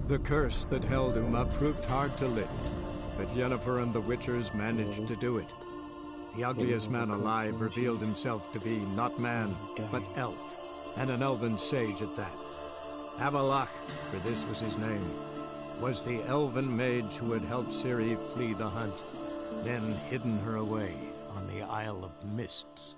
The curse that held Uma proved hard to lift, but Yennefer and the Witchers managed to do it. The ugliest man alive revealed himself to be not man, but elf, and an elven sage at that. Avallac'h, for this was his name, was the elven mage who had helped Ciri flee the hunt, then hidden her away on the Isle of Mists.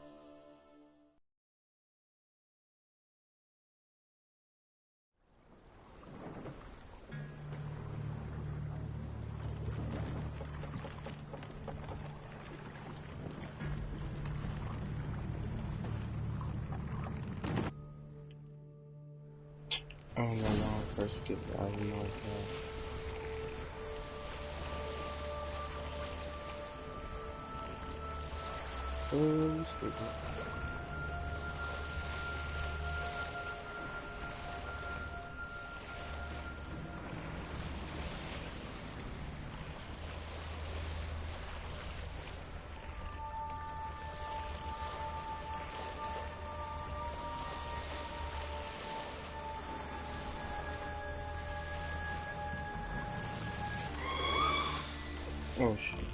I don't know why I first get the album like that. Oh, stupid. Oh shit.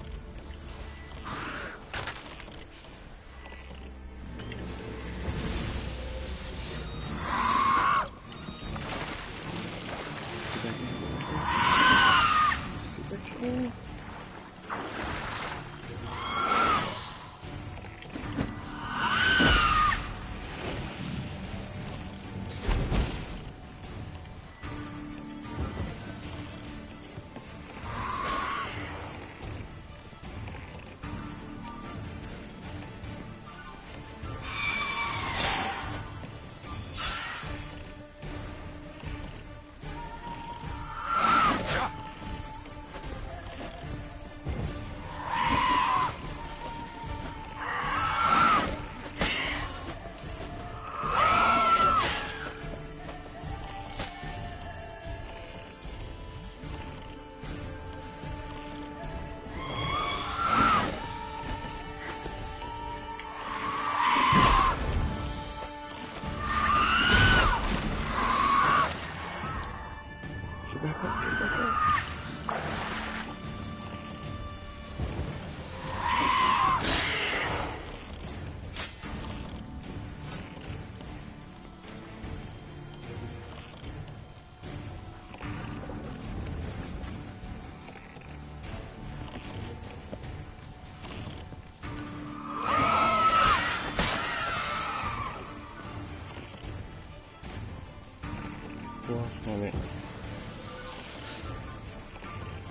Damn it.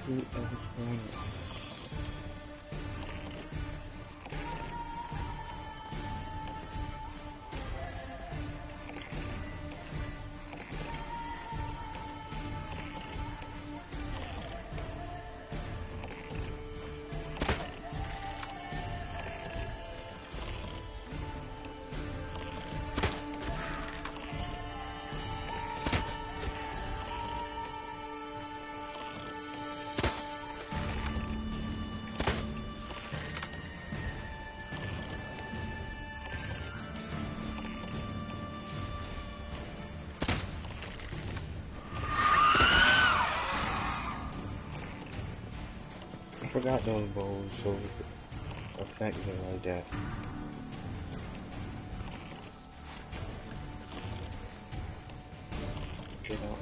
Who else wanted it? I forgot those bowls so effective like that. Get out.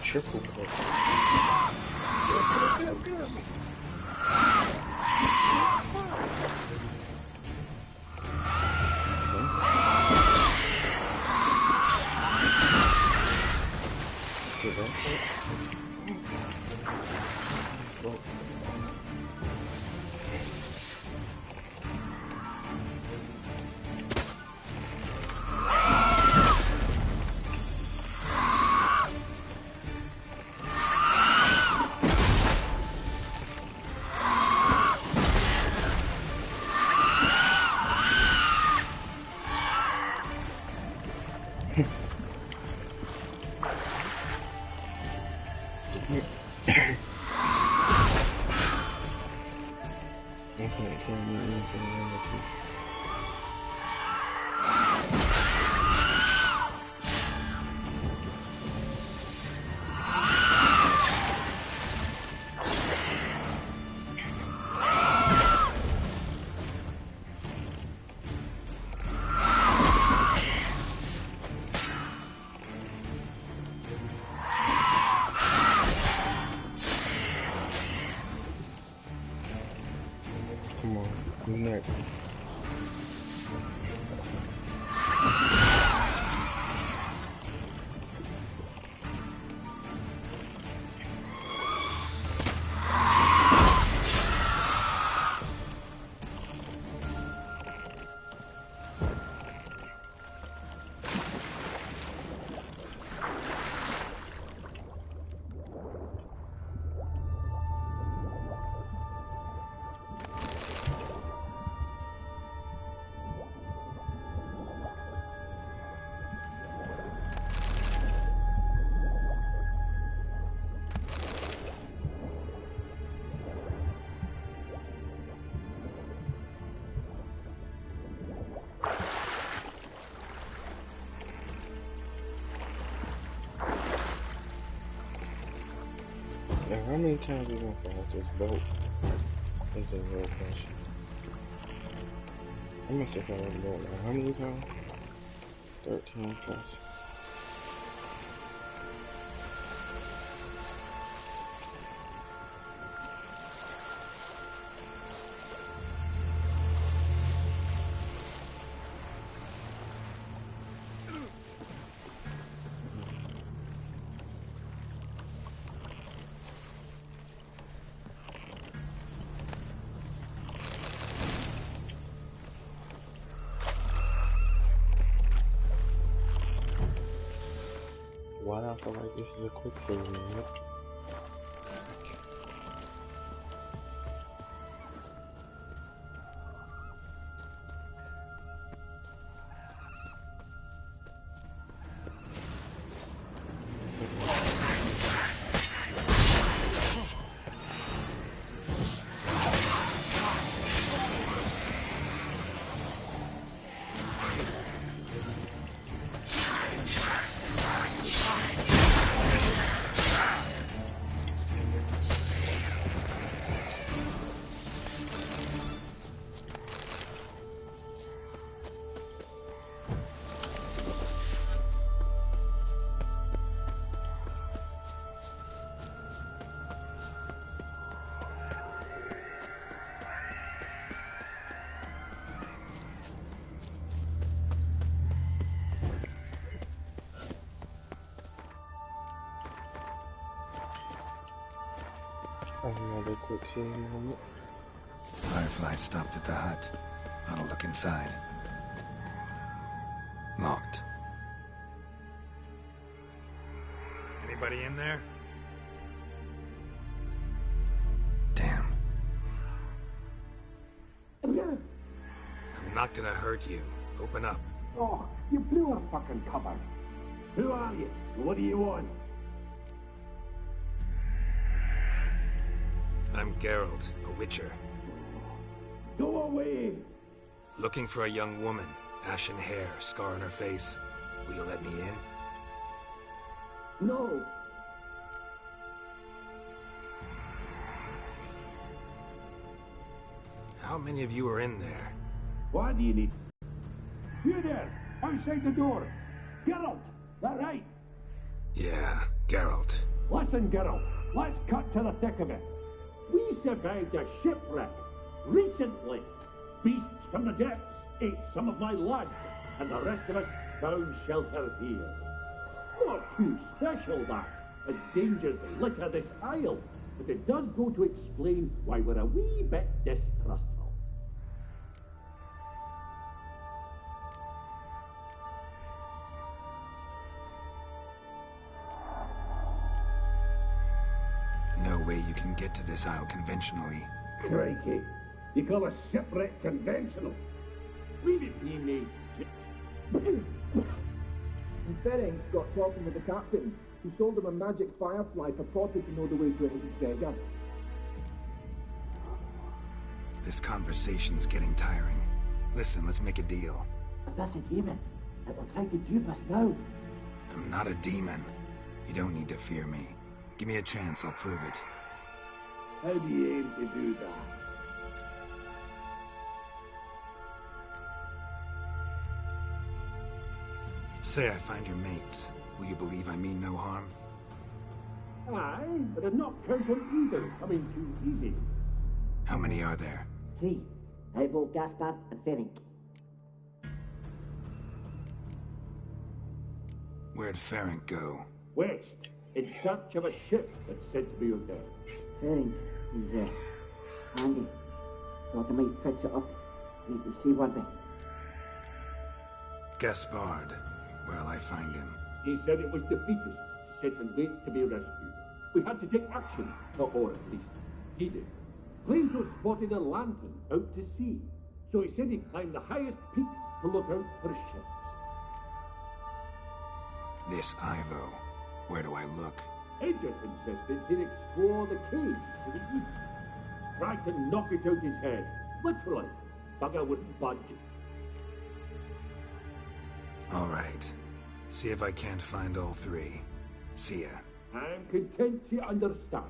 triple kill. Get up. Come on, you next. Now, how many times we gonna pass this boat? Is a real question. I must have found this boat now. How many times? 13 plus. Why do I feel like this is a quick save, man? Another quick scene moment. Firefly stopped at the hut. I'll look inside. Locked. Anybody in there? Damn. I'm not gonna hurt you. Open up. Oh, you blew a fucking cover. Who are you? What do you want? I'm Geralt, a witcher. Go away! Looking for a young woman. Ashen hair, scar on her face. Will you let me in? No! How many of you are in there? Why do you need... You there! Outside the door! Geralt! That right? Yeah, Geralt. Listen, girl, let's cut to the thick of it. We survived a shipwreck recently. Beasts from the depths ate some of my lads, and the rest of us found shelter here. Not too special, that, as dangers litter this isle, but it does go to explain why we're a wee bit distrustful. No way you can get to this isle conventionally. Crikey, you call a shipwreck conventional? Leave it be, mate. And Ferenc got talking with the captain, who sold him a magic firefly purported to know the way to a hidden treasure. This conversation's getting tiring. Listen, let's make a deal. If that's a demon, it will try to dupe us now. I'm not a demon. You don't need to fear me. Give me a chance, I'll prove it. How do you aim to do that? Say I find your mates. Will you believe I mean no harm? Aye, but I'm not counting either coming too easy. How many are there? 3. Ivo, Gaspard, and Ferenc. Where'd Ferenc go? West, in search of a ship that's said to be out there. Ferenc is, handy. Thought I might fix it up. Make it seaworthy. Gaspard. Where'll I find him? He said it was defeatist to sit and wait to be rescued. We had to take action, or at least he did. Claimed to have spotted a lantern out to sea, so he said he'd climb the highest peak to look out for ships. This Ivo. Where do I look? Edget insisted he'd explore the caves to the east. Tried to knock it out his head, literally. Bugger wouldn't budge. All right. See if I can't find all 3. See ya. I'm content you understand.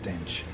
stench.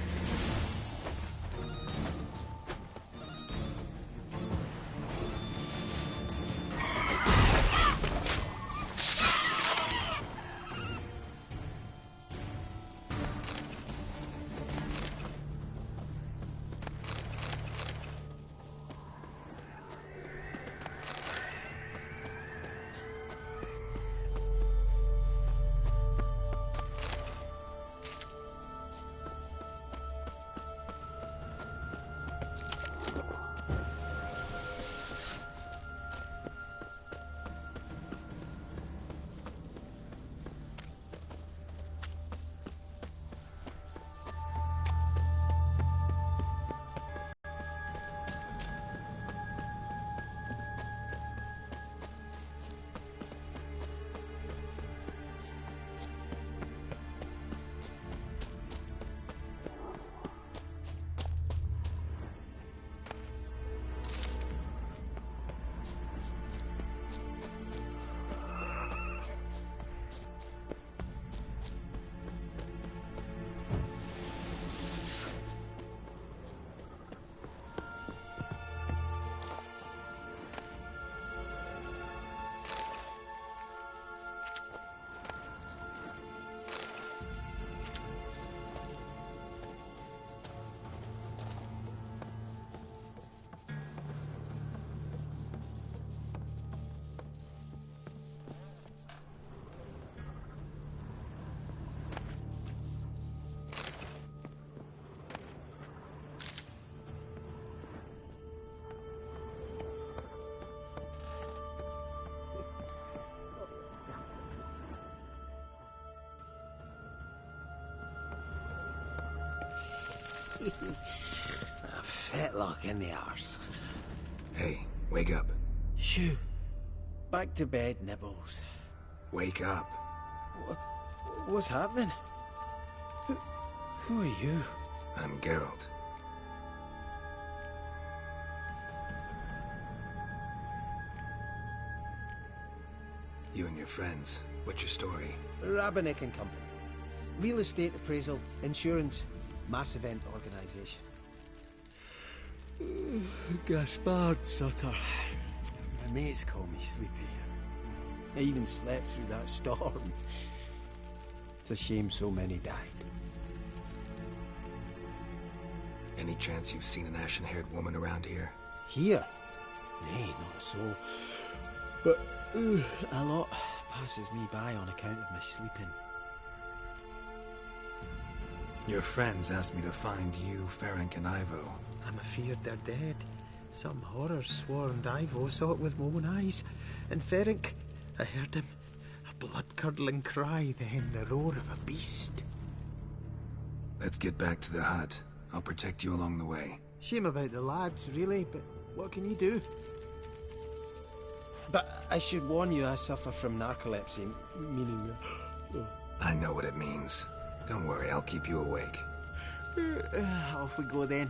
A fetlock in the arse. Hey, wake up. Shoo. Back to bed, Nibbles. Wake up. What's happening? Who are you? I'm Geralt. You and your friends. What's your story? Rabbinick and Company. Real estate appraisal, insurance, mass event organisation. Gaspard Sutter. My mates call me Sleepy. I even slept through that storm. It's a shame so many died. Any chance you've seen an ashen-haired woman around here? Here? Nay, not a soul. But a lot passes me by on account of my sleeping. Your friends asked me to find you, Ferenc, and Ivo. I'm afeard they're dead. Some horror-sworn Ivo saw it with my own eyes. And Ferenc, I heard him. A blood-curdling cry, then the roar of a beast. Let's get back to the hut. I'll protect you along the way. Shame about the lads, really, but what can you do? But I should warn you, I suffer from narcolepsy, meaning... I know what it means. Don't worry, I'll keep you awake. Off we go then.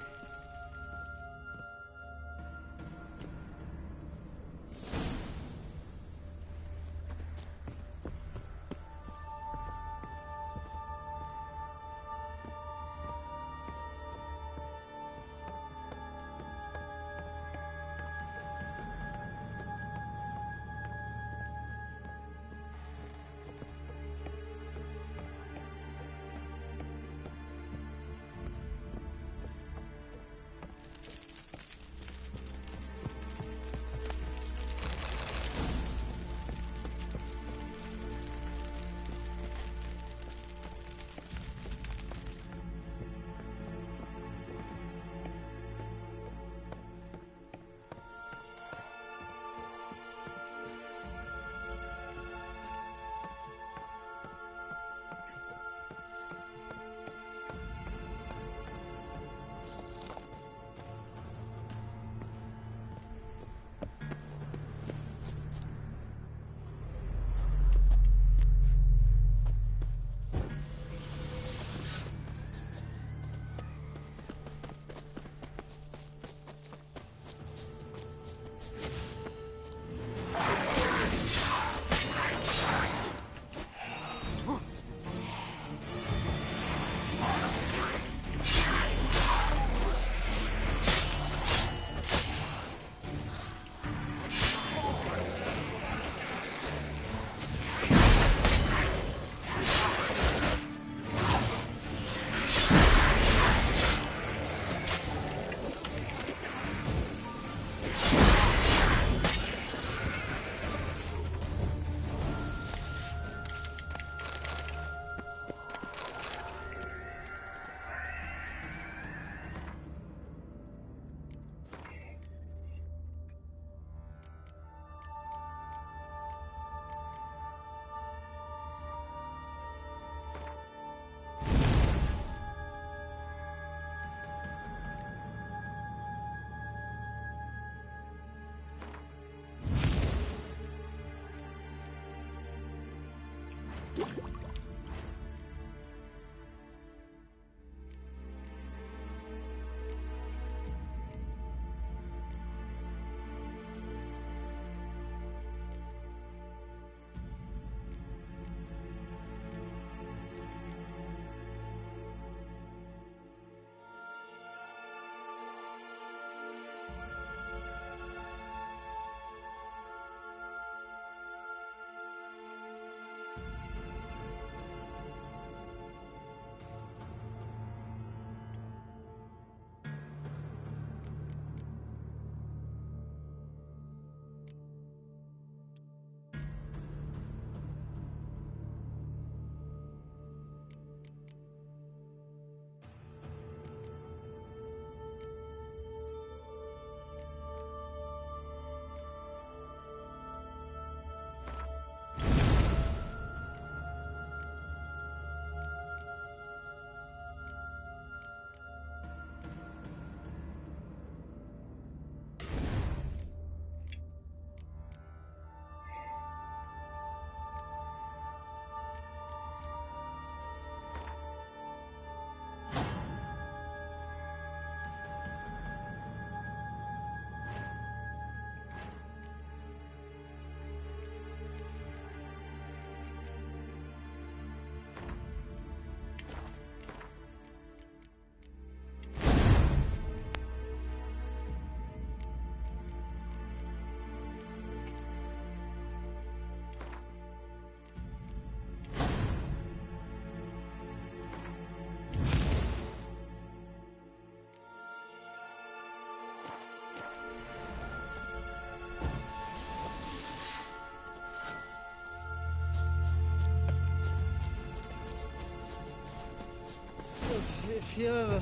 Feeling a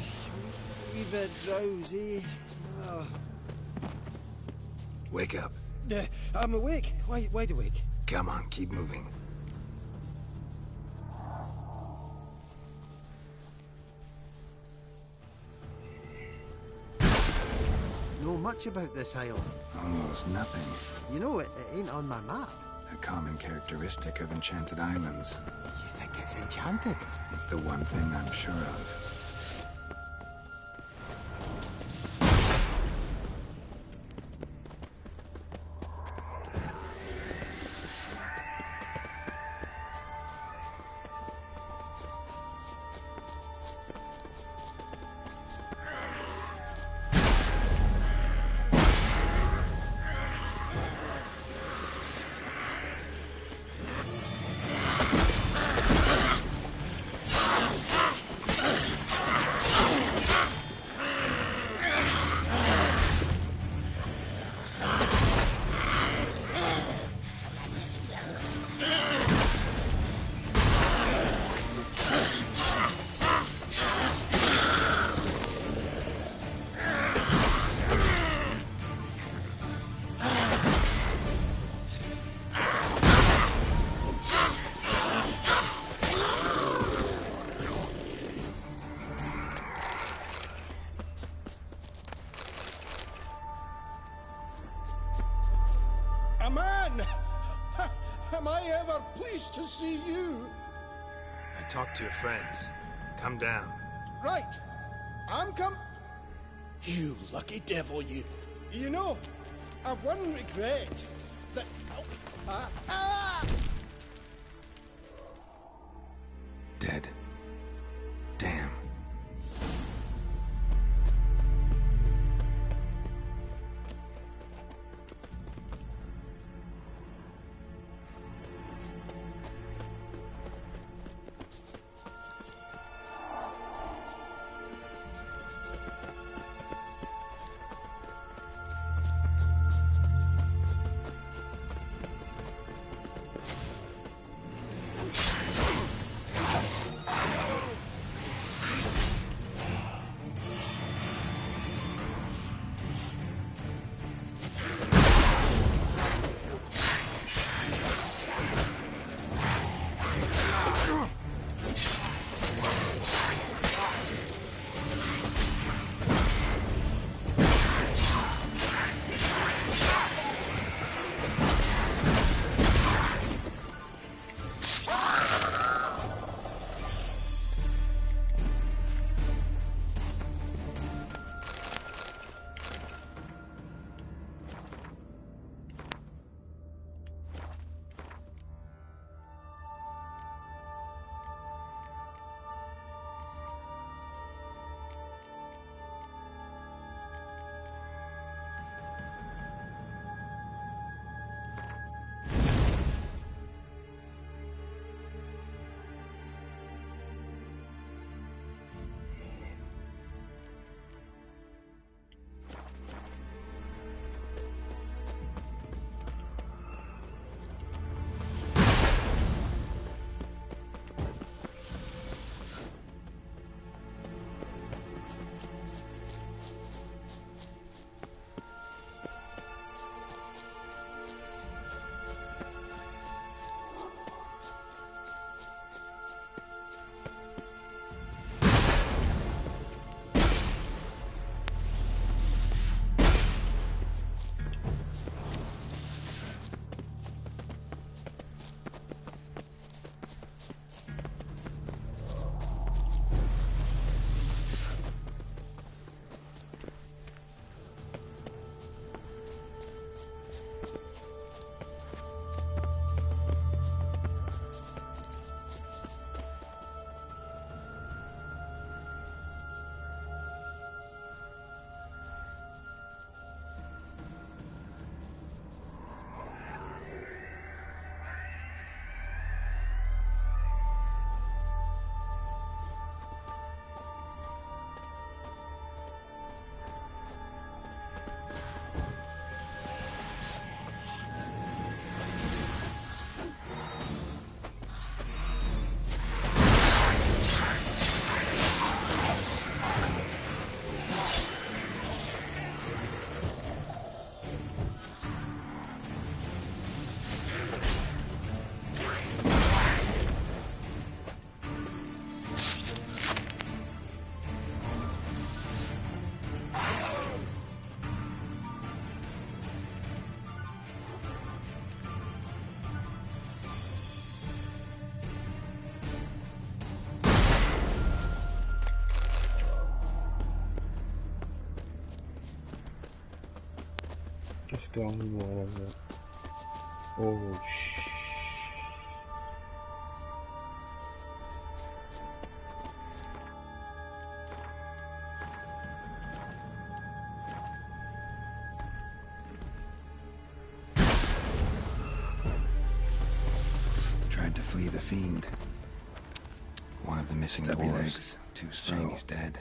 wee bit drowsy. Oh. Wake up. I'm awake. Wide awake. Come on, keep moving. Know much about this island? Almost nothing. You know, it ain't on my map. A common characteristic of enchanted islands. You think it's enchanted? It's the one thing I'm sure of. Man! Am I ever pleased to see you? I talked to your friends. Come down. Right. I'm You lucky devil, you. You know, I've one regret. That... Dead. Damn. Oh, shh. Tried to flee the fiend. One of the missing dwarves. Too strong. He's dead.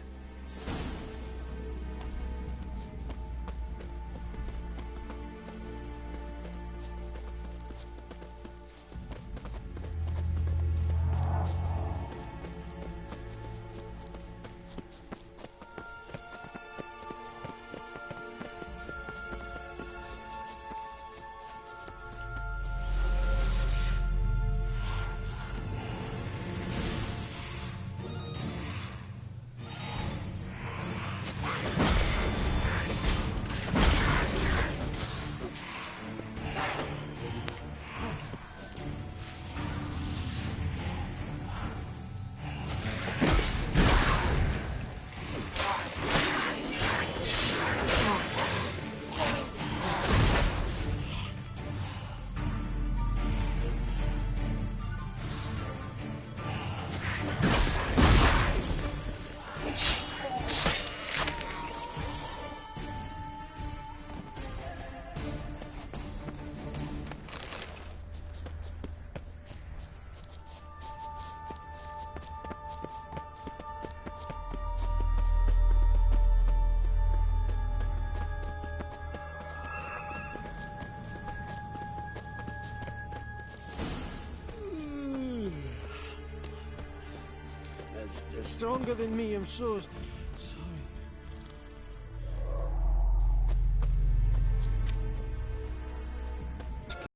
It's stronger than me, I'm so sorry.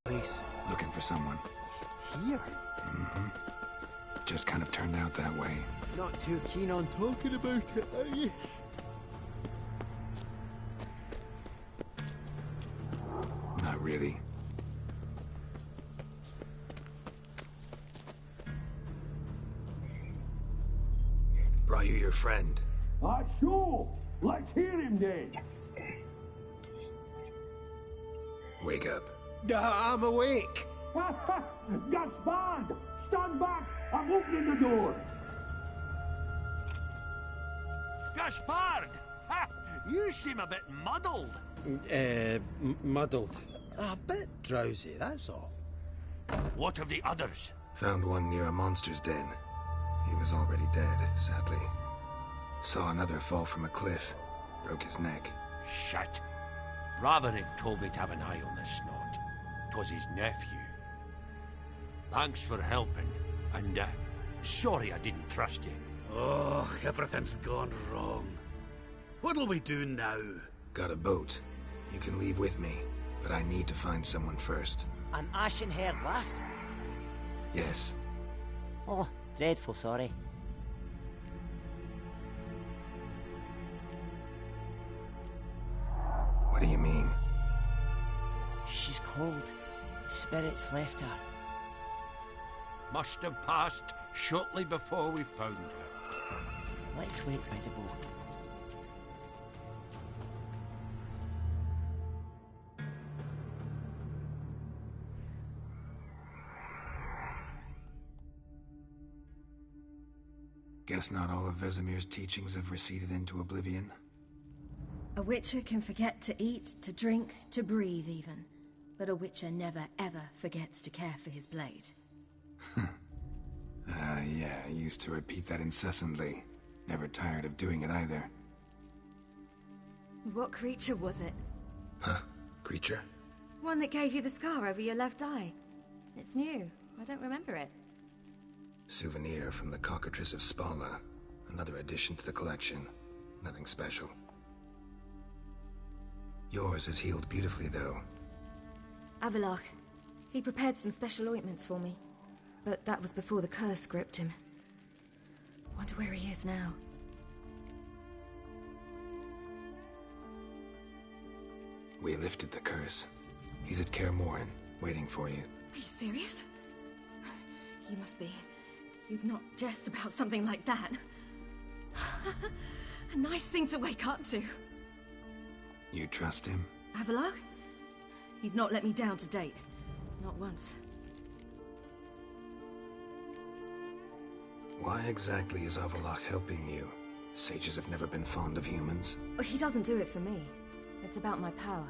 Place. Looking for someone. Here? Mm-hmm. Just kind of turned out that way. Not too keen on talking about it, are you? Not really. Brought you your friend. Sure. Let's hear him then. Wake up. I'm awake. Gaspard! Stand back! I'm opening the door! Gaspard! Ha! You seem a bit muddled. Muddled. A bit drowsy, that's all. What of the others? Found one near a monster's den. He was already dead, sadly. Saw another fall from a cliff. Broke his neck. Shit. Raverick told me to have an eye on the snot. 'Twas his nephew. Thanks for helping, and sorry I didn't trust you. Oh, everything's gone wrong. What'll we do now? Got a boat. You can leave with me, but I need to find someone first. An ashen-haired lass? Yes. Oh, dreadful sorry. What do you mean? She's cold. Spirits left her. Must have passed shortly before we found her. Let's wait by the boat. Guess not all of Vesemir's teachings have receded into oblivion. A witcher can forget to eat, to drink, to breathe even. But a witcher never ever forgets to care for his blade. Yeah, I used to repeat that incessantly. Never tired of doing it either. What creature was it? Huh? Creature? One that gave you the scar over your left eye. It's new. I don't remember it. Souvenir from the Cockatrice of Spala. Another addition to the collection. Nothing special. Yours is healed beautifully, though. Avallac'h. He prepared some special ointments for me. But that was before the curse gripped him. Wonder where he is now. We lifted the curse. He's at Kaer Morhen, waiting for you. Are you serious? You must be. You'd not jest about something like that. A nice thing to wake up to. You trust him? Avallac'h? He's not let me down to date. Not once. Why exactly is Avallac'h helping you? Sages have never been fond of humans. He doesn't do it for me. It's about my power.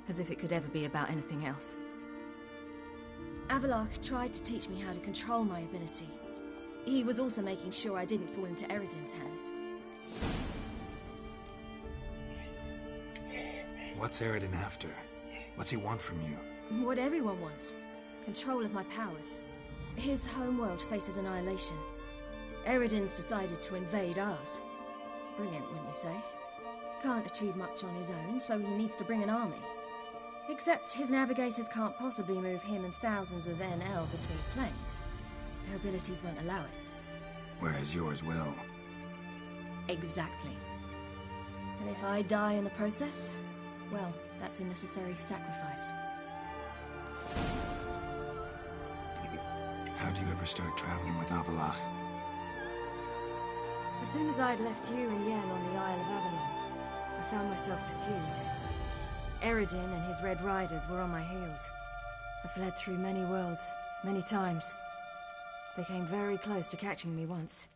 As if it could ever be about anything else. Avallac'h tried to teach me how to control my ability. He was also making sure I didn't fall into Eredin's hands. What's Eredin after? What's he want from you? What everyone wants. Control of my powers. His homeworld faces annihilation. Eredin's decided to invade ours. Brilliant, wouldn't you say? Can't achieve much on his own, so he needs to bring an army. Except his navigators can't possibly move him and thousands of NL between planes. Their abilities won't allow it. Whereas yours will. Exactly. And if I die in the process, well, that's a necessary sacrifice. How'd you ever start traveling with Avallac'h? As soon as I'd left you and Yen on the Isle of Avalon, I found myself pursued. Eredin and his Red Riders were on my heels. I fled through many worlds, many times. They came very close to catching me once.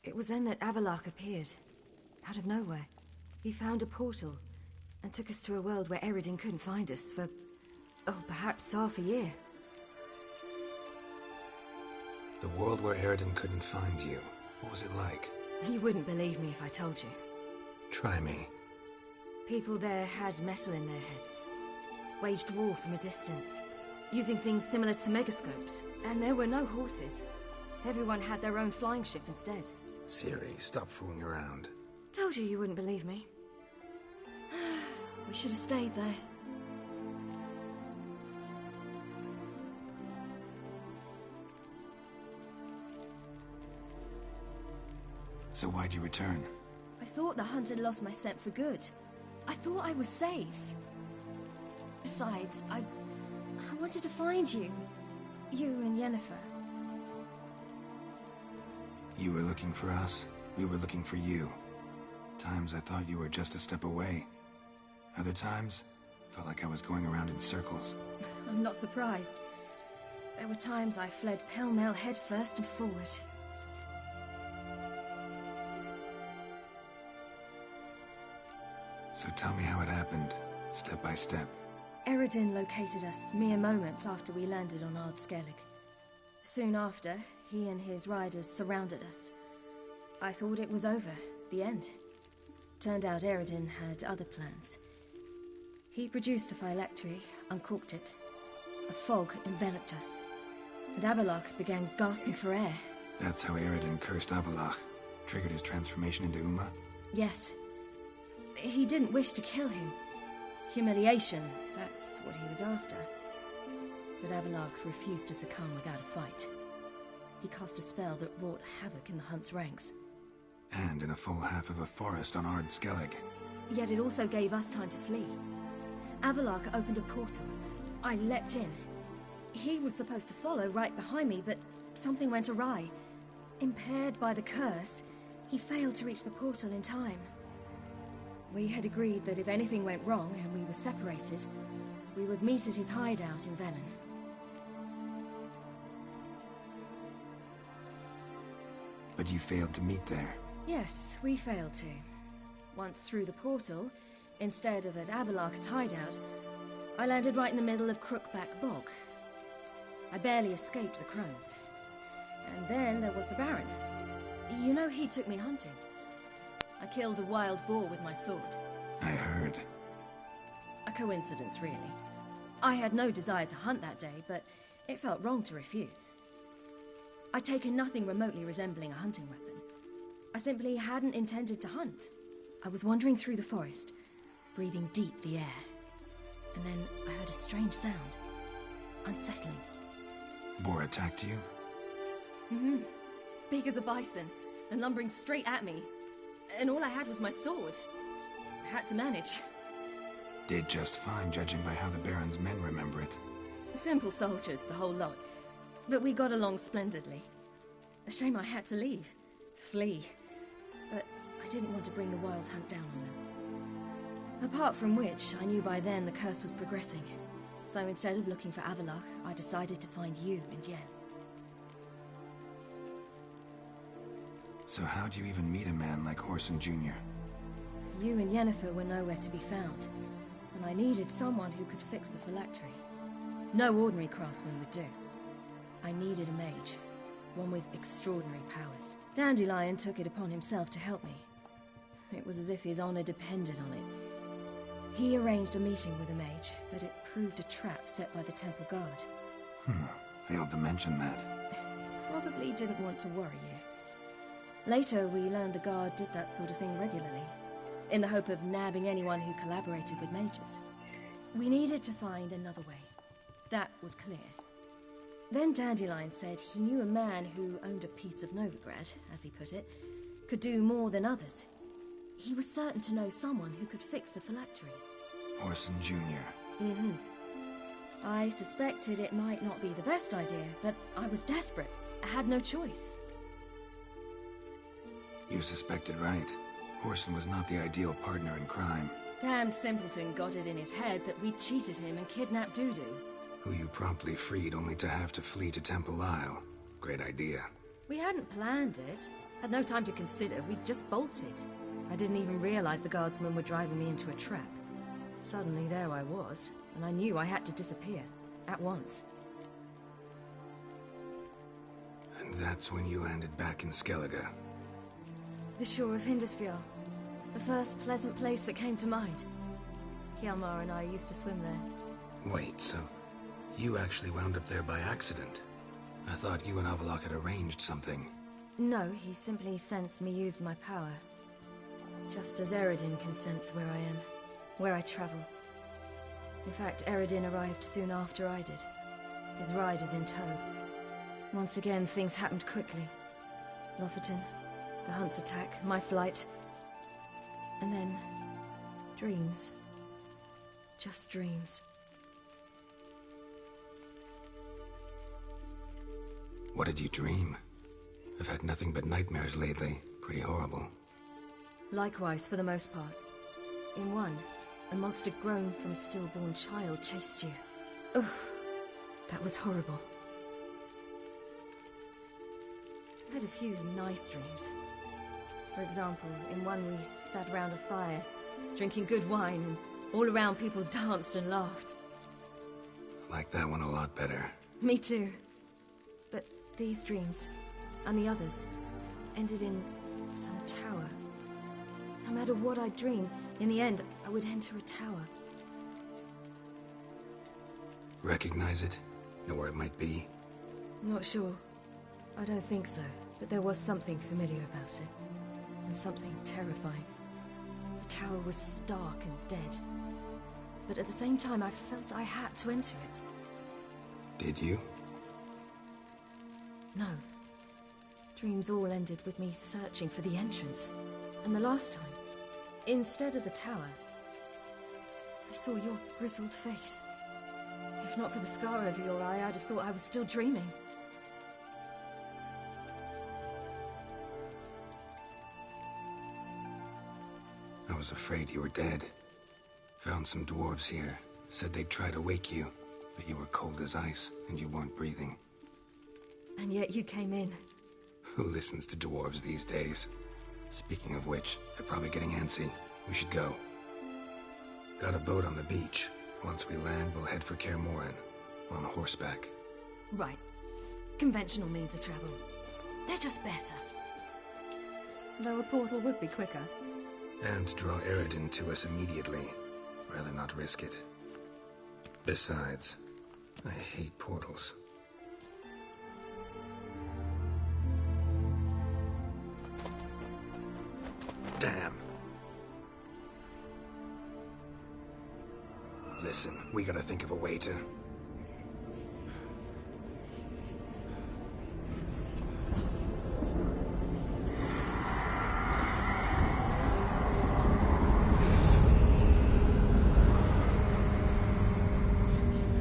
It was then that Avallac'h appeared, out of nowhere. He found a portal, and took us to a world where Eredin couldn't find us for, perhaps half a year. The world where Eredin couldn't find you. What was it like? You wouldn't believe me if I told you. Try me. People there had metal in their heads. Waged war from a distance, using things similar to megascopes. And there were no horses. Everyone had their own flying ship instead. Ciri, stop fooling around. Told you wouldn't believe me. We should have stayed there. So why'd you return? I thought the hunt had lost my scent for good. I thought I was safe. Besides, I wanted to find you. You and Yennefer. You were looking for us. We were looking for you. Times I thought you were just a step away. Other times, felt like I was going around in circles. I'm not surprised. There were times I fled pell-mell headfirst and forward. So tell me how it happened, step by step. Eredin located us mere moments after we landed on Ard Skellig. Soon after, he and his riders surrounded us. I thought it was over, the end. Turned out Eredin had other plans. He produced the phylactery, uncorked it. A fog enveloped us, and Avallac'h began gasping for air. That's how Eredin cursed Avallac'h, triggered his transformation into Uma? Yes. He didn't wish to kill him. Humiliation, that's what he was after. But Avallac'h refused to succumb without a fight. He cast a spell that wrought havoc in the Hunt's ranks. And in a full half of a forest on Ard Skellig. Yet it also gave us time to flee. Avallac'h opened a portal. I leapt in. He was supposed to follow right behind me, but something went awry. Impaired by the curse, he failed to reach the portal in time. We had agreed that if anything went wrong and we were separated, we would meet at his hideout in Velen. But you failed to meet there. Yes, we failed to. Once through the portal, instead of at Avallac'h's hideout, I landed right in the middle of Crookback Bog. I barely escaped the crones. And then there was the Baron. You know, he took me hunting. I killed a wild boar with my sword. I heard. A coincidence, really. I had no desire to hunt that day, but it felt wrong to refuse. I'd taken nothing remotely resembling a hunting weapon. I simply hadn't intended to hunt. I was wandering through the forest, breathing deep the air. And then I heard a strange sound. Unsettling. Boar attacked you? Mm-hmm. Big as a bison, and lumbering straight at me. And all I had was my sword. I had to manage. Did just fine, judging by how the Baron's men remember it. Simple soldiers, the whole lot. But we got along splendidly. A shame I had to leave. Flee. But I didn't want to bring the Wild Hunt down on them. Apart from which, I knew by then the curse was progressing. So instead of looking for Avallac'h, I decided to find you and Yen. So how'd you even meet a man like Whoreson Jr.? You and Yennefer were nowhere to be found, and I needed someone who could fix the phylactery. No ordinary craftsman would do. I needed a mage, one with extraordinary powers. Dandelion took it upon himself to help me. It was as if his honor depended on it. He arranged a meeting with a mage, but it proved a trap set by the Temple Guard. Failed to mention that. Probably didn't want to worry you. Later, we learned the Guard did that sort of thing regularly, in the hope of nabbing anyone who collaborated with mages. We needed to find another way. That was clear. Then Dandelion said he knew a man who owned a piece of Novigrad, as he put it, could do more than others. He was certain to know someone who could fix the phylactery. Whoreson Jr. I suspected it might not be the best idea, but I was desperate. I had no choice. You suspected right. Whoreson was not the ideal partner in crime. Damned simpleton got it in his head that we cheated him and kidnapped Dudu. Who you promptly freed only to have to flee to Temple Isle. Great idea. We hadn't planned it. Had no time to consider. We just bolted. I didn't even realize the guardsmen were driving me into a trap. Suddenly there I was, and I knew I had to disappear. At once. And that's when you landed back in Skellige. The shore of Hindisfjall. The first pleasant place that came to mind. Hjalmar and I used to swim there. Wait, so you actually wound up there by accident? I thought you and Avallac'h had arranged something. No, he simply sensed me use my power. Just as Eredin can sense where I am, where I travel. In fact, Eredin arrived soon after I did. His riders in tow. Once again, things happened quickly. Lofoten, the Hunt's attack, my flight. And then, dreams. Just dreams. What did you dream? I've had nothing but nightmares lately. Pretty horrible. Likewise, for the most part. In one, a monster grown from a stillborn child chased you. Ugh, that was horrible. I had a few nice dreams. For example, in one we sat around a fire, drinking good wine, and all around people danced and laughed. I like that one a lot better. Me too. But these dreams, and the others, ended in some tower. No matter what I dream, in the end, I would enter a tower. Recognize it? Know where it might be? Not sure. I don't think so, but there was something familiar about it. And something terrifying. The tower was stark and dead. But at the same time, I felt I had to enter it. Did you? No. Dreams all ended with me searching for the entrance. And the last time, instead of the tower, I saw your grizzled face. If not for the scar over your eye, I'd have thought I was still dreaming. I was afraid you were dead. Found some dwarves here. Said they'd try to wake you, but you were cold as ice, and you weren't breathing. And yet you came in. Who listens to dwarves these days? Speaking of which, they're probably getting antsy. We should go. Got a boat on the beach. Once we land, we'll head for Kaer Morhen. On horseback. Right. Conventional means of travel. They're just better. Though a portal would be quicker. And draw Eredin to us immediately. Rather not risk it. Besides, I hate portals. Damn. Listen, we gotta think of a way to...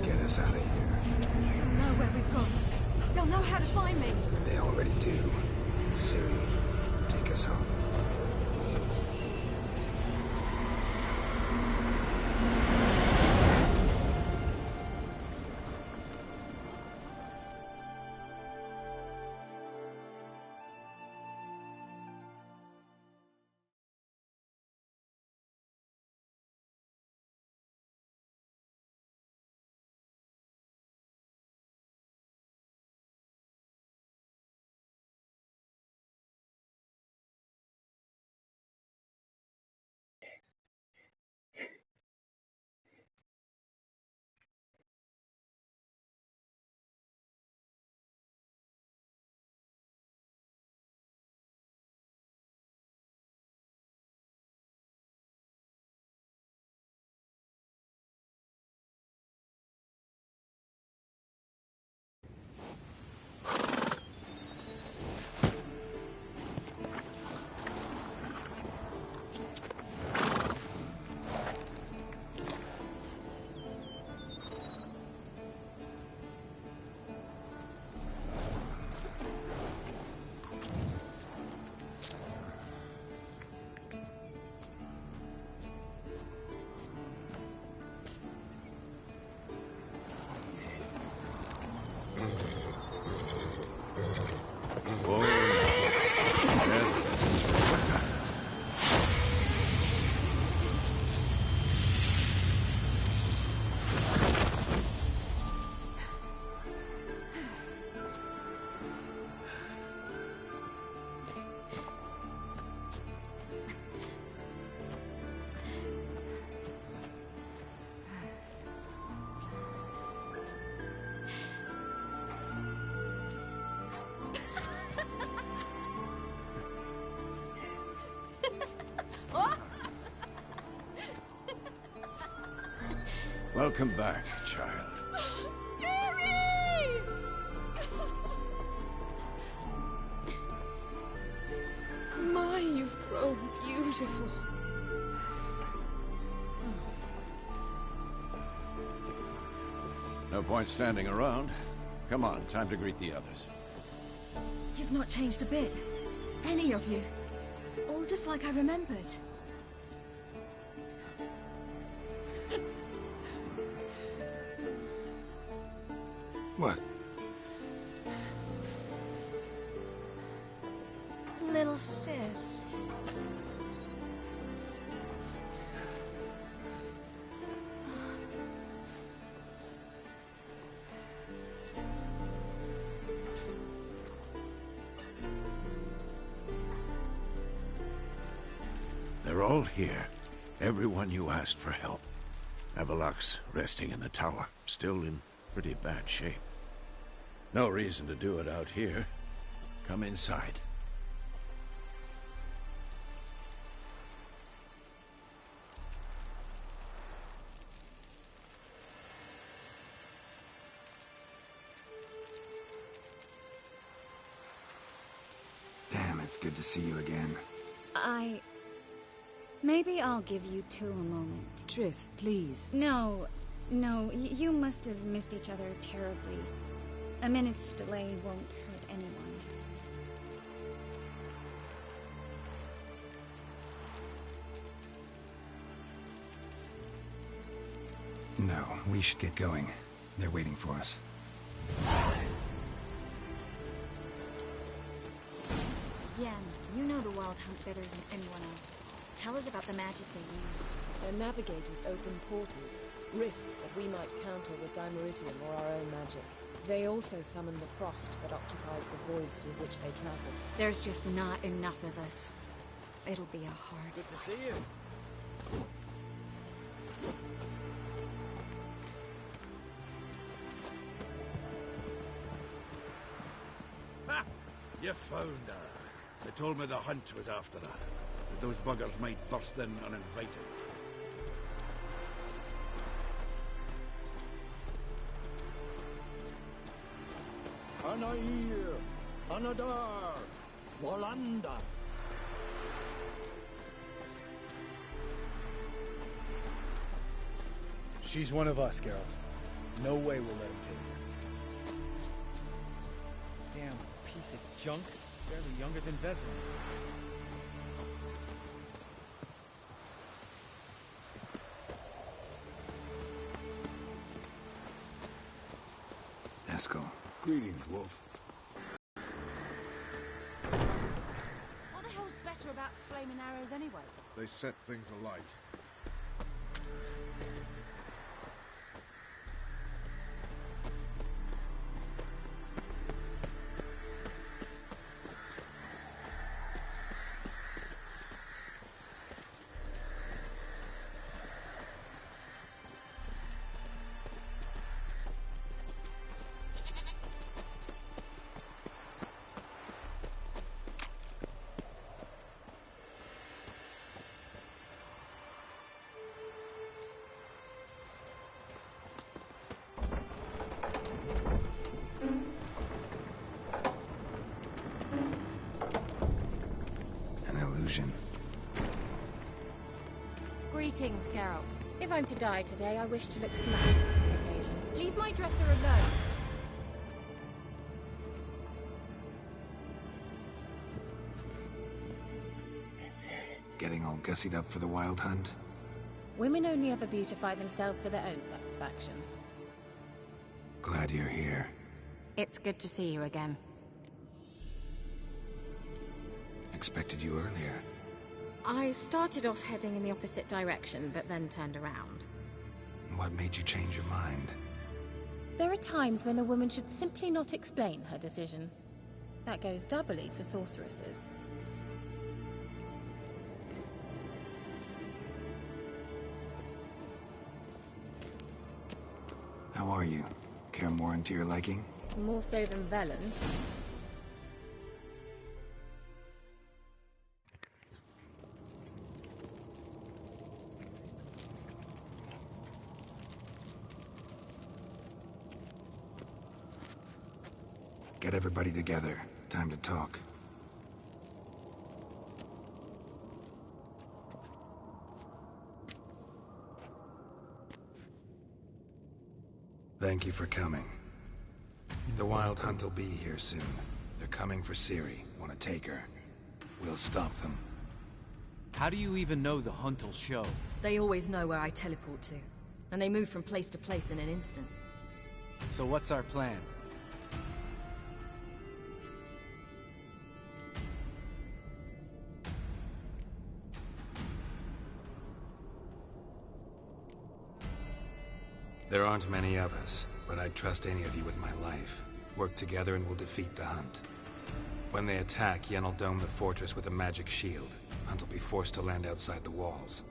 get us out of here. They'll know where we've gone. They'll know how to find me. They already do. Ciri, take us home. Welcome back, child. Ciri! My, you've grown beautiful. No point standing around. Come on, time to greet the others. You've not changed a bit. Any of you. All just like I remembered. What? Little sis. They're all here. Everyone you asked for help. Avallac'h's resting in the tower, still in pretty bad shape. No reason to do it out here. Come inside. Damn, it's good to see you again. Maybe I'll give you two a moment. Triss, please. No, you must have missed each other terribly. A minute's delay won't hurt anyone. No, we should get going. They're waiting for us. Yen, you know the Wild Hunt better than anyone else. Tell us about the magic they use. Their navigators open portals, rifts that we might counter with Dimeritium or our own magic. They also summon the frost that occupies the voids through which they travel. There's just not enough of us. It'll be a hard Good to see you. Ha! You found her. They told me the hunt was after her. That those buggers might burst in uninvited. Anair, Anadar, Walanda. She's one of us, Geralt. No way we'll let him take her. Damn piece of junk. Barely younger than Vezin. Eskel. Greetings, Wolf. What the hell's better about flaming arrows anyway? They set things alight. Greetings, Geralt. If I'm to die today, I wish to look smashed for the occasion. Leave my dresser alone. Getting all gussied up for the Wild Hunt? Women only ever beautify themselves for their own satisfaction. Glad you're here. It's good to see you again. Expected you earlier. I started off heading in the opposite direction, but then turned around. What made you change your mind? There are times when a woman should simply not explain her decision. That goes doubly for sorceresses. How are you? Kaer Morhen to your liking? More so than Velen. Get everybody together. Time to talk. Thank you for coming. The Wild Hunt will be here soon. They're coming for Ciri. Want to take her? We'll stop them. How do you even know the Hunt will show? They always know where I teleport to. And they move from place to place in an instant. So what's our plan? There aren't many of us, but I'd trust any of you with my life. Work together and we'll defeat the Hunt. When they attack, Yen will dome the fortress with a magic shield. Hunt will be forced to land outside the walls.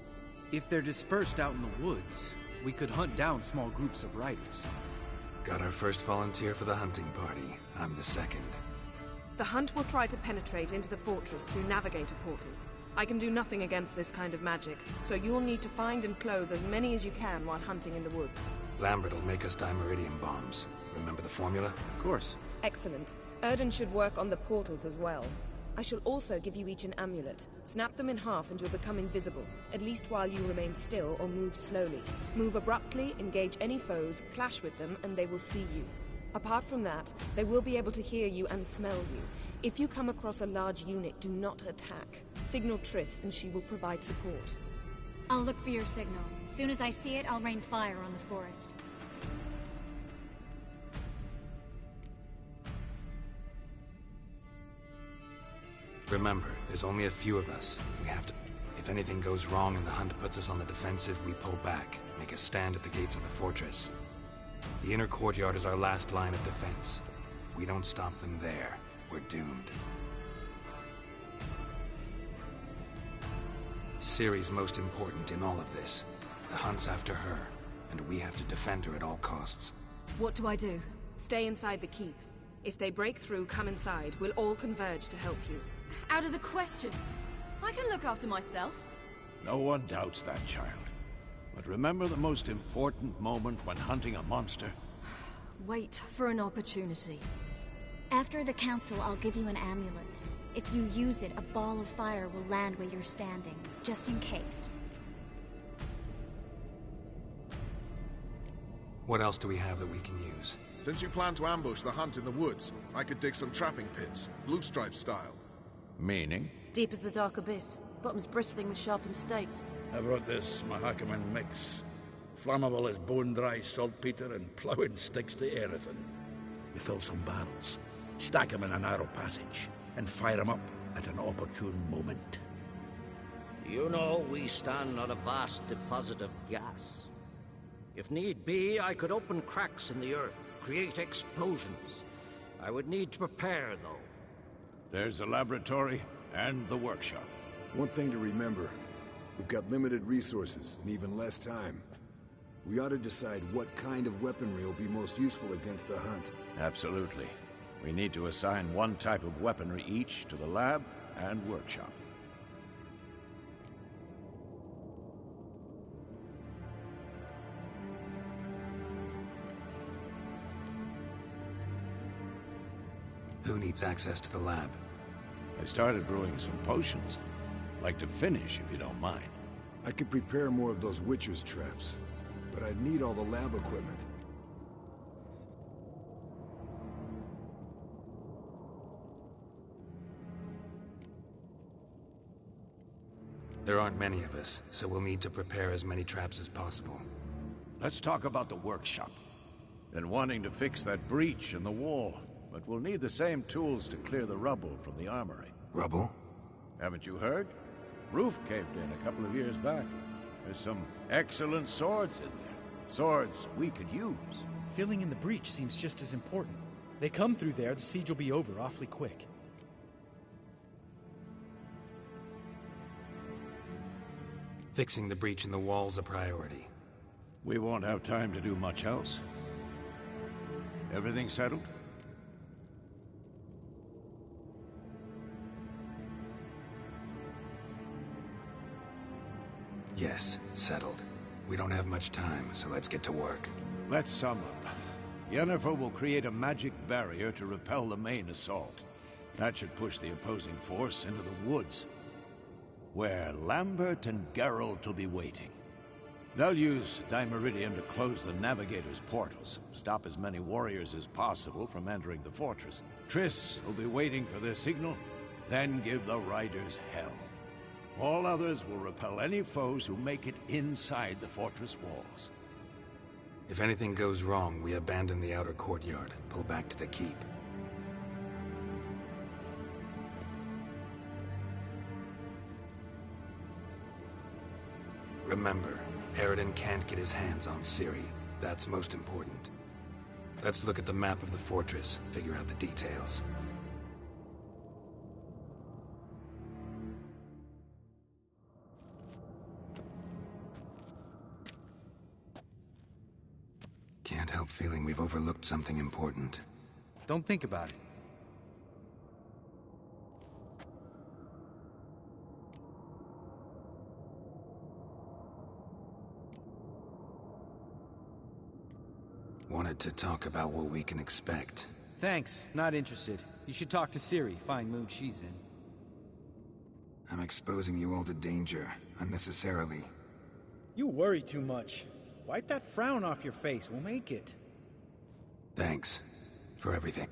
If they're dispersed out in the woods, we could hunt down small groups of riders. Got our first volunteer for the hunting party. I'm the second. The Hunt will try to penetrate into the fortress through navigator portals. I can do nothing against this kind of magic, so you'll need to find and close as many as you can while hunting in the woods. Lambert will make us dimeridium bombs. Remember the formula? Of course. Excellent. Erden should work on the portals as well. I shall also give you each an amulet. Snap them in half and you'll become invisible, at least while you remain still or move slowly. Move abruptly, engage any foes, clash with them, and they will see you. Apart from that, they will be able to hear you and smell you. If you come across a large unit, do not attack. Signal Triss and she will provide support. I'll look for your signal. As soon as I see it, I'll rain fire on the forest. Remember, there's only a few of us. We have to... If anything goes wrong and the Hunt puts us on the defensive, we pull back, make a stand at the gates of the fortress. The inner courtyard is our last line of defense. If we don't stop them there, we're doomed. Ciri's most important in all of this. The Hunt's after her, and we have to defend her at all costs. What do I do? Stay inside the keep. If they break through, come inside. We'll all converge to help you. Out of the question. I can look after myself. No one doubts that, child. But remember the most important moment when hunting a monster? Wait for an opportunity. After the council, I'll give you an amulet. If you use it, a ball of fire will land where you're standing, just in case. What else do we have that we can use? Since you plan to ambush the Hunt in the woods, I could dig some trapping pits, Blue Stripe style. Meaning? Deep as the dark abyss, bottoms bristling with sharpened stakes. I brought this Mahakaman mix. Flammable as bone-dry saltpeter and ploughing sticks to anything. We fill some barrels, stack them in a narrow passage, and fire them up at an opportune moment. You know, we stand on a vast deposit of gas. If need be, I could open cracks in the earth, create explosions. I would need to prepare, though. There's the laboratory and the workshop. One thing to remember, we've got limited resources and even less time. We ought to decide what kind of weaponry will be most useful against the Hunt. Absolutely. We need to assign one type of weaponry each to the lab and workshop. Who needs access to the lab? I started brewing some potions. Like to finish, if you don't mind. I could prepare more of those Witcher's traps, but I'd need all the lab equipment. There aren't many of us, so we'll need to prepare as many traps as possible. Let's talk about the workshop. Been wanting to fix that breach in the wall, but we'll need the same tools to clear the rubble from the armory. Rubble? Haven't you heard? Roof caved in a couple of years back. There's some excellent swords in there. Swords we could use. Filling in the breach seems just as important. They come through there, the siege will be over awfully quick. Fixing the breach in the wall's a priority. We won't have time to do much else. Everything settled? Yes, settled. We don't have much time, so let's get to work. Let's sum up. Yennefer will create a magic barrier to repel the main assault. That should push the opposing force into the woods, where Lambert and Geralt will be waiting. They'll use Dimeridium to close the Navigator's portals, stop as many warriors as possible from entering the fortress. Triss will be waiting for their signal, then give the riders hell. All others will repel any foes who make it inside the fortress walls. If anything goes wrong, we abandon the outer courtyard, pull back to the keep. Remember, Eredin can't get his hands on Ciri. That's most important. Let's look at the map of the fortress, figure out the details. Can't help feeling we've overlooked something important. Don't think about it. Wanted to talk about what we can expect. Thanks, not interested. You should talk to Ciri, fine mood she's in. I'm exposing you all to danger, unnecessarily. You worry too much. Wipe that frown off your face, we'll make it. Thanks for everything.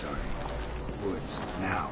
starting. Woods, now.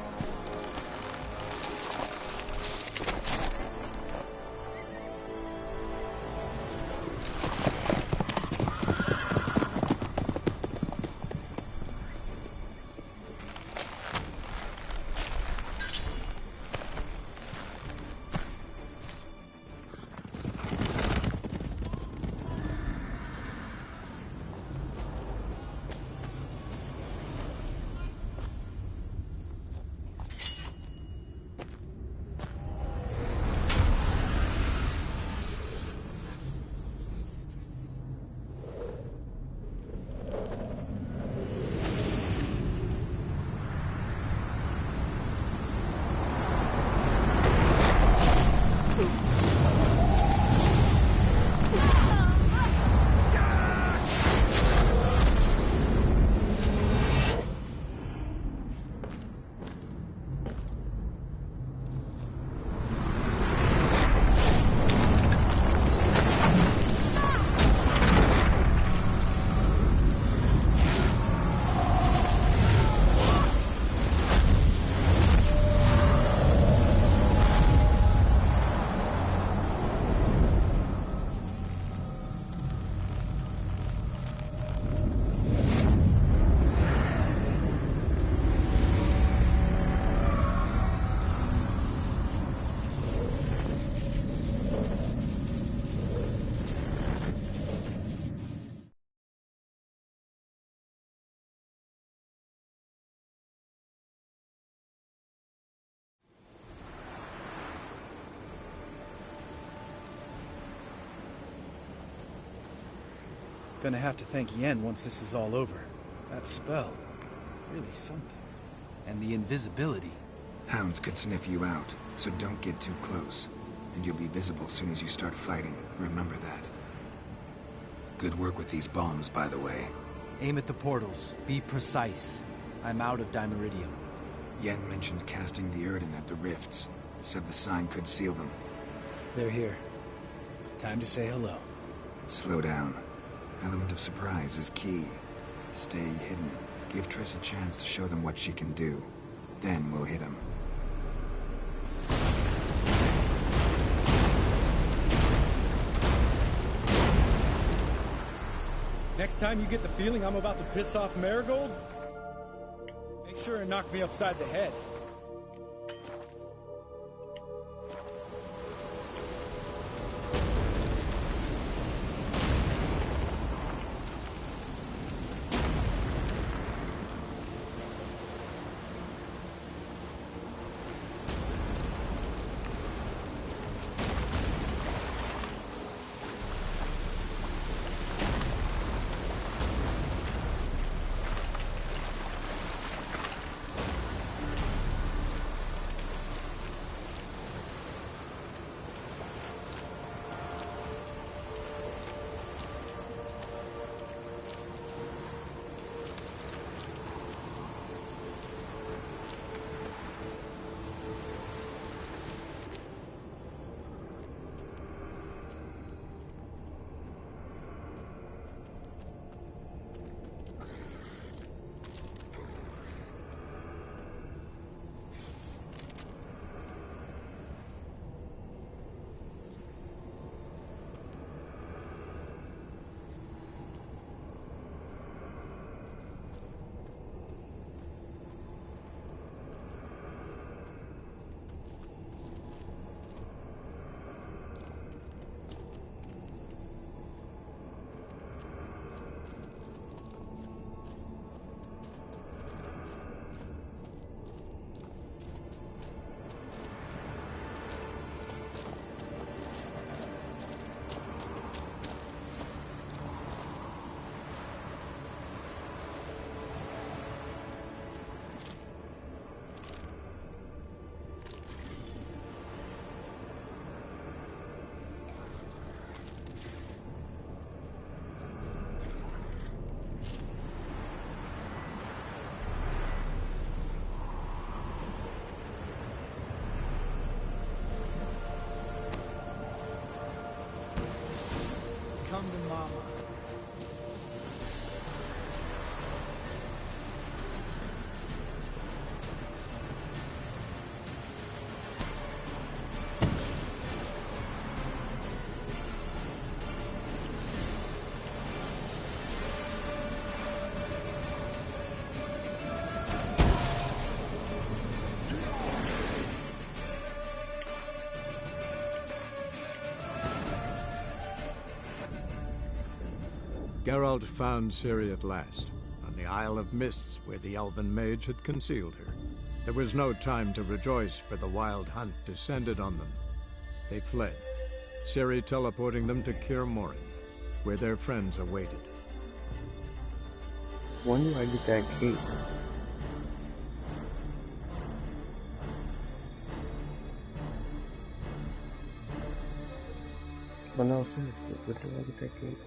Gonna have to thank Yen once this is all over. That spell, really something. And the invisibility. Hounds could sniff you out, so don't get too close. And you'll be visible as soon as you start fighting. Remember that. Good work with these bombs, by the way. Aim at the portals. Be precise. I'm out of Dimeridium. Yen mentioned casting the Erden at the rifts. Said the sign could seal them. They're here. Time to say hello. Slow down. Element of surprise is key. Stay hidden. Give Triss a chance to show them what she can do. Then we'll hit them. Next time you get the feeling I'm about to piss off Marigold, make sure and knock me upside the head. Come to mama. Geralt found Ciri at last, on the Isle of Mists where the elven mage had concealed her. There was no time to rejoice, for the wild hunt descended on them. They fled, Ciri teleporting them to Kaer Morhen, where their friends awaited. When do I get that cape? But no, seriously, where do I get that cape?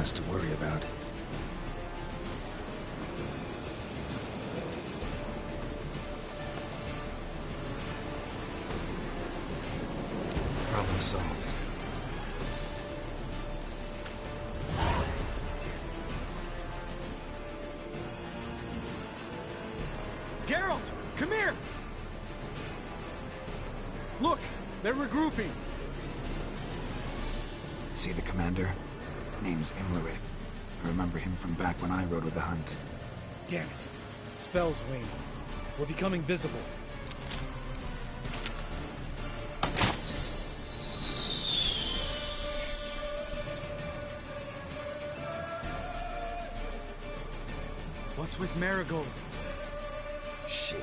To worry about. Problem solved. Geralt, come here! Look, they're regrouping. See the commander? Name's Imlerith. I remember him from back when I rode with the Hunt. Damn it. Spell's waning. We're becoming visible. What's with Marigold? Shit.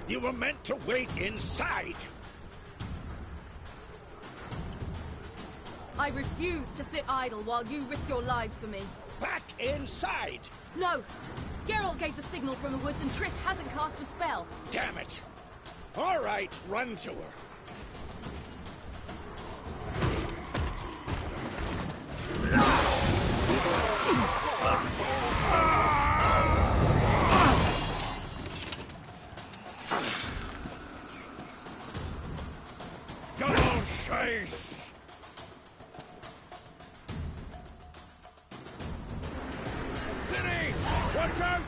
You were meant to wait inside! I refuse to sit idle while you risk your lives for me. Back inside! No! Geralt gave the signal from the woods and Triss hasn't cast the spell. Damn it! All right, run to her. Double chase! City! Watch out!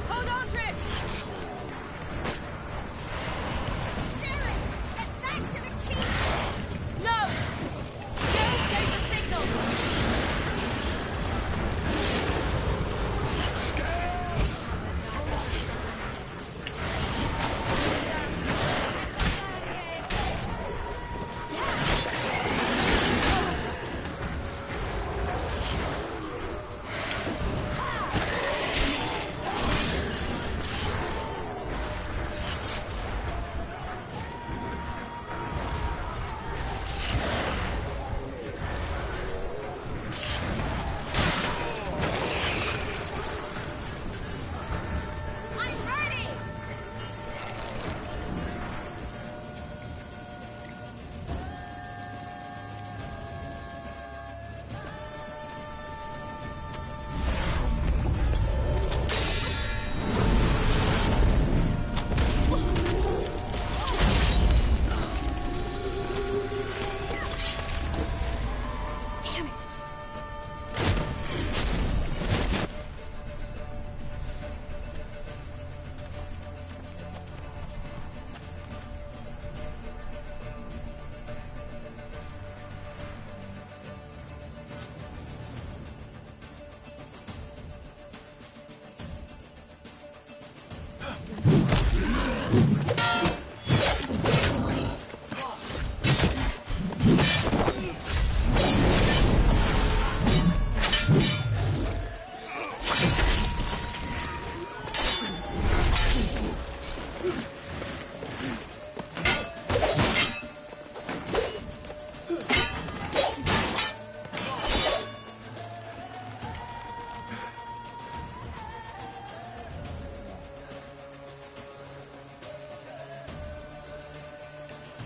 Hold on, Triss! Geralt, get back to the keep! No! Geralt gave the signal! I'm ready! Damn it!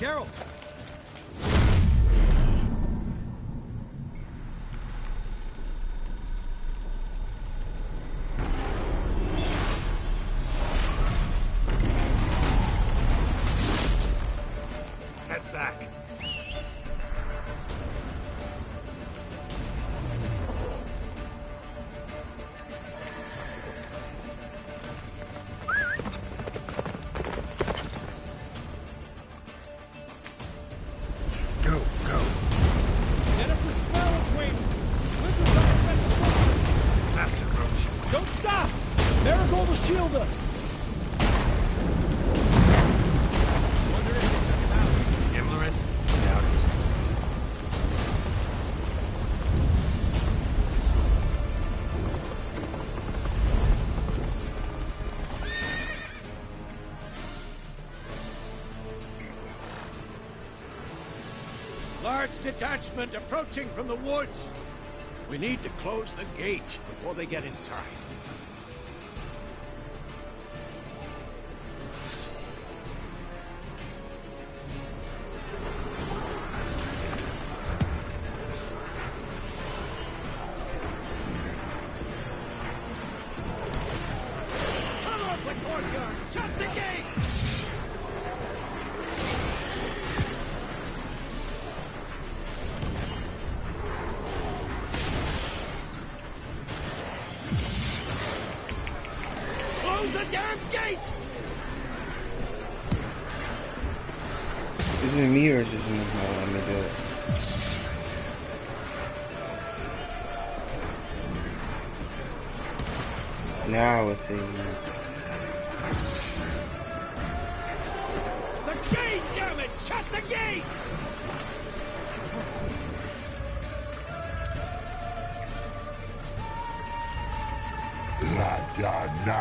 Geralt! Head back. Go, go. Jennifer's spell is waiting! Wizards are at the fortress! Faster, Crouch. Don't stop! Marigold will shoot Shield us! Imlerith? Doubt it. Large detachment approaching from the woods. We need to close the gate before they get inside. Cut off the courtyard! Shut the gate! Close the damn gate! Is it me or is it just not letting me do it? Now I see. The gate, damn it! Shut the gate! Ladana.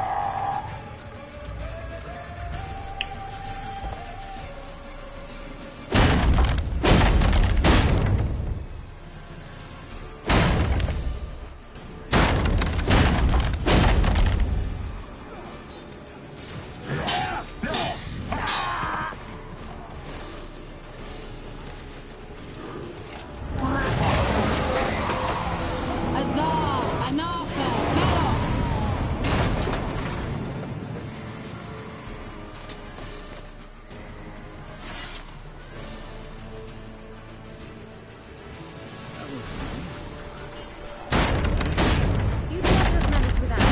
You'd better have managed without me.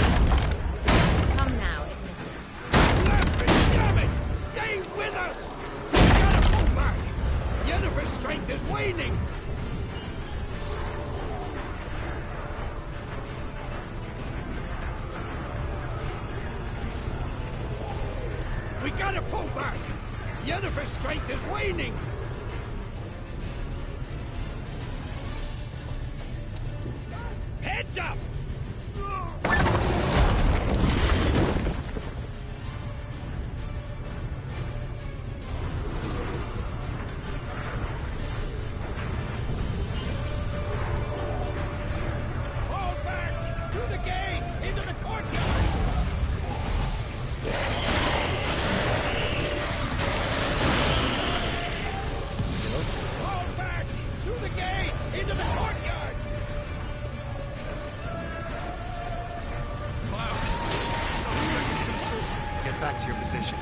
Come now, admit it. Damn it! Stay with us! We gotta pull back! Yennefer's strength is waning! We gotta pull back! Yennefer's strength is waning! Heads up! Fall back! To the gate! Into the courtyard! Fall back! To the gate! Into the courtyard! Get back to your position.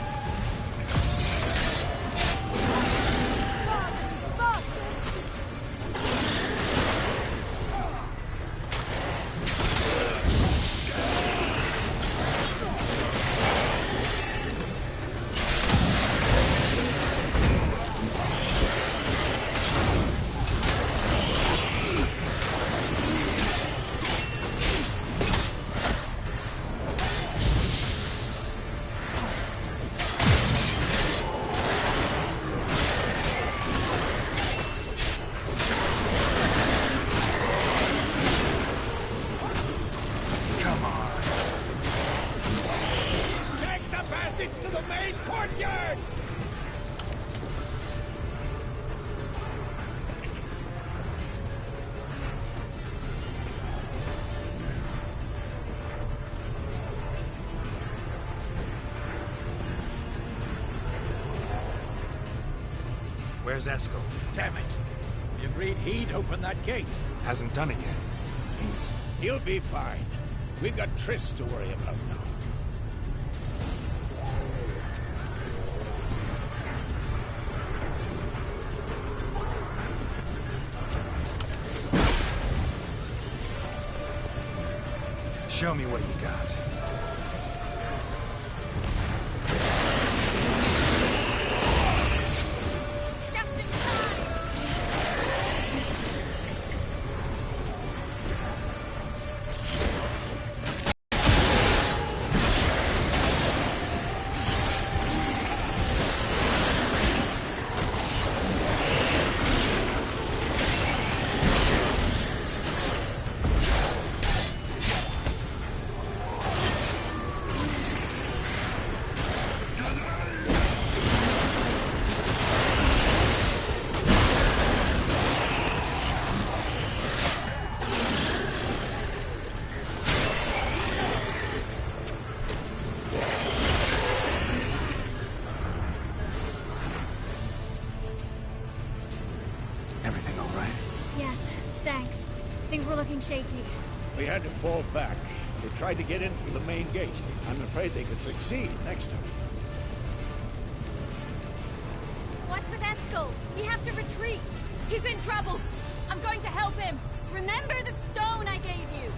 Take the passage to the main courtyard! Where's Eskel? Damn it! We agreed he'd open that gate. Hasn't done it yet. Means He'll be fine. We've got Triss to worry about now. show me what you got. Thanks. Things were looking shaky. We had to fall back. They tried to get in through the main gate. I'm afraid they could succeed next time. What's with Eskel? We have to retreat. He's in trouble. I'm going to help him. Remember the stone I gave you.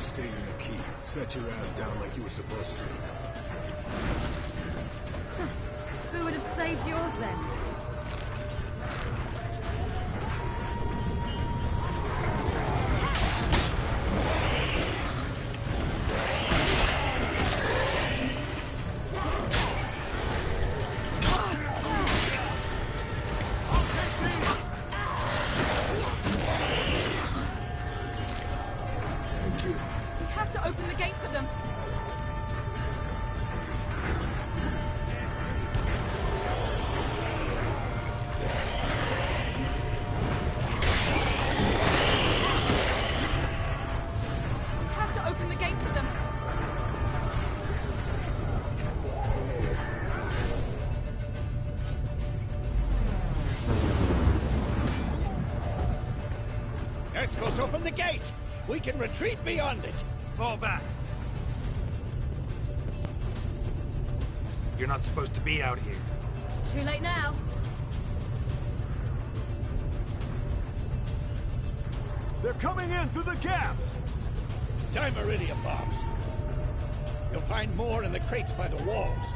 Stayed in the keep. Set your ass down like you were supposed to. Who would have saved yours then? Eskel's open the gate! We can retreat beyond it! Fall back. You're not supposed to be out here. Too late now. They're coming in through the gaps! Time Iridium bombs. You'll find more in the crates by the walls.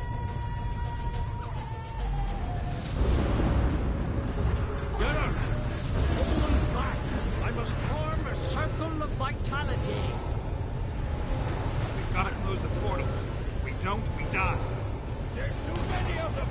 Get her! Hold back! I must form a circle of vitality. We've got to close the portals. If we don't, we die. There's too many of them!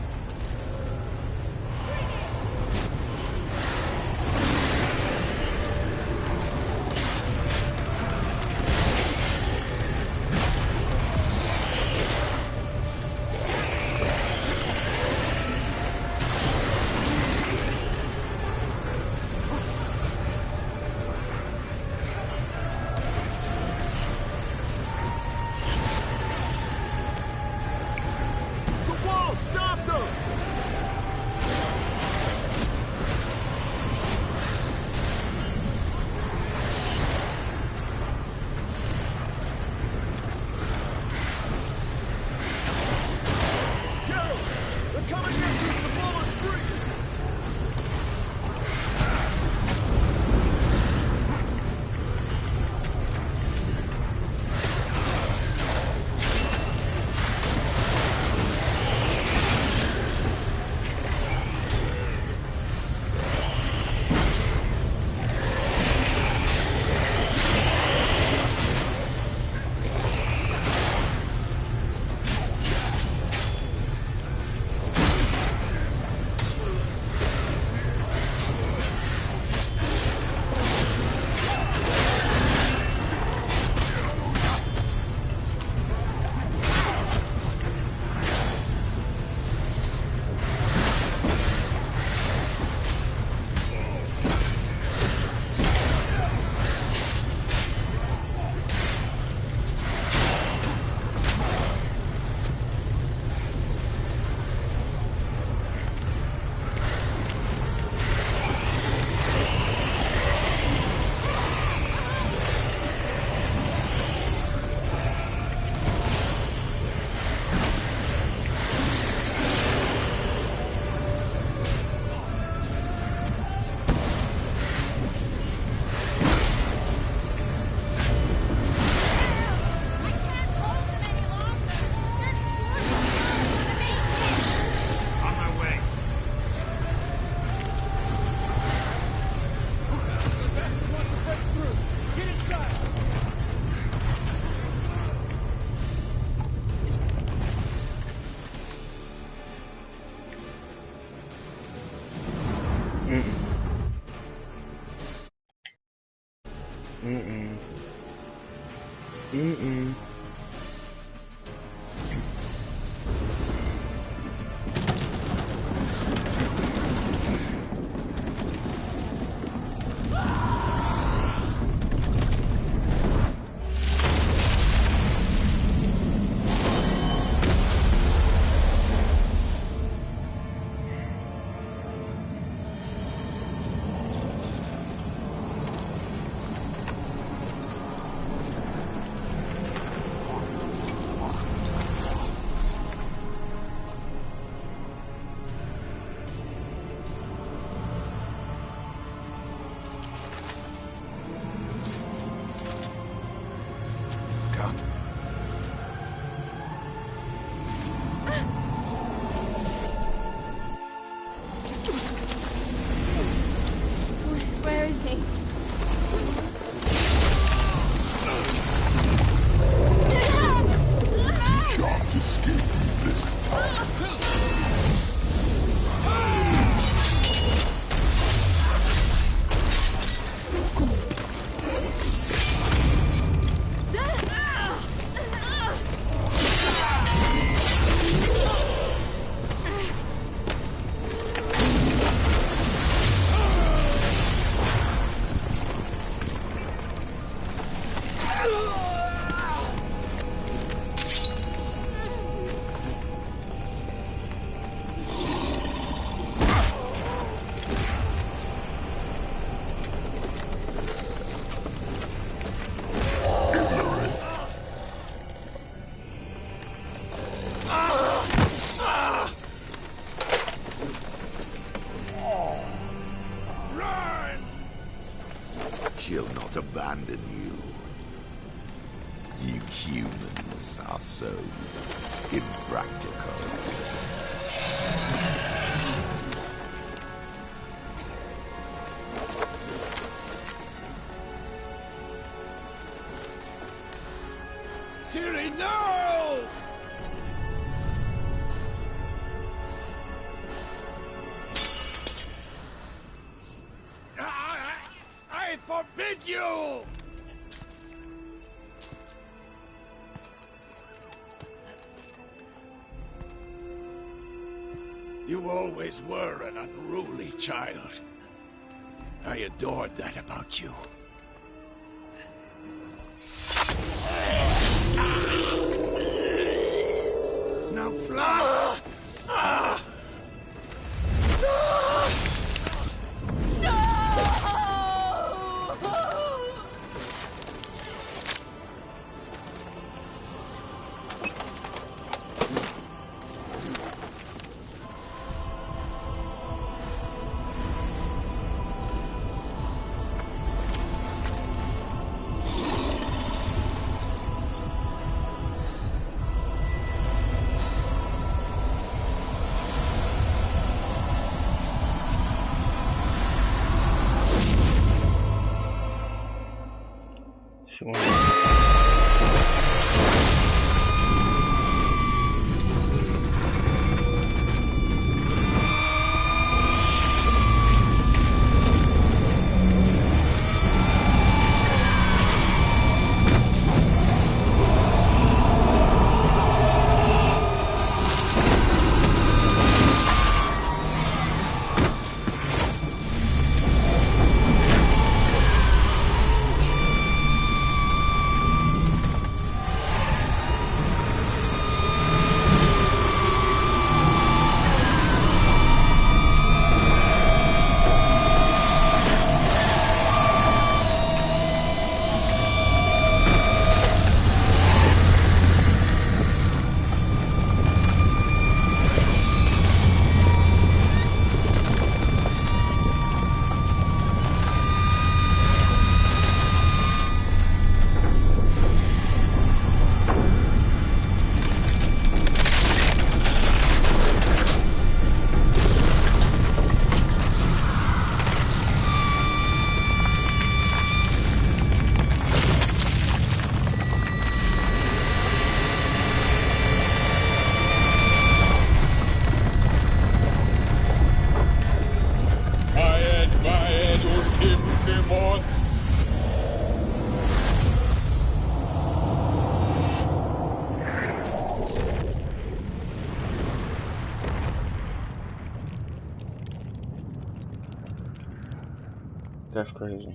Where is he? Can't escape this time. She'll not abandon you. You humans are so impractical. Ciri, no! I forbid you! You always were an unruly child. I adored that about you. Now fly! That's crazy.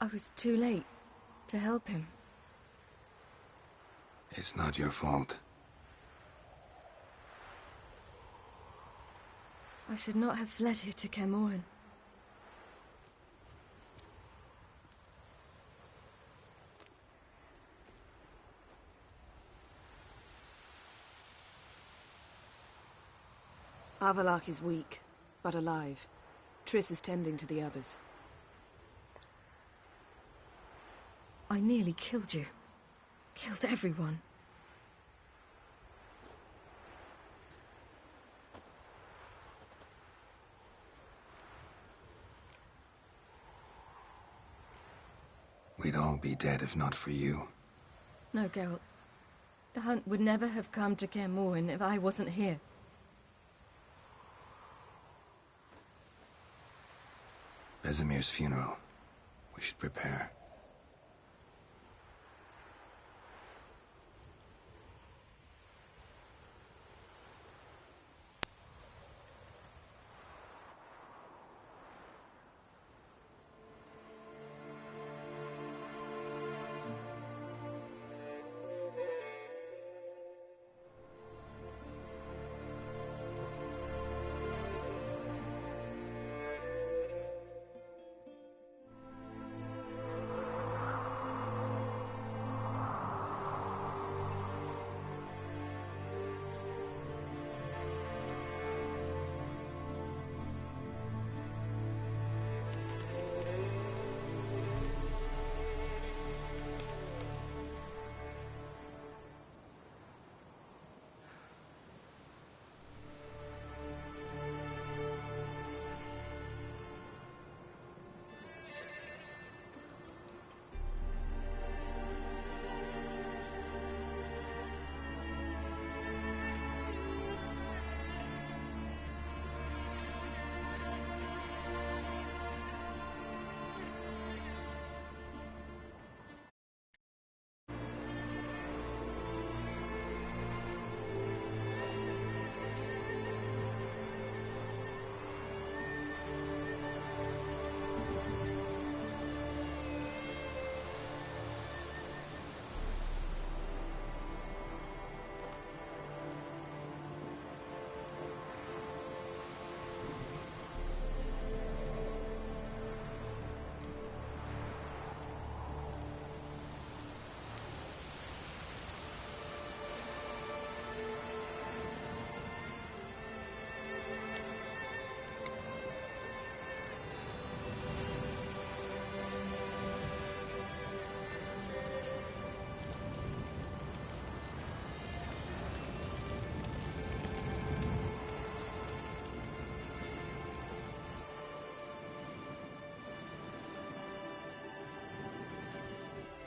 I was too late to help him. It's not your fault. I should not have fled here to Kaer Morhen. Avallac'h is weak, but alive. Triss is tending to the others. I nearly killed you. Killed everyone. We'd all be dead if not for you. No, Geralt. The hunt would never have come to Kaer Morhen if I wasn't here. Vesemir's funeral. We should prepare.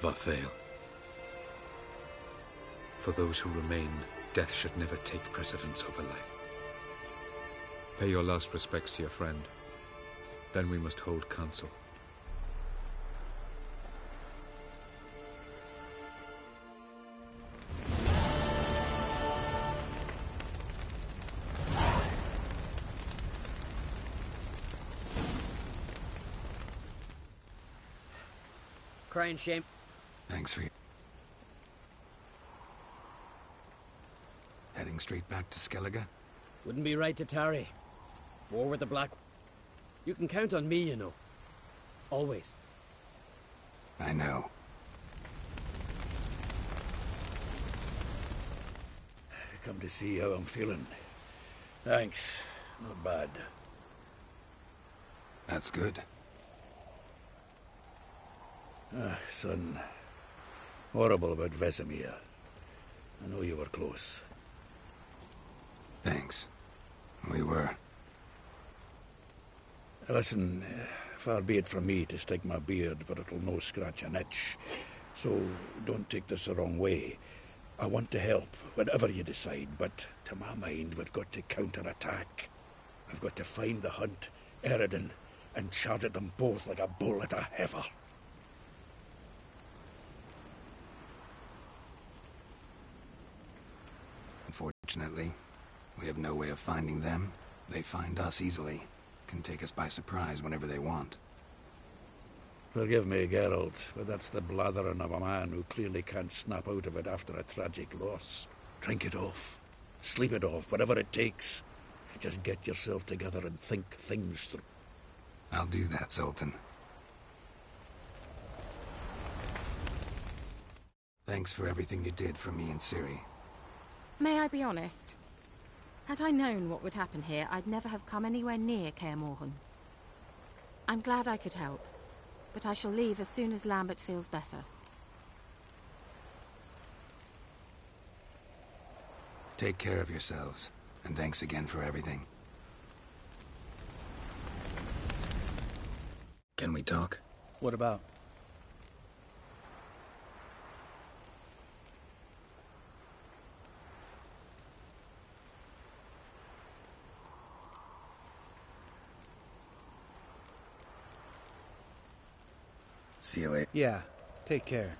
Varthael. For those who remain, death should never take precedence over life. Pay your last respects to your friend. Then we must hold council. Crying shame. Thanks for you. Heading straight back to Skellige? Wouldn't be right to tarry. War with the Black... You can count on me, you know. Always. I know. Come to see how I'm feeling. Thanks. Not bad. That's good. Son. Horrible about Vesemir. I know you were close. Thanks. We were. Listen, far be it from me to stick my beard, but it'll no scratch an itch. So don't take this the wrong way. I want to help, whatever you decide, but to my mind, we've got to counterattack. We've got to find the Hunt, Eredin, and charge at them both like a bull at a heifer. Unfortunately, we have no way of finding them. They find us easily. Can take us by surprise whenever they want. Forgive me, Geralt, but that's the blathering of a man who clearly can't snap out of it after a tragic loss. Drink it off. Sleep it off, whatever it takes. Just get yourself together and think things through. I'll do that, Zoltan. Thanks for everything you did for me and Ciri. May I be honest? Had I known what would happen here, I'd never have come anywhere near Kaer Morhen. I'm glad I could help, but I shall leave as soon as Lambert feels better. Take care of yourselves, and thanks again for everything. Can we talk? What about? See you later. Yeah, take care.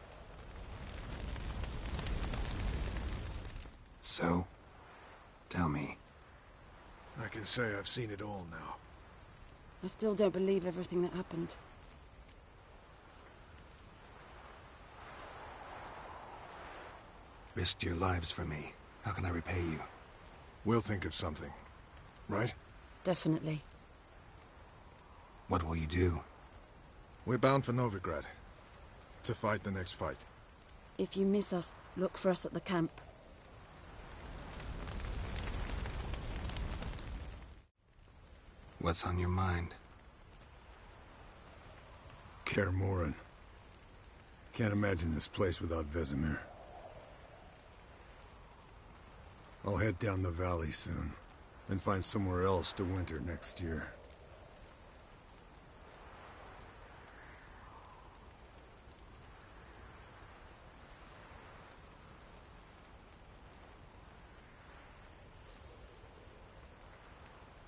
So, tell me. I can say I've seen it all now. I still don't believe everything that happened. Risked your lives for me. How can I repay you? We'll think of something, right? Definitely. What will you do? We're bound for Novigrad. To fight the next fight. If you miss us, look for us at the camp. What's on your mind? Kaer Morhen. Can't imagine this place without Vesemir. I'll head down the valley soon, then find somewhere else to winter next year.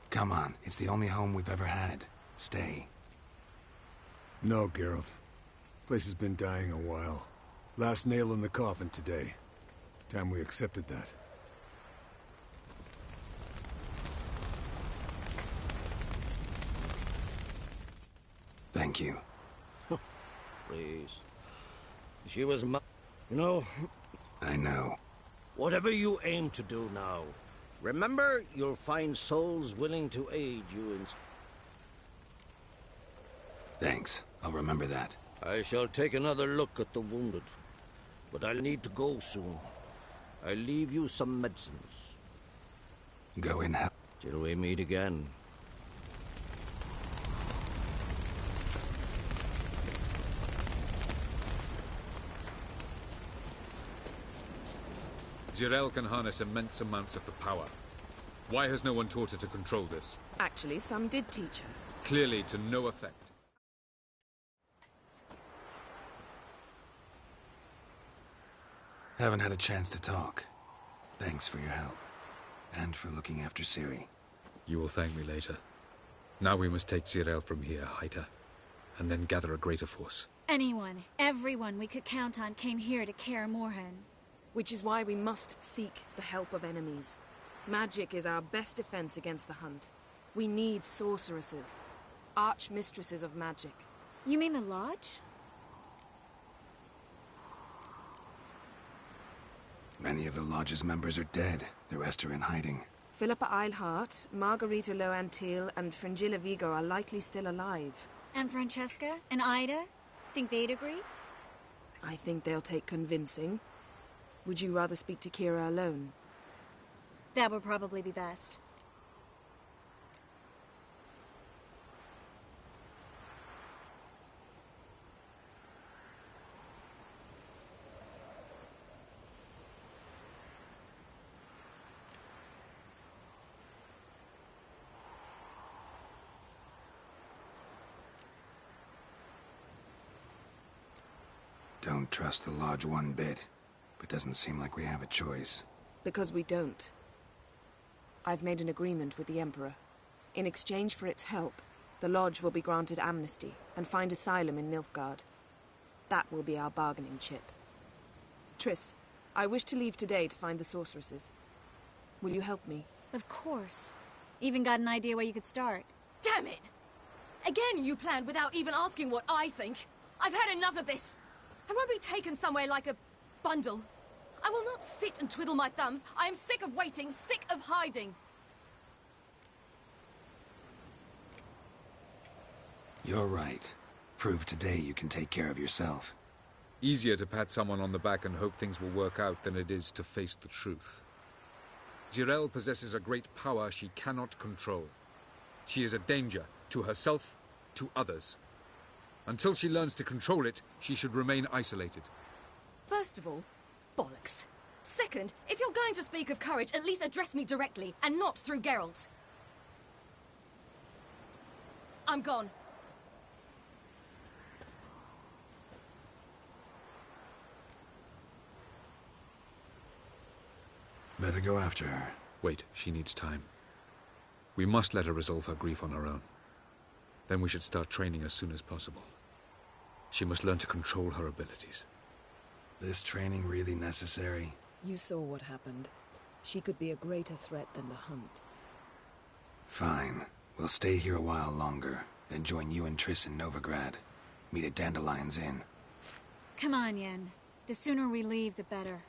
Come on, it's the only home we've ever had. Stay. No, Geralt. Place has been dying a while. Last nail in the coffin today. Time we accepted that. Thank you. Please. She was my... You know... I know. Whatever you aim to do now, remember, you'll find souls willing to aid you in... Thanks. I'll remember that. I shall take another look at the wounded. But I'll need to go soon. I'll leave you some medicines. Go in hell. Till we meet again. Zyrel can harness immense amounts of the power. Why has no one taught her to control this? Actually, some did teach her. Clearly to no effect. Haven't had a chance to talk. Thanks for your help. And for looking after Ciri. You will thank me later. Now we must take Zirael from here, Haida, and then gather a greater force. Anyone, everyone we could count on came here to Kaer Morhen. Which is why we must seek the help of enemies. Magic is our best defense against the Hunt. We need sorceresses. Archmistresses of magic. You mean the Lodge? Many of the Lodge's members are dead. The rest are in hiding. Philippa Eilhart, Margarita Loantil, and Fringilla Vigo are likely still alive. And Francesca? And Ida? Think they'd agree? I think they'll take convincing. Would you rather speak to Kira alone? That would probably be best. Don't trust the Lodge one bit, but doesn't seem like we have a choice. Because we don't. I've made an agreement with the Emperor. In exchange for its help, the Lodge will be granted amnesty and find asylum in Nilfgaard. That will be our bargaining chip. Triss, I wish to leave today to find the sorceresses. Will you help me? Of course. Even got an idea where you could start. Damn it! Again you planned without even asking what I think. I've had enough of this. I won't be taken somewhere like a bundle. I will not sit and twiddle my thumbs. I am sick of waiting, sick of hiding. You're right. Prove today you can take care of yourself. Easier to pat someone on the back and hope things will work out than it is to face the truth. Zirael possesses a great power she cannot control. She is a danger to herself, to others. Until she learns to control it, she should remain isolated. First of all, bollocks. Second, if you're going to speak of courage, at least address me directly, and not through Geralt. I'm gone. Better go after her. Wait, she needs time. We must let her resolve her grief on her own. Then we should start training as soon as possible. She must learn to control her abilities. This training really necessary? You saw what happened. She could be a greater threat than the Hunt. Fine. We'll stay here a while longer, then join you and Triss in Novigrad. Meet at Dandelion's Inn. Come on, Yen. The sooner we leave, the better.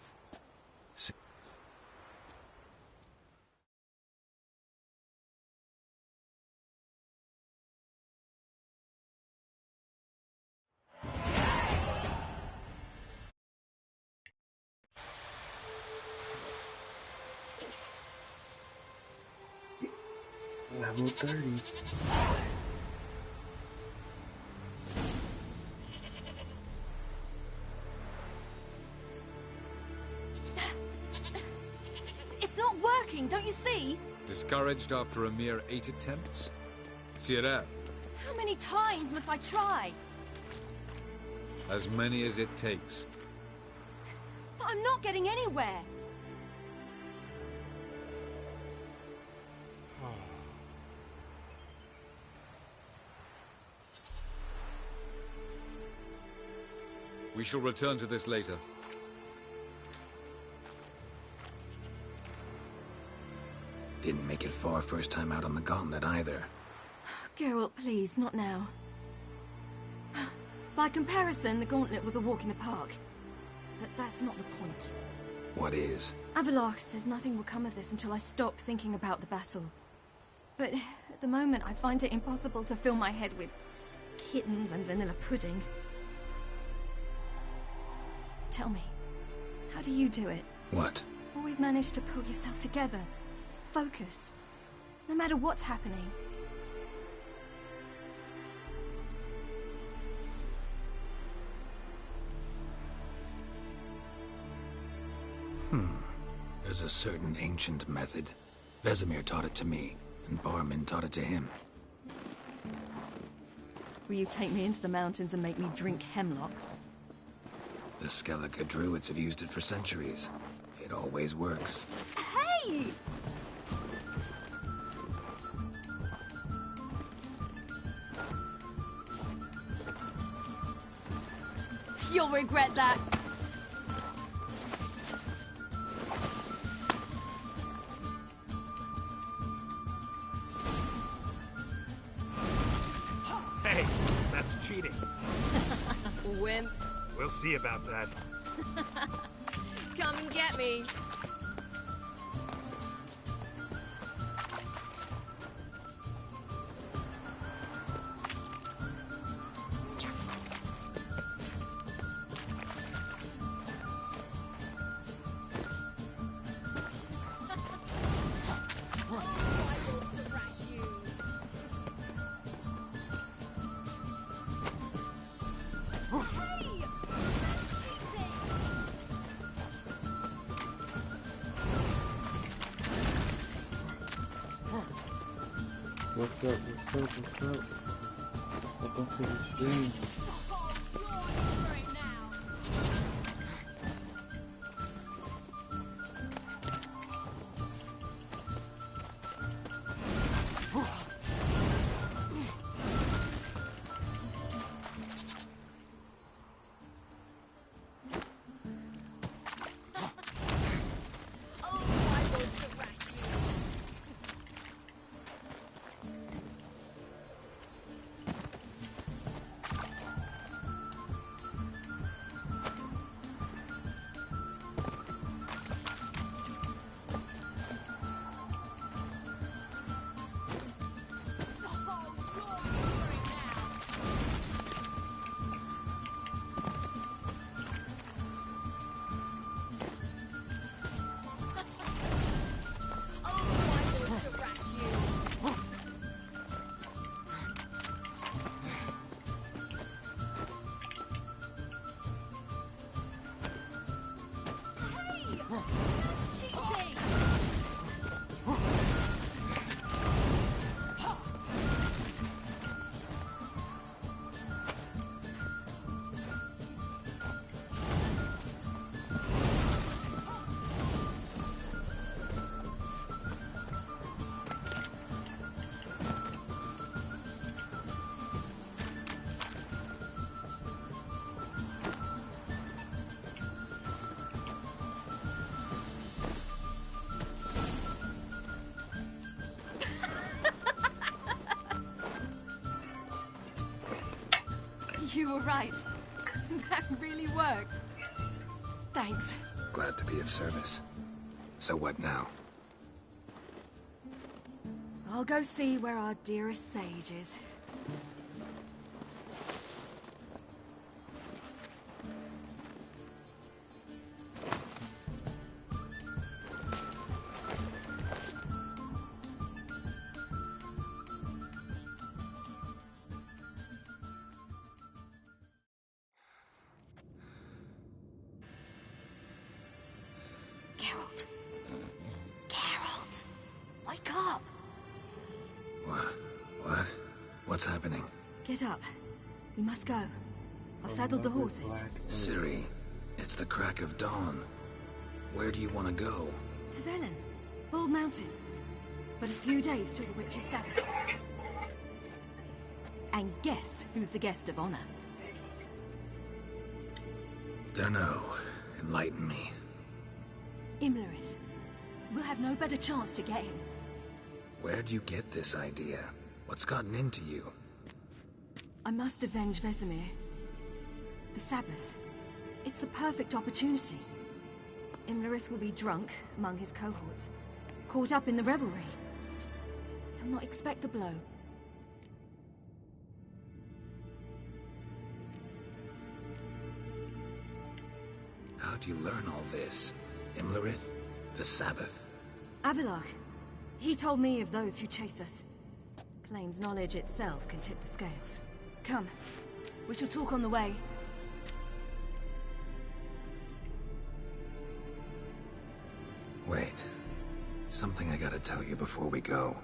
Level 30. It's not working, don't you see? Discouraged after a mere 8 attempts? Zirael. How many times must I try? As many as it takes. But I'm not getting anywhere. We shall return to this later. Didn't make it far first time out on the gauntlet either. Geralt, please, not now. By comparison, the gauntlet was a walk in the park. But that's not the point. What is? Avallac'h says nothing will come of this until I stop thinking about the battle. But at the moment, I find it impossible to fill my head with kittens and vanilla pudding. Tell me, how do you do it? What? Always manage to pull yourself together. Focus. No matter what's happening. There's a certain ancient method. Vesemir taught it to me, and Barman taught it to him. Will you take me into the mountains and make me drink hemlock? The Skellige druids have used it for centuries. It always works. Hey! You'll regret that. Hey, that's cheating. Wimp. We'll see about that. Come and get me. What's up? Welcome to the stream. You were right. That really works. Thanks. Glad to be of service. So what now? I'll go see where our dearest sage is. What's happening? Get up. We must go. I've saddled the horses. Ciri, it's the crack of dawn. Where do you want to go? To Velen. Bald Mountain. But a few days till the Witch's Sabbath. And guess who's the guest of honor? Dunno. Enlighten me. Imlerith. We'll have no better chance to get him. Where'd you get this idea? What's gotten into you? I must avenge Vesemir. The Sabbath. It's the perfect opportunity. Imlerith will be drunk among his cohorts, caught up in the revelry. He'll not expect the blow. How'd you learn all this? Imlerith? The Sabbath? Avallac'h. He told me of those who chase us. Claims knowledge itself can tip the scales. Come. We shall talk on the way. Wait. Something I gotta tell you before we go.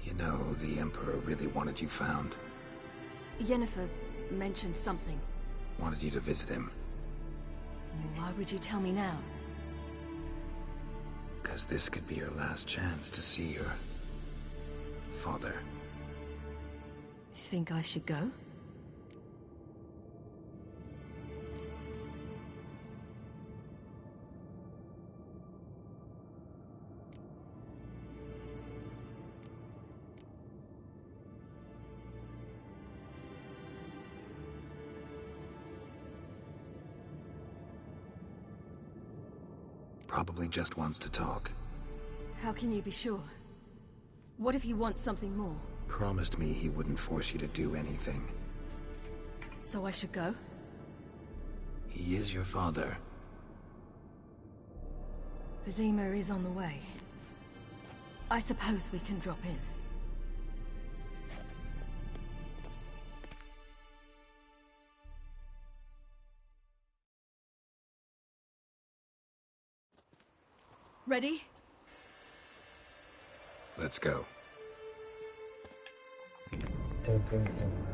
You know, the Emperor really wanted you found. Yennefer mentioned something. Wanted you to visit him. Why would you tell me now? Because this could be your last chance to see your father. Think I should go? Probably just wants to talk. How can you be sure? What if he wants something more? Promised me he wouldn't force you to do anything. So I should go? He is your father. Vizima is on the way. I suppose we can drop in. Ready? Let's go.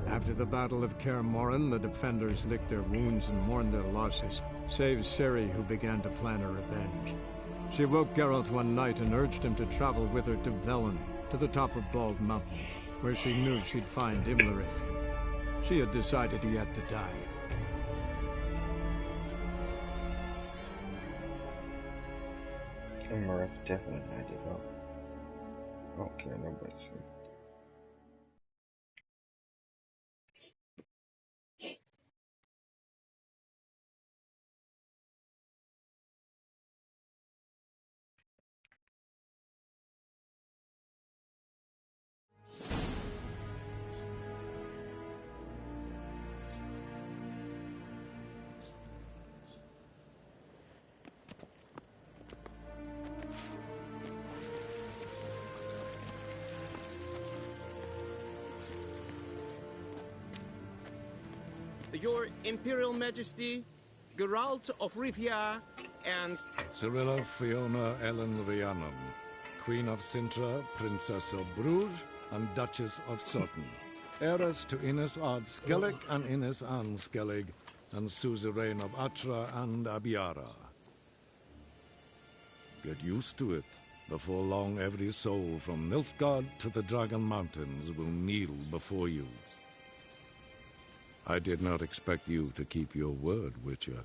After the Battle of Kaer Morhen, the defenders licked their wounds and mourned their losses, save Ciri, who began to plan her revenge. She woke Geralt one night and urged him to travel with her to Velen, to the top of Bald Mountain, where she knew she'd find Imlerith. She had decided he had to die. Imlerith definitely had to go. I don't care nobody said. Your Imperial Majesty, Geralt of Rivia, and... Cirilla Fiona Ellen Rhiannon, Queen of Sintra, Princess of Bruges, and Duchess of Sutton. Heiress to Innes Ard Skellig and Innes Anne Skellig, and suzerain of Atra and Abiara. Get used to it. Before long, every soul from Nilfgaard to the Dragon Mountains will kneel before you. I did not expect you to keep your word, Witcher.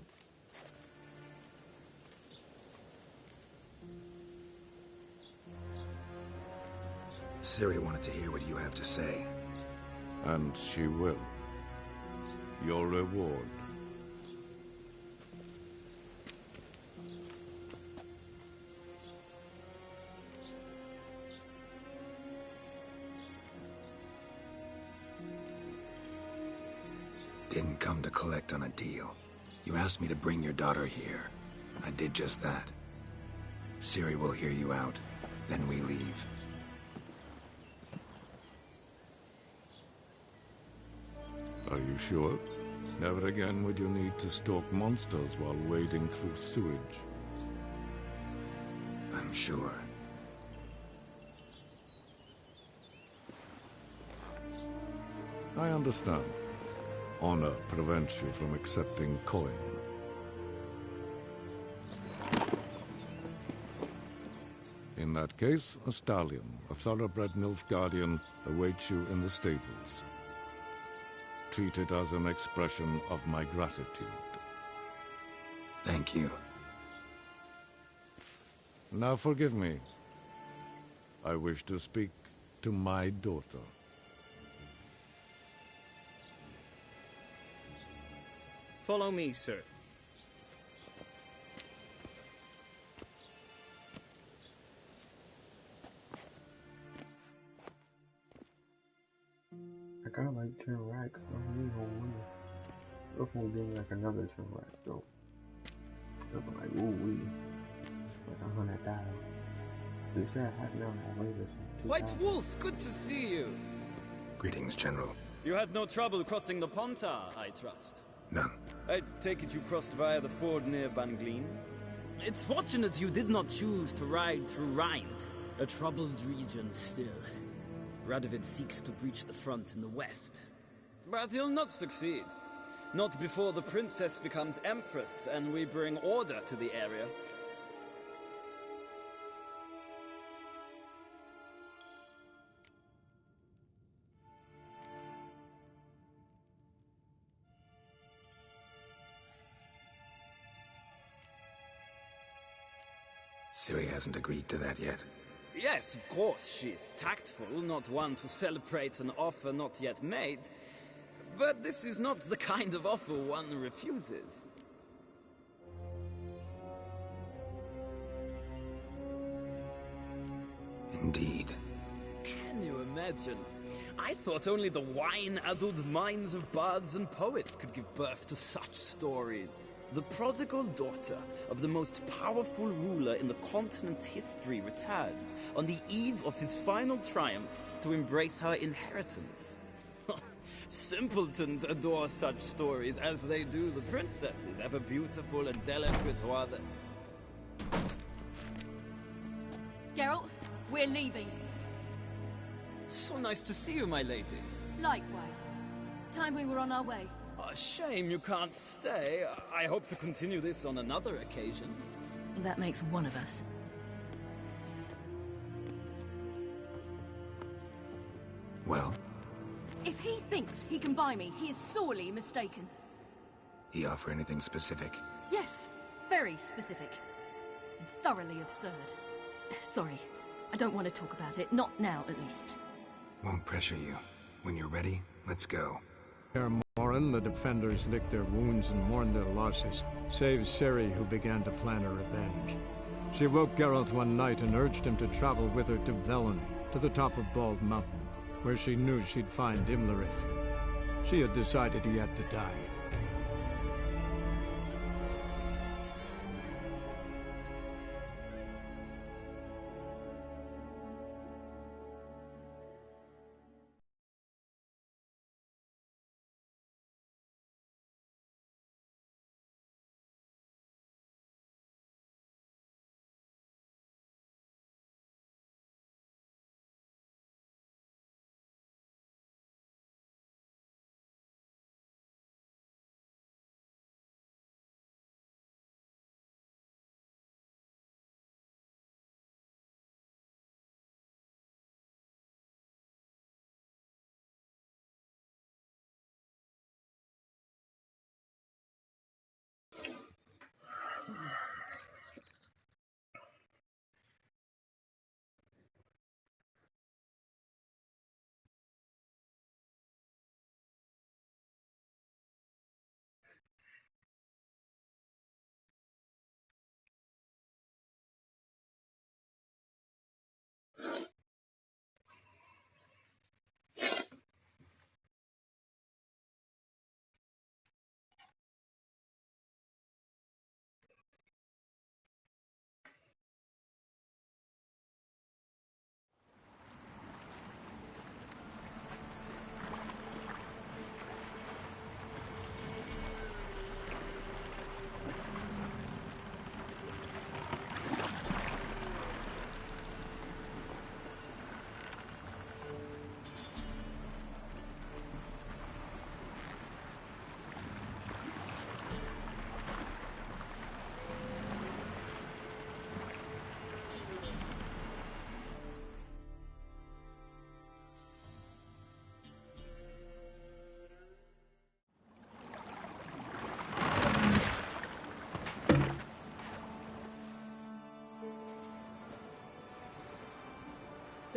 Ciri wanted to hear what you have to say. And she will. Your reward. Didn't come to collect on a deal. You asked me to bring your daughter here. I did just that. Ciri will hear you out. Then we leave. Are you sure? Never again would you need to stalk monsters while wading through sewage. I'm sure. I understand. Honor prevents you from accepting coin. In that case, a stallion, a thoroughbred Nilfgaardian, awaits you in the stables. Treat it as an expression of my gratitude. Thank you. Now forgive me. I wish to speak to my daughter. Follow me, sir. I got like 10 racks. I don't need one money. If we give me like another 10 racks though. It'll be like, ooh wee. Like 100,000. They said I had it on my way or something. White Wolf, good to see you. Greetings, General. You had no trouble crossing the Ponta, I trust. None. I take it you crossed via the ford near Banglin? It's fortunate you did not choose to ride through Rind, a troubled region still. Radovid seeks to breach the front in the west. But he'll not succeed. Not before the princess becomes empress and we bring order to the area. Ciri hasn't agreed to that yet. Yes, of course, she's tactful, not one to celebrate an offer not yet made. But this is not the kind of offer one refuses. Indeed. Can you imagine? I thought only the wine-addled minds of bards and poets could give birth to such stories. The prodigal daughter of the most powerful ruler in the continent's history returns on the eve of his final triumph to embrace her inheritance. Simpletons adore such stories as they do the princesses, ever beautiful and delicate while they... Geralt, we're leaving. So nice to see you, my lady. Likewise. Time we were on our way. A shame you can't stay. I hope to continue this on another occasion. That makes one of us. Well? If he thinks he can buy me, he is sorely mistaken. He offer anything specific? Yes, very specific. And thoroughly absurd. Sorry, I don't want to talk about it. Not now, at least. Won't pressure you. When you're ready, let's go. Kaer Morhen, the defenders licked their wounds and mourned their losses, save Ciri, who began to plan her revenge. She woke Geralt one night and urged him to travel with her to Velen, to the top of Bald Mountain, where she knew she'd find Imlerith. She had decided he had to die.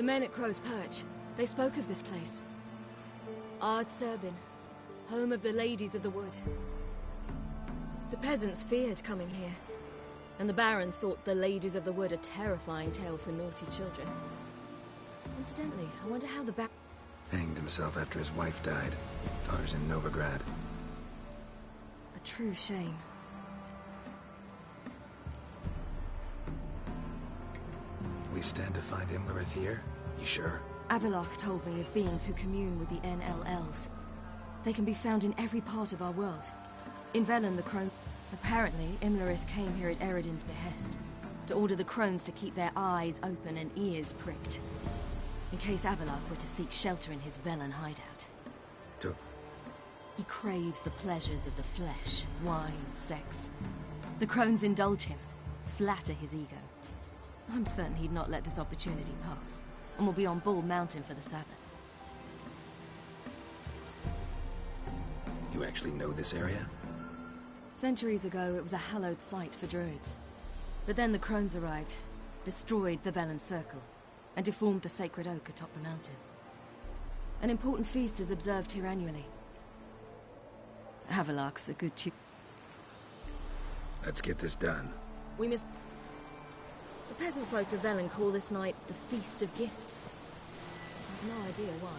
The men at Crow's Perch, they spoke of this place. Ard Serbin, home of the Ladies of the Wood. The peasants feared coming here, and the Baron thought the Ladies of the Wood a terrifying tale for naughty children. Incidentally, I wonder how the Baron... Hanged himself after his wife died. Daughter's in Novigrad. A true shame. We stand to find Imlerith here? You sure? Avallac'h told me of beings who commune with the NL Elves. They can be found in every part of our world. In Velen, the Crone... Apparently, Imlerith came here at Eredin's behest, to order the Crones to keep their eyes open and ears pricked, in case Avallac'h were to seek shelter in his Velen hideout. He craves the pleasures of the flesh, wine, sex. The crones indulge him, flatter his ego. I'm certain he'd not let this opportunity pass, and will be on Bull Mountain for the Sabbath. You actually know this area? Centuries ago, it was a hallowed site for druids. But then the crones arrived, destroyed the Velen Circle, and deformed the sacred oak atop the mountain. An important feast is observed here annually. Havelark's a good tune. Let's get this done. We must... The peasant folk of Velen call this night the Feast of Gifts. I've no idea why.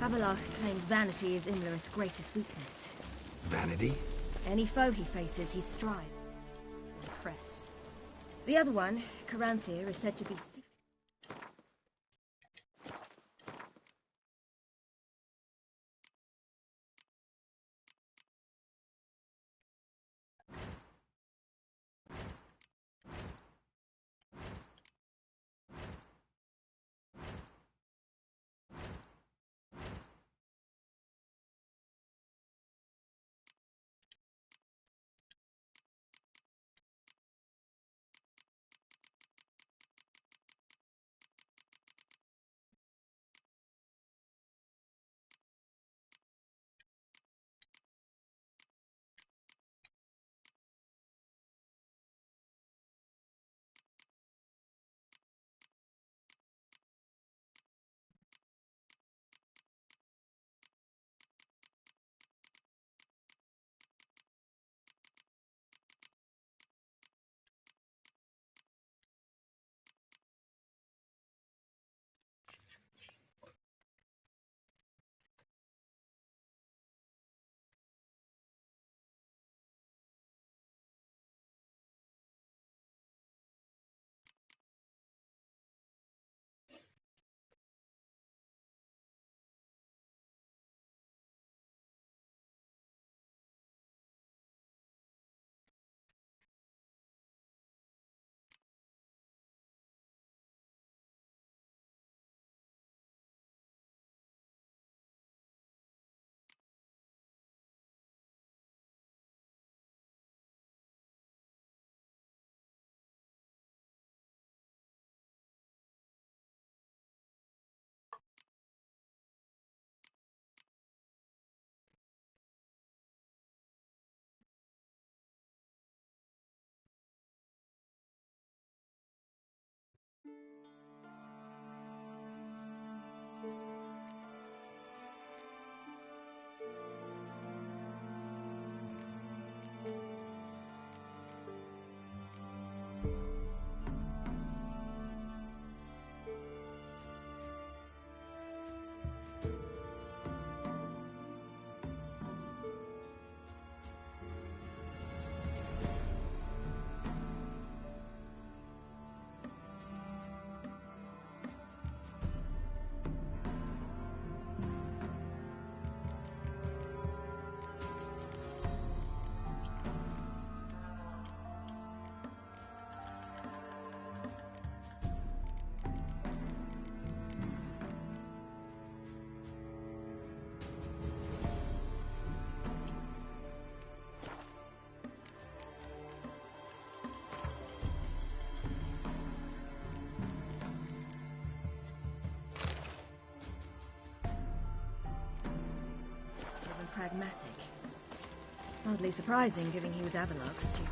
Avallac'h claims vanity is Imlerith's greatest weakness. Vanity? Any foe he faces, he strives to impress. The other one, Caranthir, is said to be... pragmatic. Hardly surprising, given he was Avallac'h's student.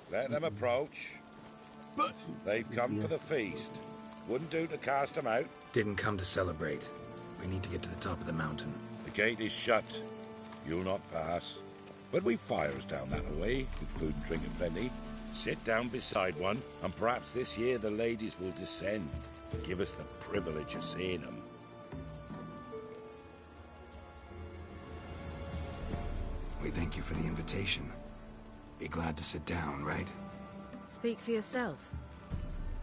Let them approach. But they've come for the feast. Wouldn't do to cast them out. Didn't come to celebrate. We need to get to the top of the mountain. The gate is shut. You'll not pass. But we've fires down that way, with food and drink plenty. Sit down beside one, and perhaps this year the ladies will descend. Give us the privilege of seeing them. We thank you for the invitation. Be glad to sit down, right? Speak for yourself.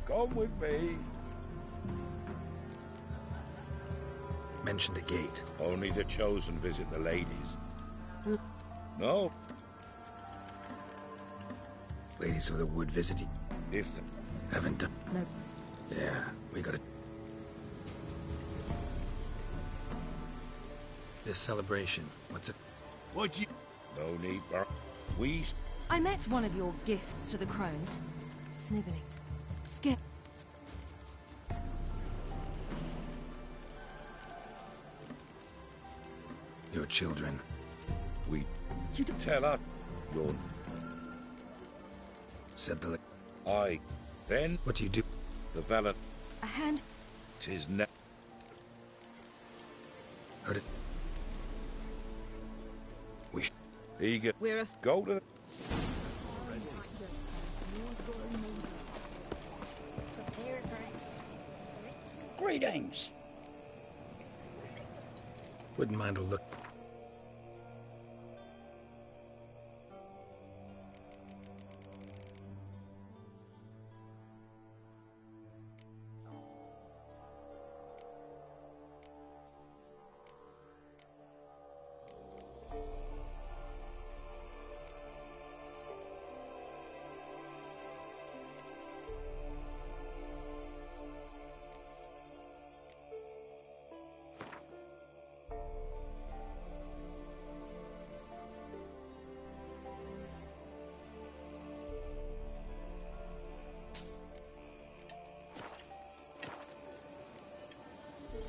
Come with me. Mentioned a gate. Only the chosen visit the ladies. No. Ladies of the Wood visit you. If haven't done. No. Yeah, we gotta. This celebration, what's it? What'd you? No need for. We. I met one of your gifts to the crones. Sniveling. Scared. Your children. You tell her. Your... Said the... Aye. Then... What do you do? The valet... A hand... 'Tis ne... Heard it. We should... Eager... We're a... Go to... Greetings. Wouldn't mind a look.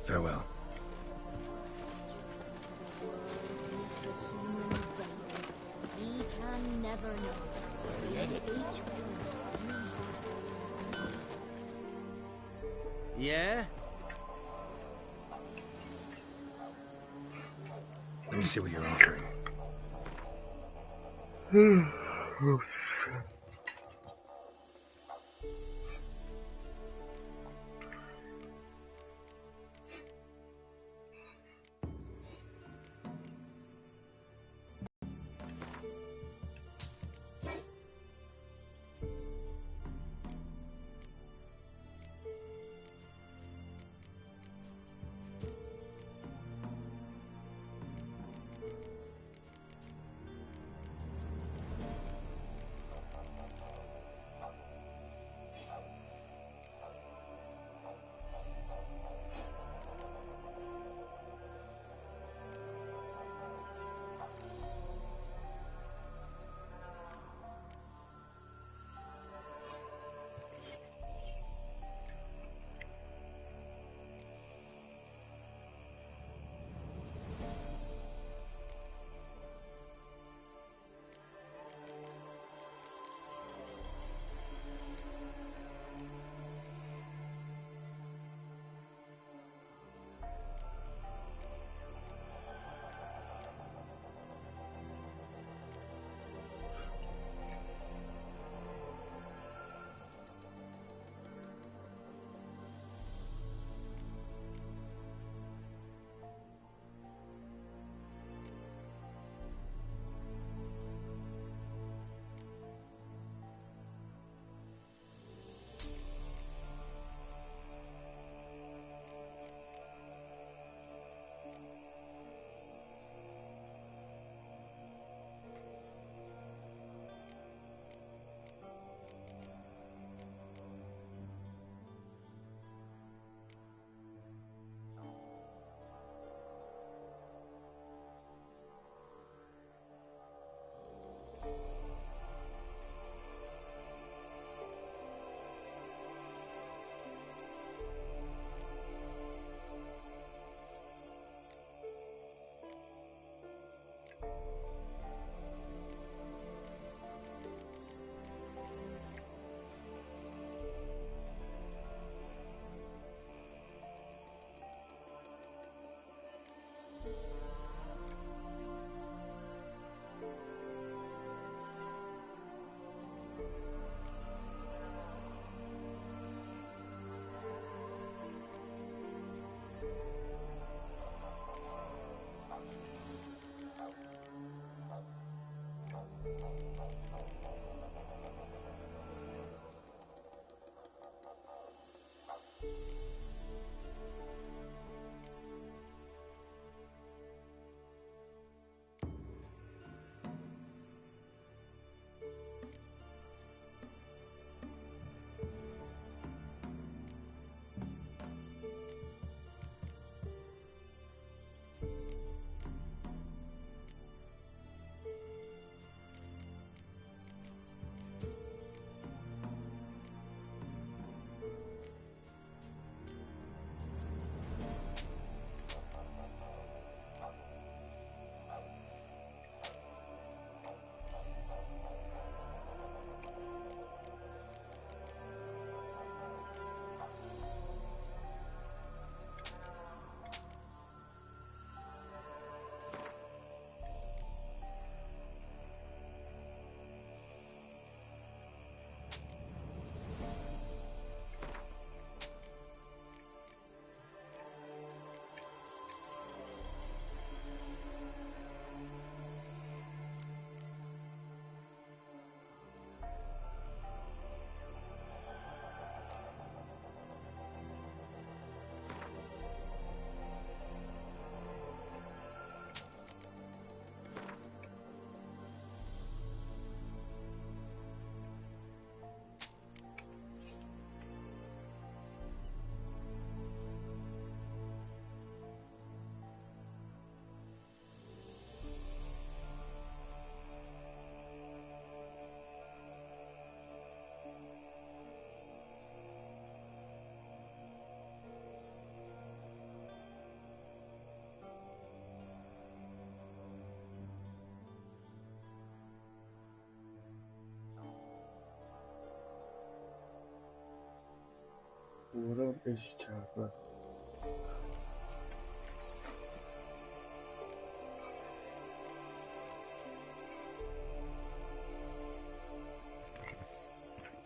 Farewell. We can never know. Yeah? Let me see what you're offering. Oh, shit. what up, it's Chopper.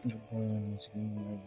The plan is getting ready.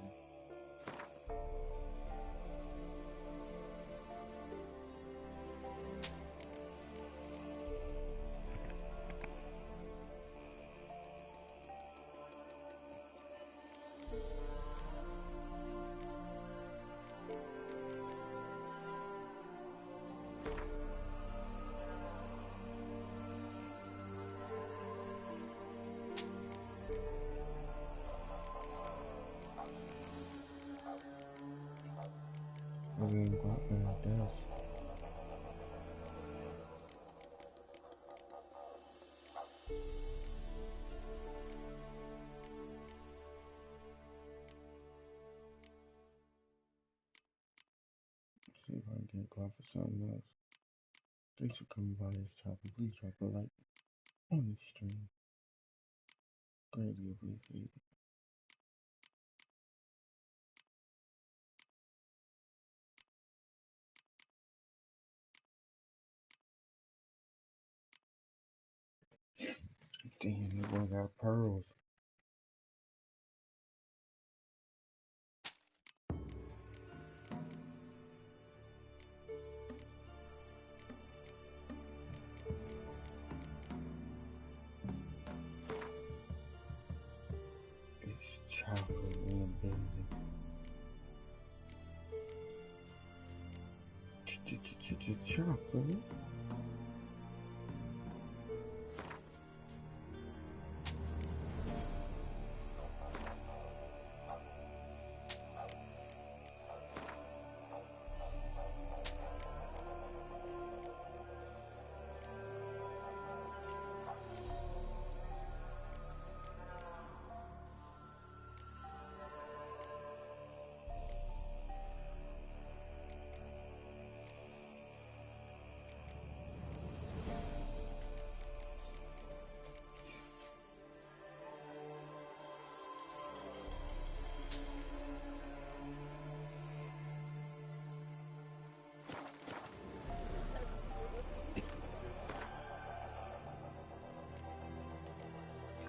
We ain't got any dust. See if I can get caught for something else. Thanks for coming by this topic. Please drop a like on the stream. Greatly appreciated. Damn, that boy got pearls. It's chocolate in a building. Chocolate?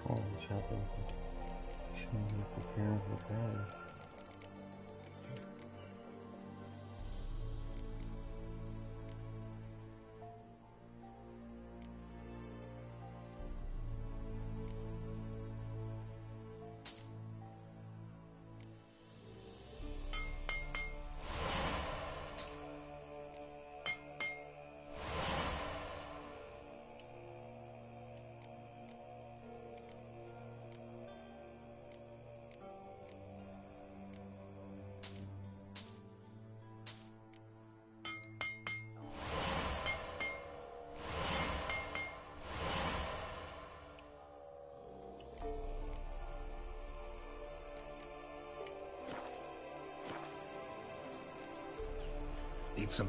Oh, chocolate. She's preparing for battle. Need some...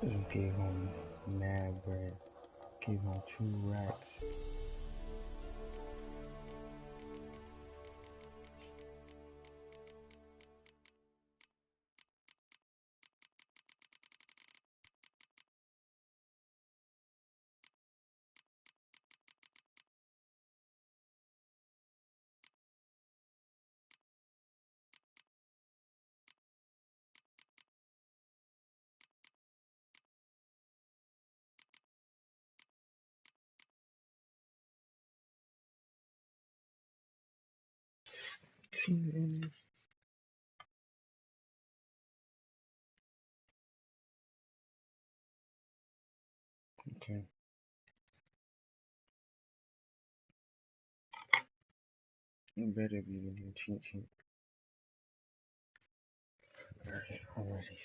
Just gave him mad bread. Gave him 2 racks. Okay. You better be in here, chink chink. Alright, I'm ready.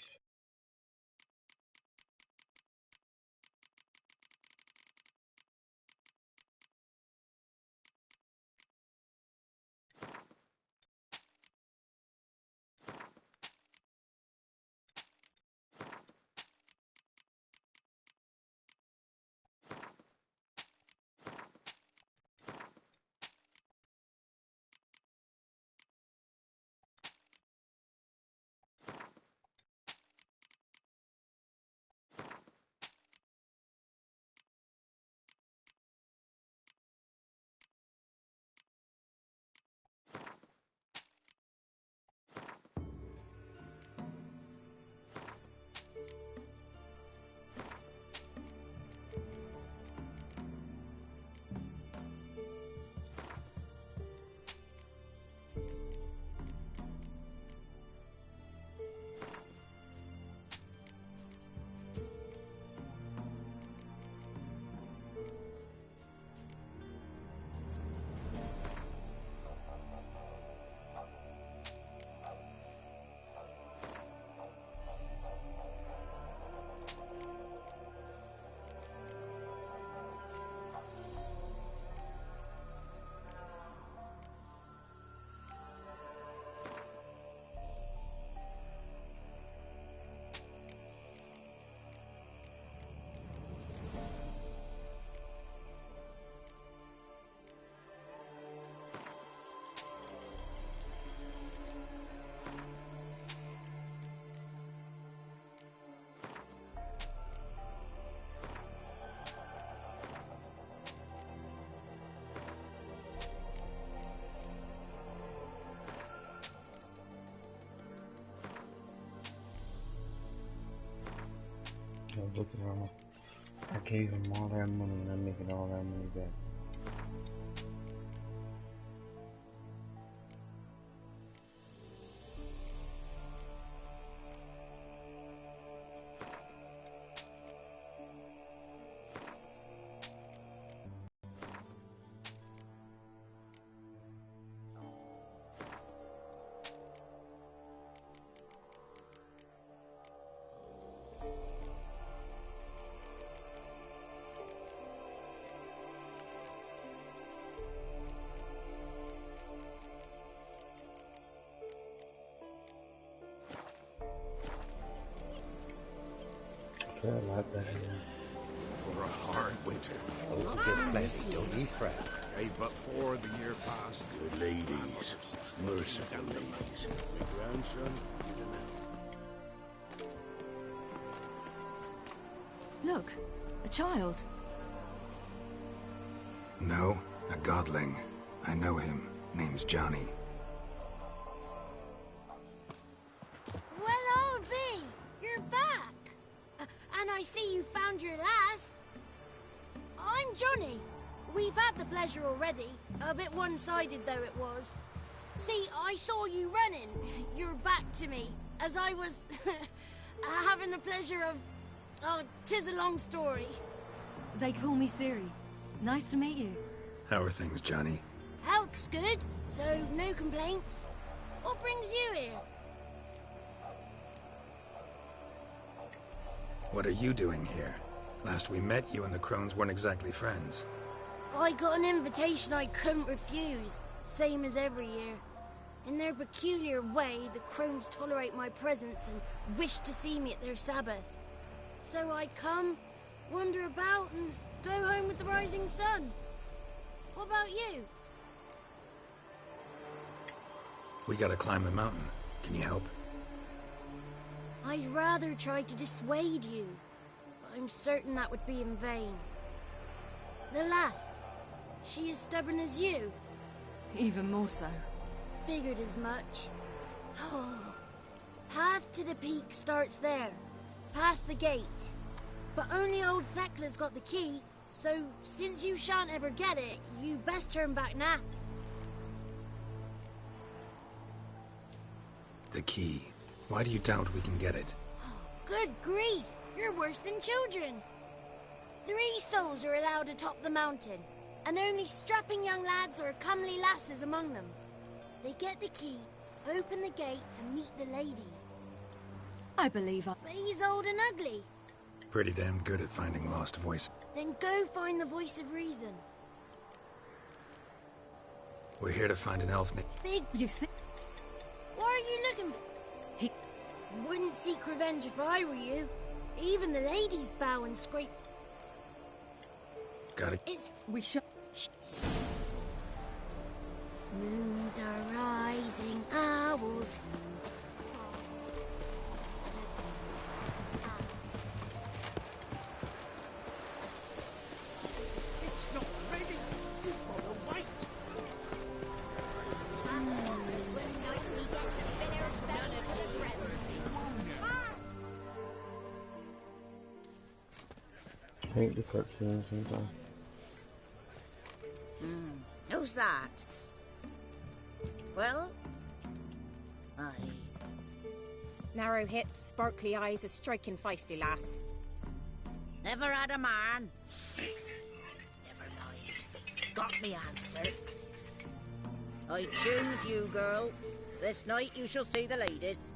Look at all. I gave him all that money and I'm making all that money back. A lot better now. For a hard winter. Oh, get blessed, don't ye fret. Hey, but for the year past. Good ladies. Merciful ladies. My grandson, Look, a child. No, a godling. I know him. Name's Johnny. Well, old B, you're back. And I see you found your lass. I'm Johnny. We've had the pleasure already. A bit one-sided though it was. See, I saw you running. Your back to me. As I was having the pleasure of... Oh, 'tis a long story. They call me Ciri. Nice to meet you. How are things, Johnny? Health's good, so no complaints. What brings you here? What are you doing here? Last we met, you and the Crones weren't exactly friends. I got an invitation I couldn't refuse, same as every year. In their peculiar way, the Crones tolerate my presence and wish to see me at their Sabbath. So I come, wander about, and go home with the rising sun. What about you? We gotta climb the mountain. Can you help? I'd rather try to dissuade you, but I'm certain that would be in vain. The lass, she as stubborn as you? Even more so. Figured as much. Path to the peak starts there, past the gate. But only old Thekla's got the key, so since you shan't ever get it, you best turn back now. The key. Why do you doubt we can get it? Good grief, you're worse than children. 3 souls are allowed atop the mountain. and only strapping young lads or comely lasses among them. They get the key, open the gate, and meet the ladies. I believe I... But he's old and ugly. Pretty damn good at finding lost voices. Then go find the voice of reason. We're here to find an elf named... Big... You've seen... What are you looking for? He... Wouldn't seek revenge if I were you. Even the ladies bow and scrape. Got it. It's... We shall... Moons are rising, owls. It's not ready. You've got to wait. I hate the cutscenes sometimes. Who's that? Well? Aye. Narrow hips, sparkly eyes, a striking feisty lass. Never had a man. Never mind. Got me answer. I choose you, girl. This night you shall see the ladies.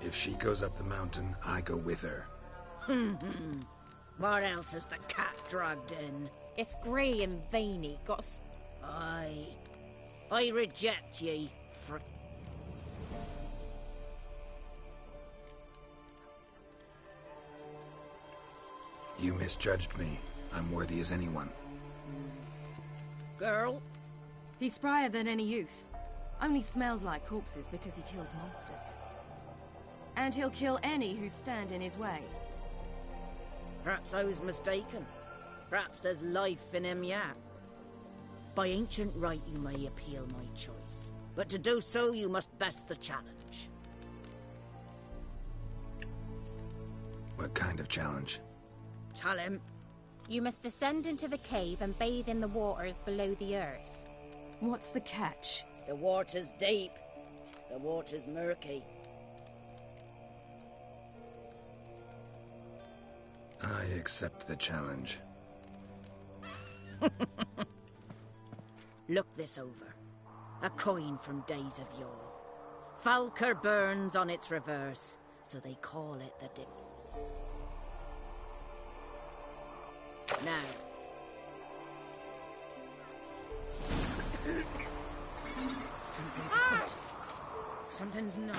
If she goes up the mountain, I go with her. What else has the cat dragged in? It's grey and veiny, got I reject ye, You misjudged me. I'm worthy as anyone. Girl? He's sprier than any youth. Only smells like corpses because he kills monsters. And he'll kill any who stand in his way. Perhaps I was mistaken. Perhaps there's life in him yet. By ancient right you may appeal my choice. But to do so you must best the challenge. What kind of challenge? Tell him. You must descend into the cave and bathe in the waters below the earth. What's the catch? The water's deep. The water's murky. I accept the challenge. Look this over. A coin from days of yore. Falker burns on its reverse, so they call it the dip. Now. Something's afoot. Something's not.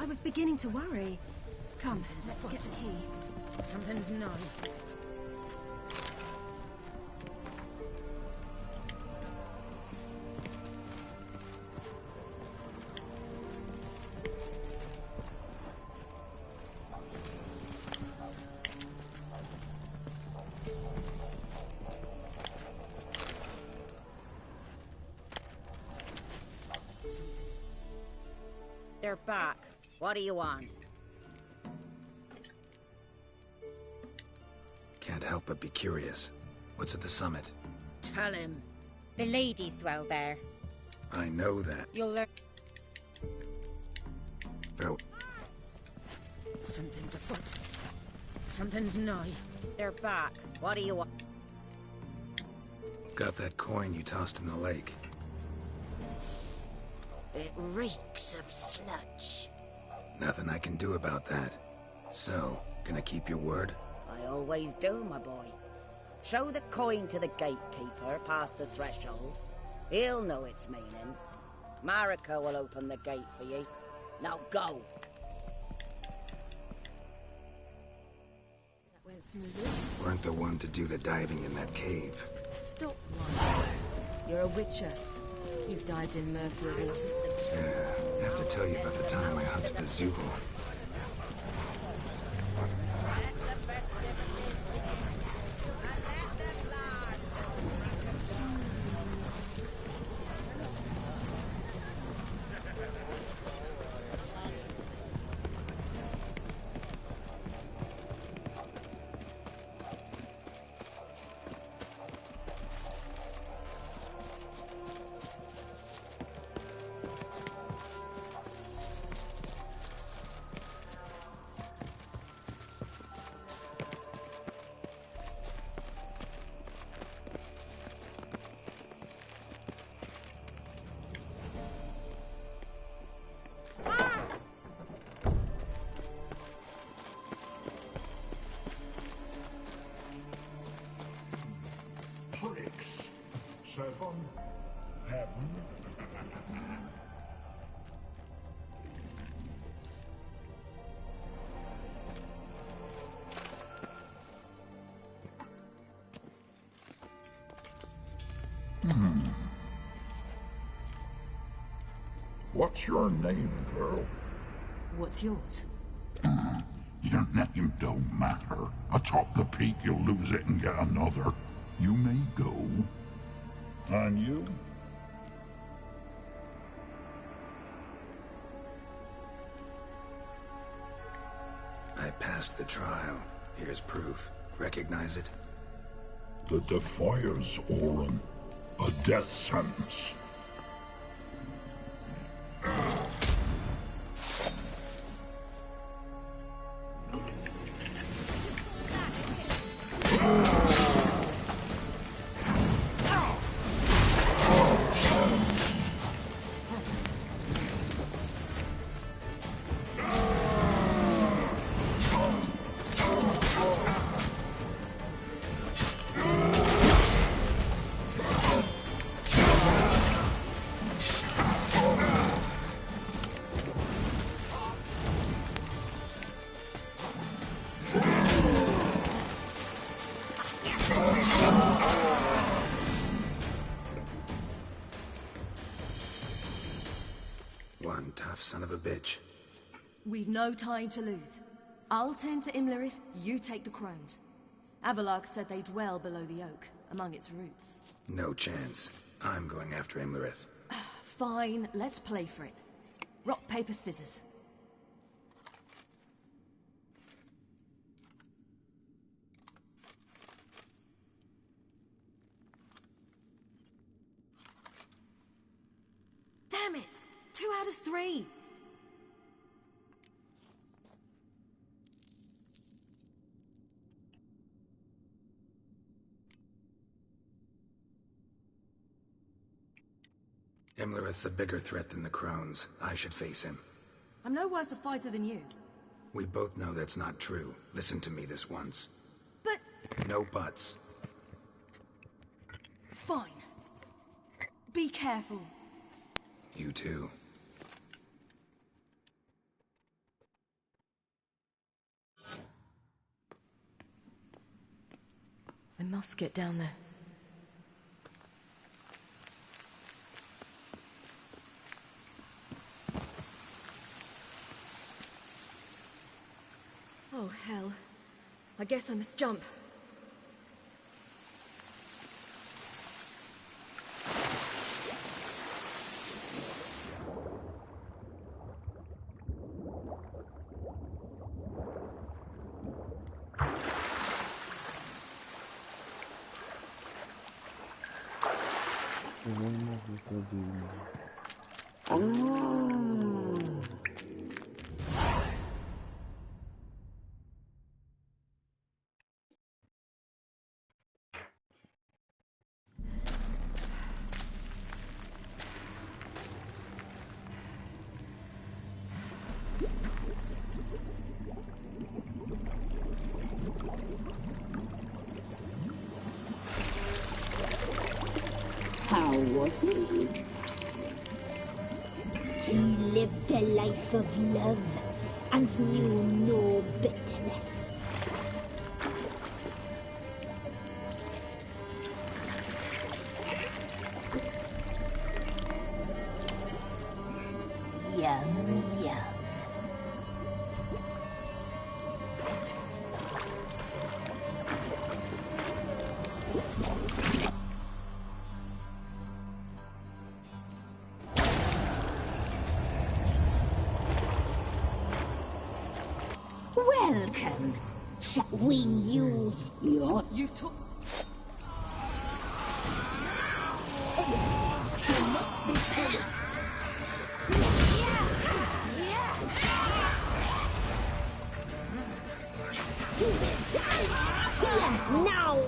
I was beginning to worry. Come, let's get the key. Something's nigh. They're back. What do you want? Can't help but be curious. What's at the summit? Tell him. The ladies dwell there. I know that. You'll learn. Something's afoot. Something's nigh. They're back. What do you want? Got that coin you tossed in the lake. It reeks of sludge. Nothing I can do about that. So, gonna keep your word? I always do, my boy. Show the coin to the gatekeeper past the threshold. He'll know its meaning. Marika will open the gate for you. Now go. That went smoothly. Weren't the one to do the diving in that cave. Stop lying. You're a witcher. You've dived in murkier waters. Yeah, I have to tell you about the time I hunted a Zubul. What's your name, girl? What's yours? Your name don't matter. Atop the peak, you'll lose it and get another. You may go. And you? I passed the trial. Here's proof. Recognize it? The Defier's Orin. A death sentence. One tough son of a bitch. We've no time to lose. I'll tend to Imlerith, you take the crones. Avalok said they dwell below the oak, among its roots. No chance. I'm going after Imlerith. Fine, let's play for it. Rock, paper, scissors. Damn it! 2 out of 3! Imlerith's a bigger threat than the Crones. I should face him. I'm no worse a fighter than you. We both know that's not true. Listen to me this once. But... No buts. Fine. Be careful. You too. I must get down there. Oh, hell. I guess I must jump. How was he? He lived a life of love and knew no bitterness. Yum, yum. Welcome. Shall we use your... You've took... Now!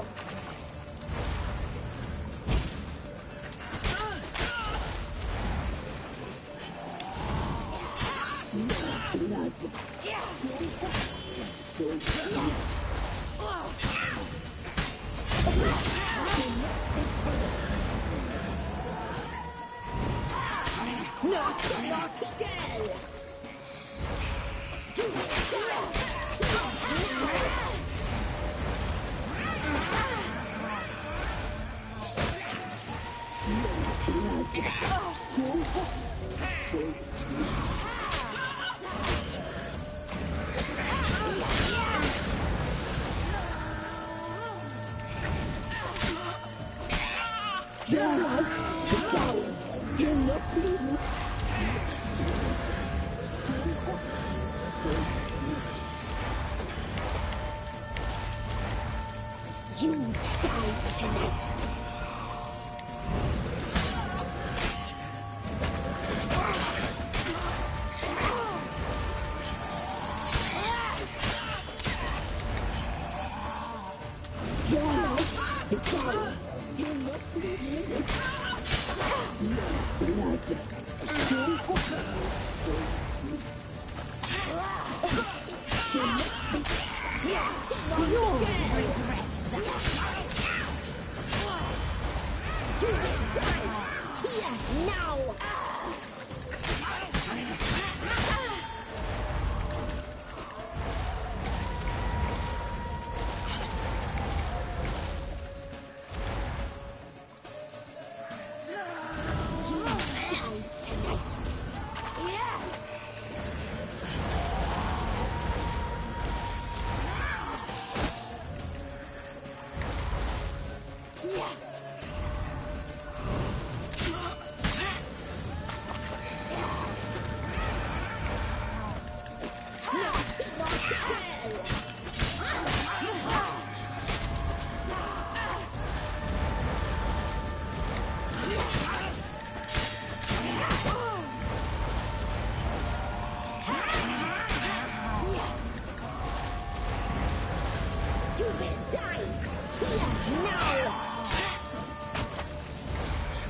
You die tonight.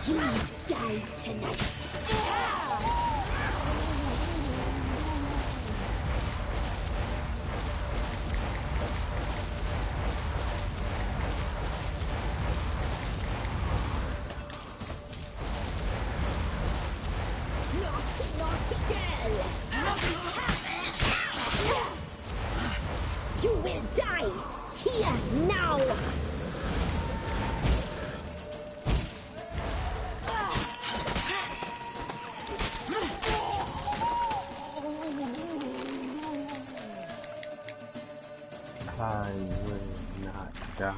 You died tonight. Naughty girl! You will die here now! I will not die.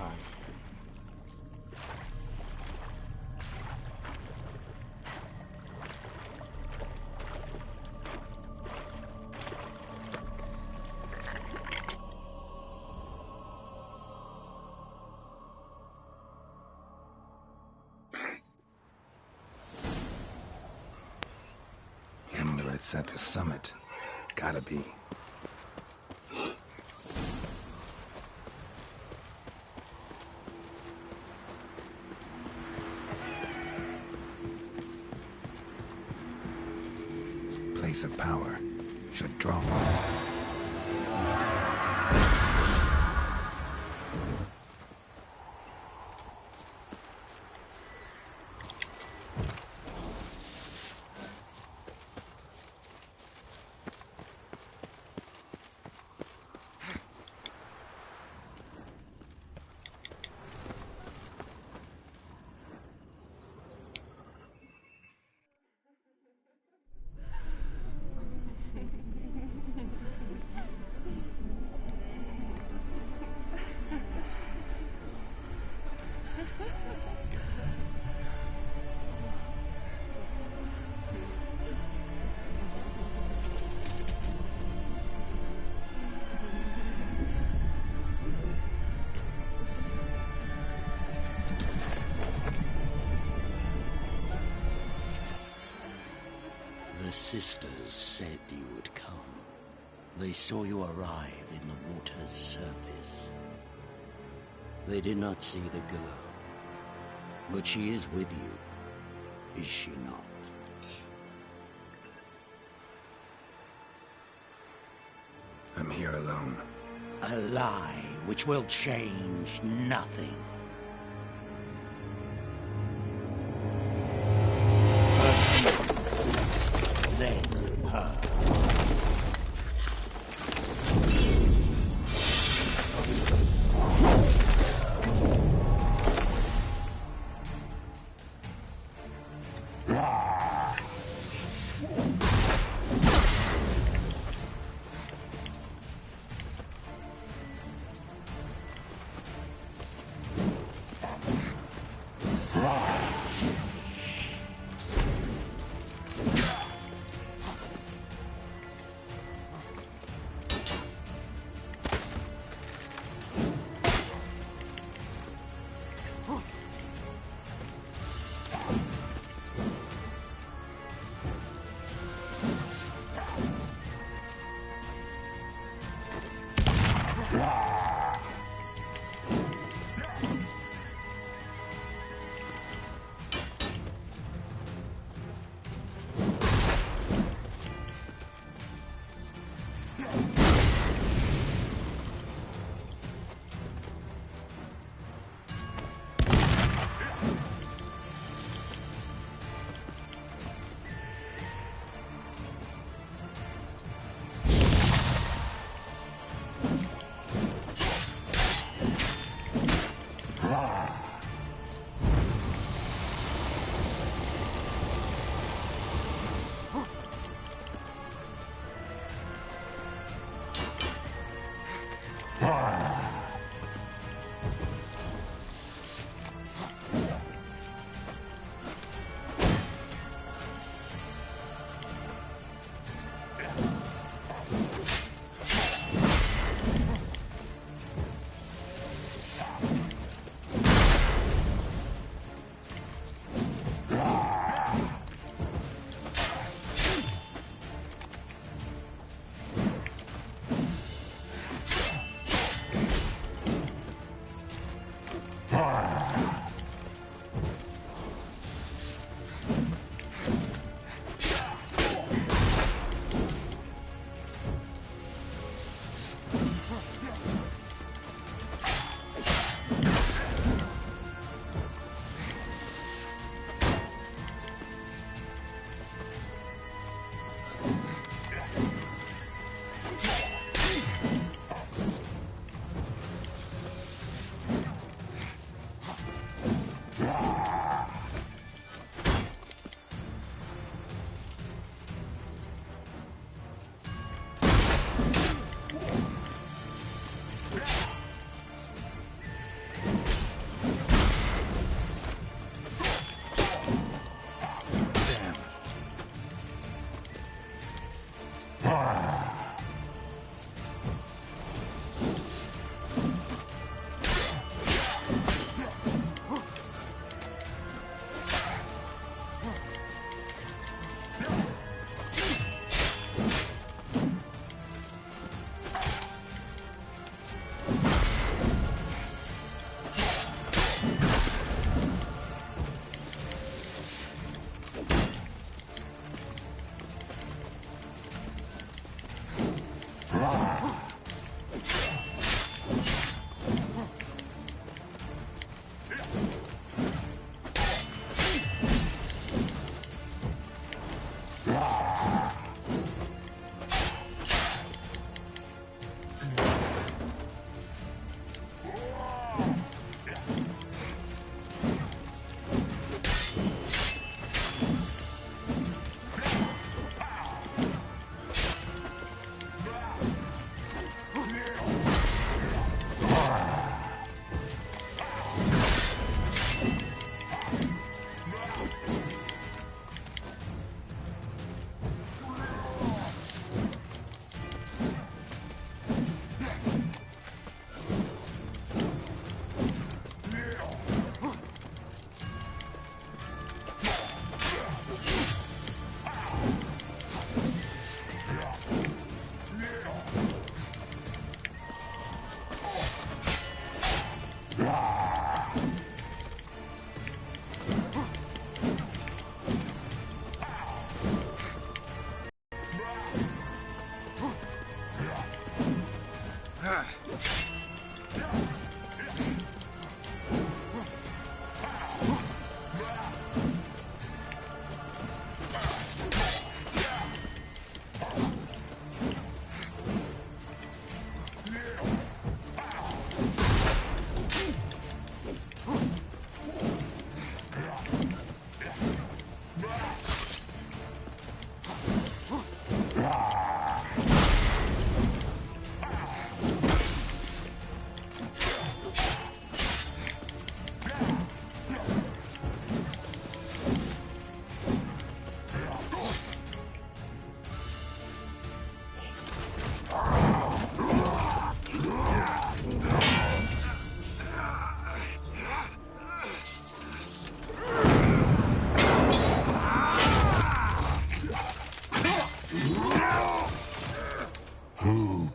Amulet's at the summit. Gotta be. Place of power. Should draw from it. The sisters said you would come. They saw you arrive in the water's surface. They did not see the girl. But she is with you, is she not? I'm here alone. A lie which will change nothing. First you, then her.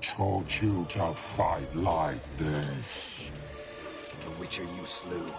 Taught you to fight like this? The Witcher you slew.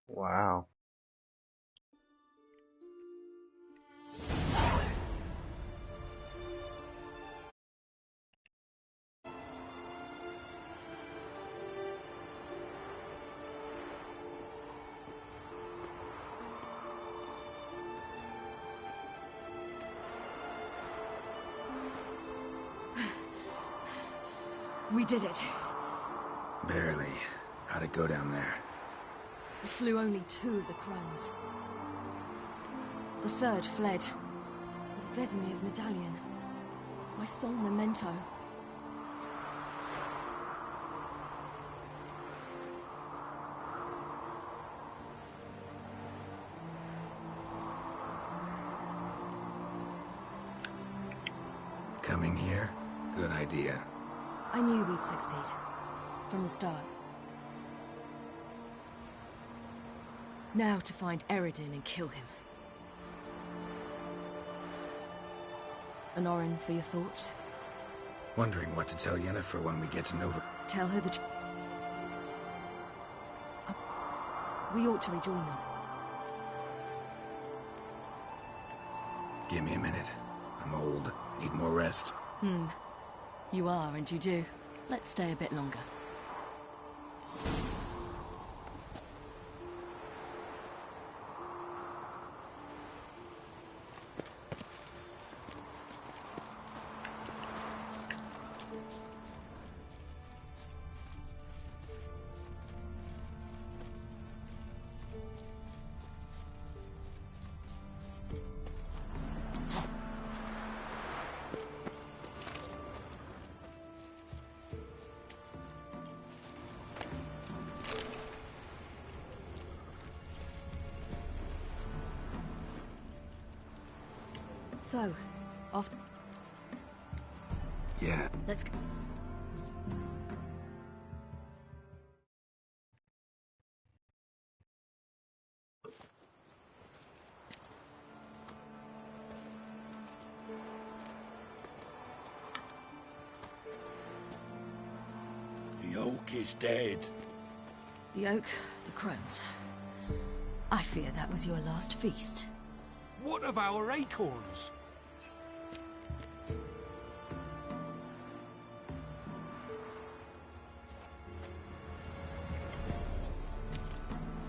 Wow. We did it. Barely. How'd it go down there? We slew only 2 of the crones. The 3rd fled with Vesemir's medallion. My sole memento. Coming here? Good idea. I knew we'd succeed. From the start. Now to find Eredin and kill him. Honorin, for your thoughts? Wondering what to tell Yennefer when we get to Nova. Tell her the truth. We ought to rejoin them. Give me a minute. I'm old. Need more rest. You are, and you do. Let's stay a bit longer. So, off. Yeah. Let's go. The oak is dead. The oak, the crones. I fear that was your last feast. What of our acorns?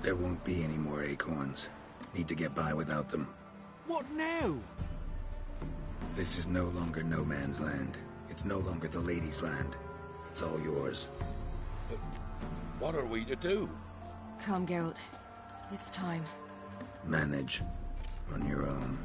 There won't be any more acorns. Need to get by without them. What now? This is no longer no man's land. It's no longer the lady's land. It's all yours. But what are we to do? Come, Geralt. It's time. Manage. On your own.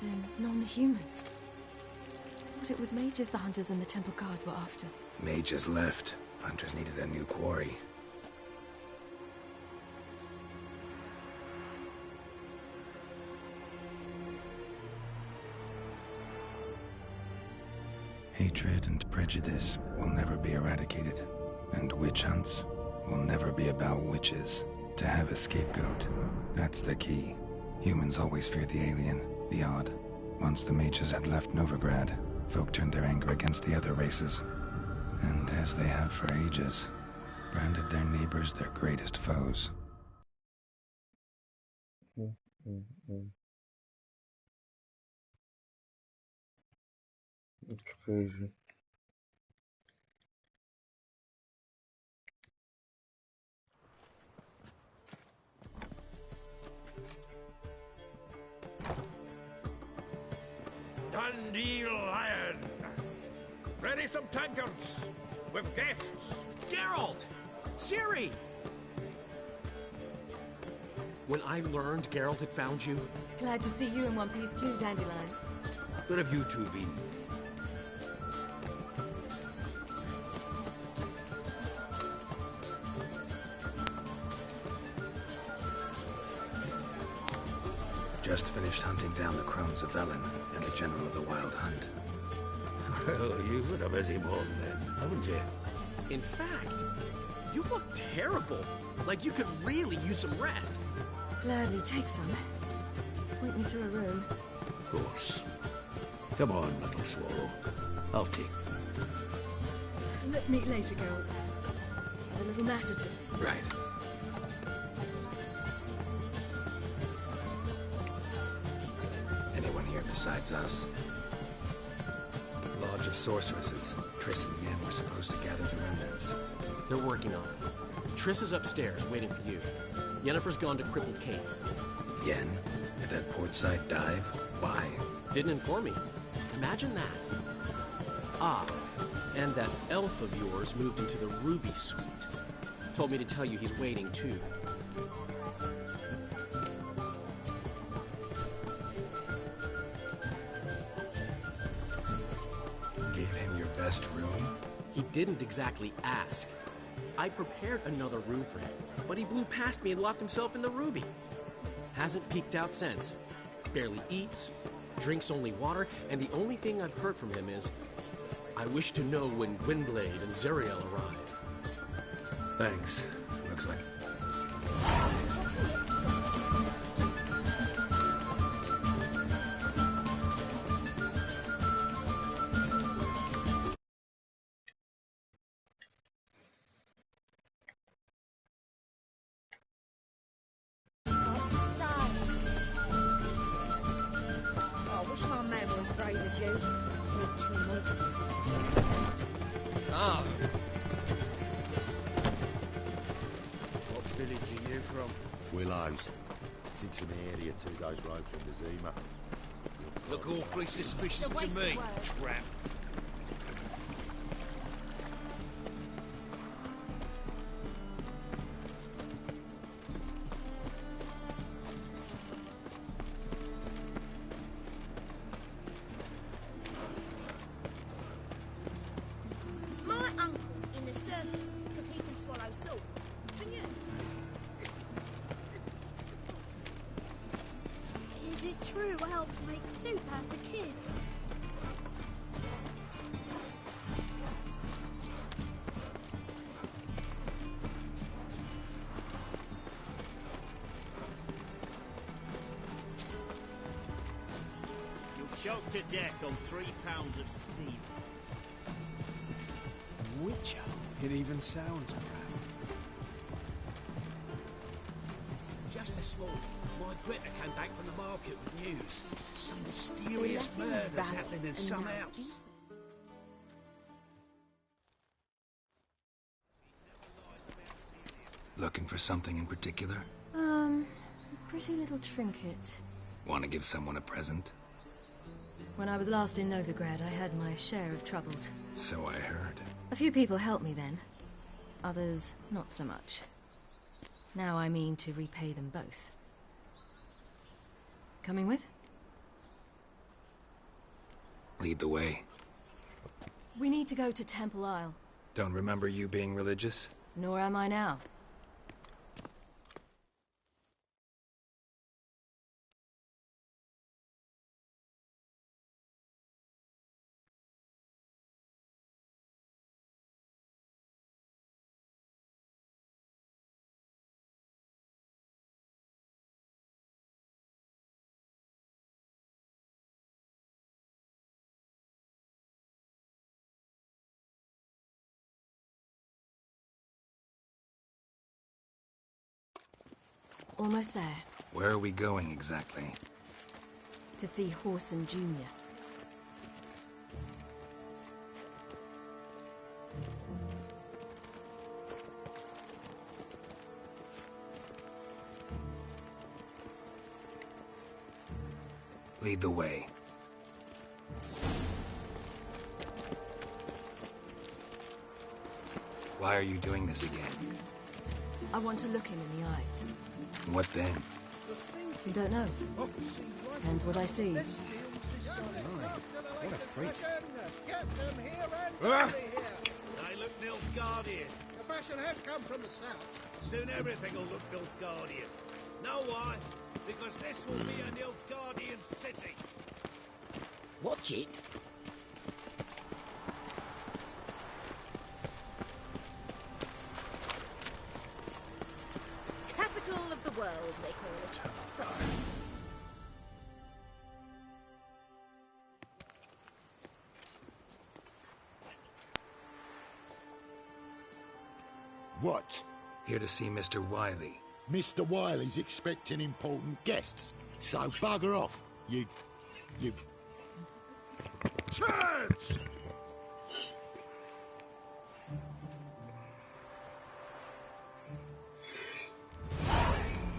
Then non-humans. But it was mages the hunters and the temple guard were after. Mages left. Hunters needed a new quarry. Hatred and prejudice will never be eradicated. And witch hunts will never be about witches. To have a scapegoat, that's the key. Humans always fear the alien, the odd. Once the mages had left Novigrad, folk turned their anger against the other races. And as they have for ages, branded their neighbors their greatest foes. It's crazy. Dundee Lion! Ready some tankards! With guests! Geralt! Ciri! When I learned Geralt had found you... Glad to see you in one piece too, Dandelion. Where have you two been? Just finished hunting down the crones of Velen and the general of the Wild Hunt. Well, you've been a busy morning then, haven't you? In fact, you look terrible. Like you could really use some rest. Gladly take some. Point me to a room. Of course. Come on, little swallow. I'll take. Let's meet later, Geralt. Have a little matter to... Right. besides us. Lodge of Sorceresses. Triss and Yen were supposed to gather the remnants. They're working on it. Triss is upstairs, waiting for you. Yennefer's gone to Crippled Kate's. Yen? At that portside dive? Why? Didn't inform me. Imagine that. Ah, and that elf of yours moved into the Ruby Suite. Told me to tell you he's waiting, too. Gave him your best room? He didn't exactly ask. I prepared another room for him, but he blew past me and locked himself in the Ruby. Hasn't peeked out since. Barely eats, drinks only water, and the only thing I've heard from him is, I wish to know when Gwynblade and Zariel arrive. Thanks. Looks like... Willows. It's into the area 2 days' road from the Zima. Look awfully suspicious to me, trap. My uncle's in the circus because he can swallow swords. Can you? Is it true elves make soup out of kids? You'll choke to death on 3 pounds of steam. Witcher? It even sounds proud. Just this morning, my critter came back from the market with news. Some mysterious murders happening in some house. Looking for something in particular? A pretty little trinket. Want to give someone a present? When I was last in Novigrad, I had my share of troubles. So I heard. A few people helped me then. Others, not so much. Now I mean to repay them both. Coming with? Lead the way. We need to go to Temple Isle. Don't remember you being religious? Nor am I now. Almost there. Where are we going exactly? To see Whoreson Jr. Lead the way. Why are you doing this again? I want to look him in the eyes. What then? You don't know. Depends what I see. What a freak. They look Nilfgaardian. The fashion has come from the south. Soon everything will look Nilfgaardian. Know why? Because this will be a Nilfgaardian city. Watch it. Capital of the world, they call it. What? Here to see Mr. Wily. Mr. Wiley's expecting important guests, so bugger off, you You... Chance!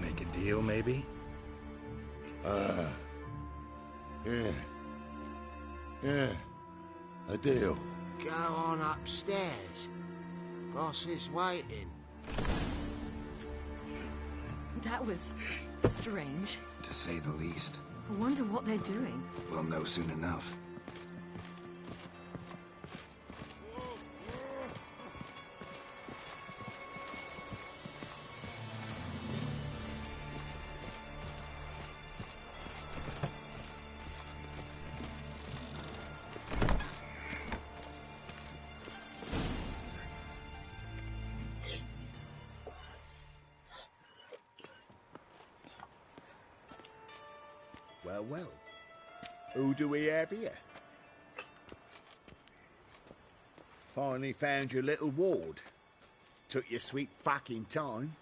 Make a deal, maybe? Yeah. A deal. Go on upstairs. Boss is waiting. That was strange. To say the least. I wonder what they're doing. We'll know soon enough. Well. Who do we have here? Finally found your little ward. Took your sweet fucking time.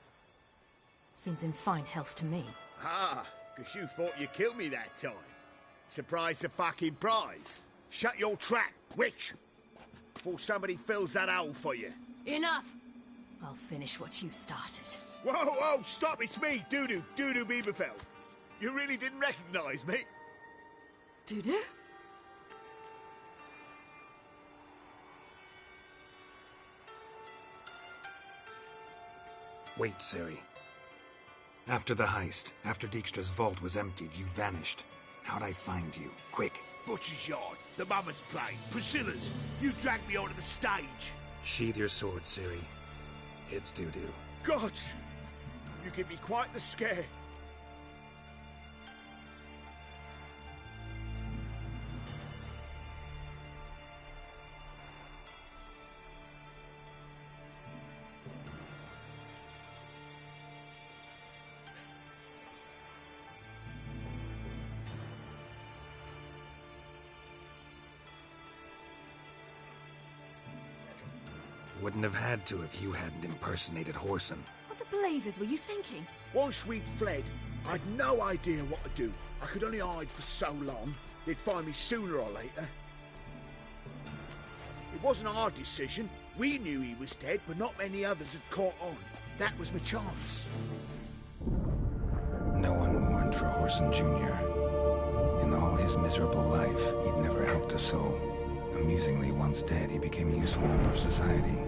Seems in fine health to me. Ah, because you thought you killed me that time. Surprise the fucking prize. Shut your trap, witch! Before somebody fills that hole for you. Enough! I'll finish what you started. Whoa, stop, it's me, Dudu Bieberfeld. You really didn't recognize me? Dudu? Wait, Ciri. After the heist, after Dijkstra's vault was emptied, you vanished. How'd I find you? Quick. Butcher's Yard, the Mama's Plane, Priscilla's. You dragged me onto the stage. Sheathe your sword, Ciri. It's Dudu. Gods! You give me quite the scare. Wouldn't have had to if you hadn't impersonated Whoreson. What the blazes were you thinking? Once we'd fled, I'd no idea what to do. I could only hide for so long. They'd find me sooner or later. It wasn't our decision. We knew he was dead, but not many others had caught on. That was my chance. No one mourned for Whoreson Jr. In all his miserable life, he'd never helped a soul. Amusingly, once dead, he became a useful member of society.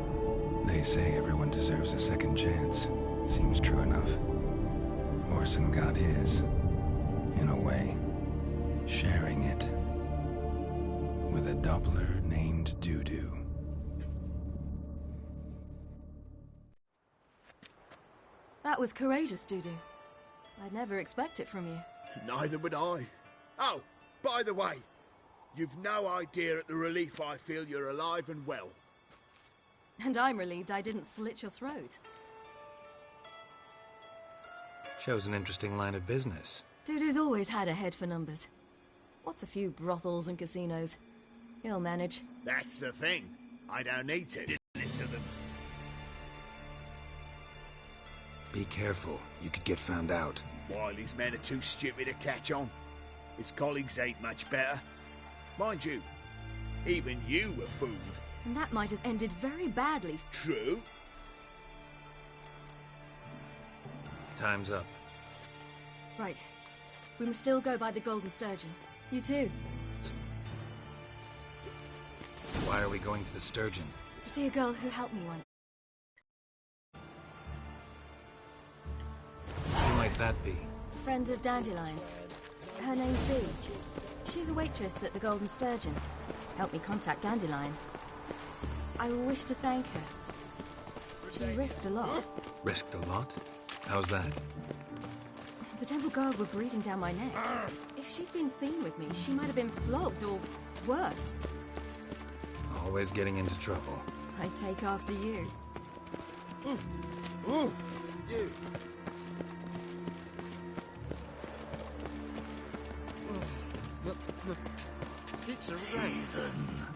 They say everyone deserves a second chance. Seems true enough. Whoreson got his, in a way, sharing it with a Doppler named Dudu. That was courageous, Dudu. I'd never expect it from you. Neither would I. Oh, by the way, you've no idea at the relief I feel you're alive and well. And I'm relieved I didn't slit your throat. Chose an interesting line of business. Dudu's always had a head for numbers. What's a few brothels and casinos? He'll manage. That's the thing. I don't need to of them. Be careful. You could get found out. Wiley's men are too stupid to catch on. His colleagues ain't much better. Mind you, even you were fooled. And that might have ended very badly. True. Time's up. Right. We must still go by the Golden Sturgeon. You too. Why are we going to the Sturgeon? To see a girl who helped me once. Who might that be? A friend of Dandelion's. Her name's Bee. She's a waitress at the Golden Sturgeon. Helped me contact Dandelion. I wish to thank her. She risked a lot. Risked a lot? How's that? The Temple Guard were breathing down my neck. If she'd been seen with me, she might have been flogged or worse. Always getting into trouble. I take after you. Ooh, you. It's a raven.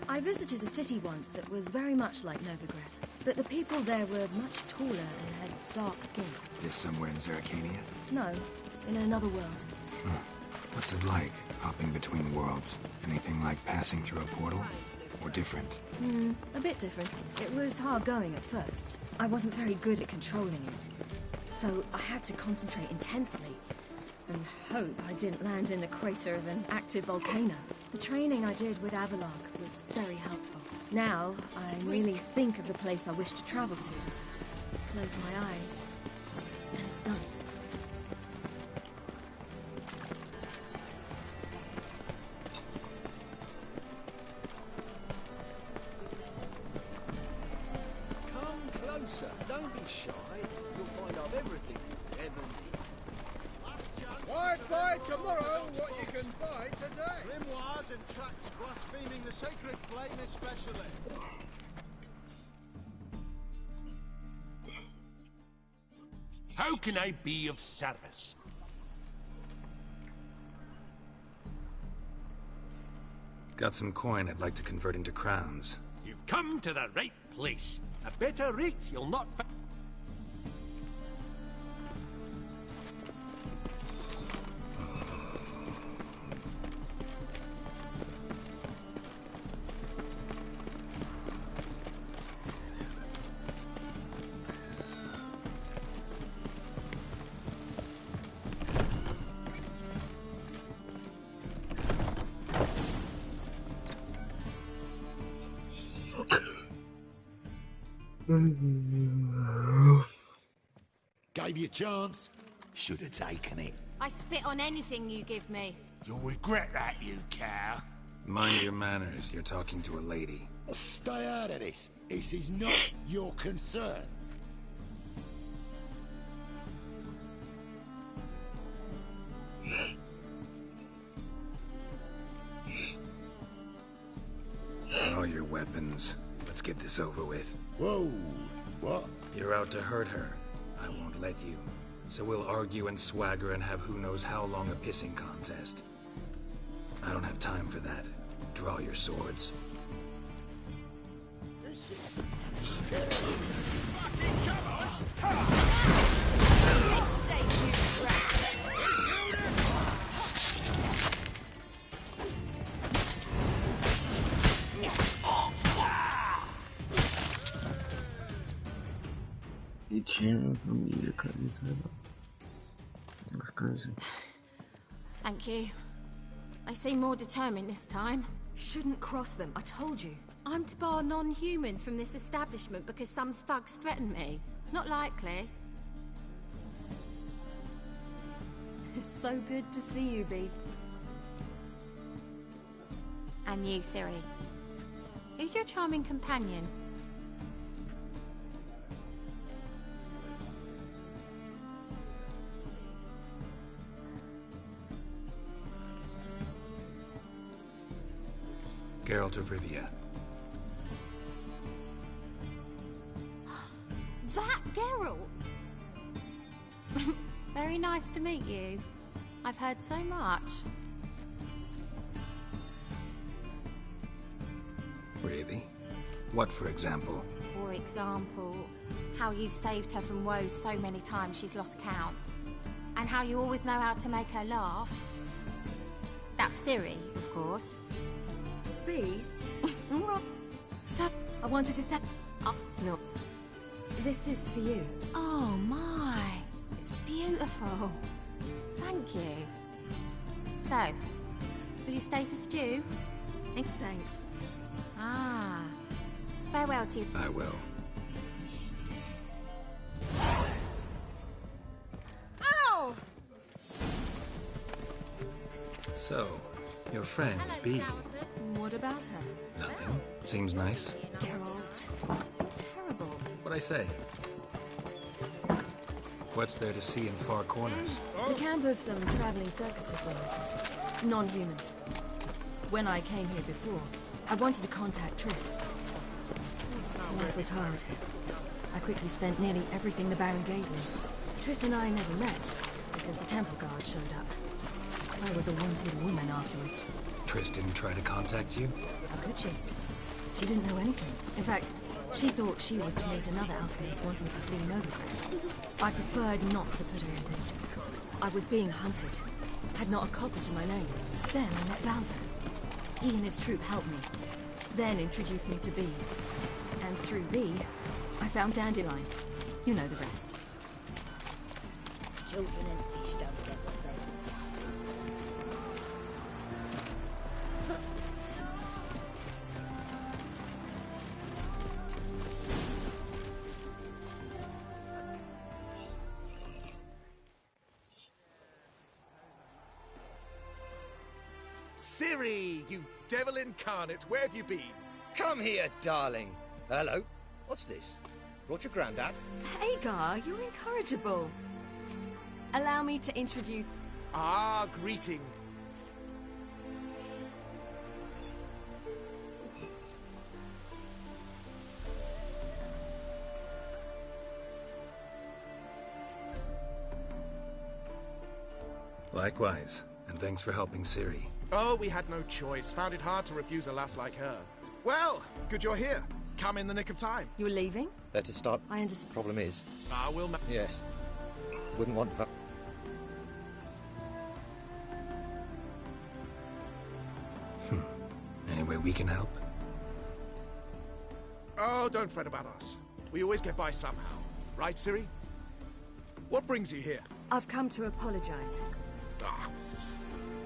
I visited a city once that was very much like Novigrad, but the people there were much taller and had dark skin. This somewhere in Zerrikania? No, in another world. What's it like, hopping between worlds? Anything like passing through a portal? Or different? A bit different. It was hard going at first. I wasn't very good at controlling it. So I had to concentrate intensely and hope I didn't land in the crater of an active volcano. The training I did with Avalok was very helpful. Now, I merely think of the place I wish to travel to, close my eyes, and it's done. Come closer. Don't be shy. You'll find out everything you ever need. Why buy tomorrow what you can buy today? Grimoires and tracts blaspheming the sacred flame especially. How can I be of service? Got some coin I'd like to convert into crowns. You've come to the right place. A better rate you'll not find. Gave you a chance. Should have taken it. I spit on anything you give me. You'll regret that, you cow. Mind your manners, you're talking to a lady. Stay out of this. This is not your concern. Draw your weapons. Let's get this over with. Whoa, what? You're out to hurt her. I won't let you. So we'll argue and swagger and have who knows how long a pissing contest. I don't have time for that. Draw your swords. He cheering for me because he's little. That's crazy. Thank you. They seem more determined this time. Shouldn't cross them, I told you. I'm to bar non-humans from this establishment because some thugs threaten me. Not likely. It's so good to see you, Bee. And you, Ciri. Who's your charming companion? Geralt of Rivia. That Geralt! Very nice to meet you. I've heard so much. Really? What, for example? For example, how you've saved her from woes so many times she's lost count. And how you always know how to make her laugh. That's Ciri, of course. Bee? Sup? I wanted to thank... Oh, no. This is for you. Oh, my. It's beautiful. Thank you. So, will you stay for stew? Thanks. Ah. Farewell to you. I will. Ow! So, your friend, Bee. What about her? Nothing. Seems nice. Geralt. Terrible. What'd I say? What's there to see in far corners? The camp of some traveling circus performers. Non-humans. When I came here before, I wanted to contact Triss. Life was hard. I quickly spent nearly everything the Baron gave me. Triss and I never met, because the temple guard showed up. I was a wanted woman afterwards. Triss didn't try to contact you? How could she? She didn't know anything. In fact, she thought she was to meet another alchemist wanting to flee Novigrad. I preferred not to put her in danger. I was being hunted. Had not a copper to my name. Then I met Baldur. He and his troop helped me. Then introduced me to Bede. And through Bede, I found Dandelion. You know the rest. Children and fish don't get what they Ciri, you devil incarnate, where have you been? Come here, darling. Hello. What's this? Brought your granddad? Hagar, you're incorrigible. Allow me to introduce... Ah, greeting. Likewise, and thanks for helping Ciri. Oh, we had no choice. Found it hard to refuse a lass like her. Well, good you're here. Come in the nick of time. You're leaving? There to start. I understand. Problem is... we'll... Yes. Wouldn't want... Any way we can help? Oh, don't fret about us. We always get by somehow. Right, Ciri? What brings you here? I've come to apologize. Ah.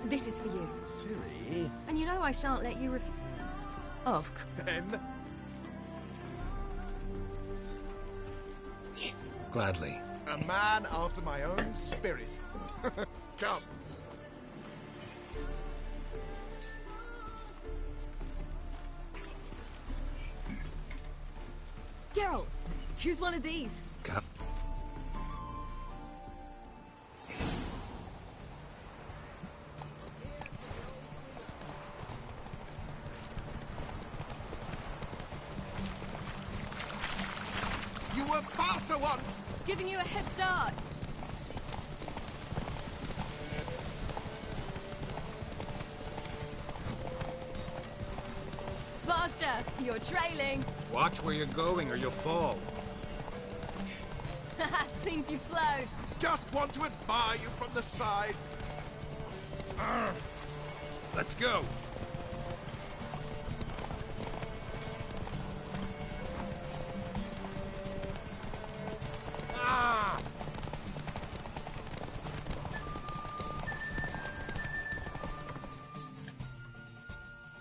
This is for you. Ciri? And you know I shan't let you refuse. Of course. Then... Gladly. A man after my own spirit. Come. Geralt, choose one of these. Come. You were faster once! Giving you a head start. Faster! You're trailing. Watch where you're going or you'll fall. Seems you've slowed. Just want to admire you from the side. Let's go.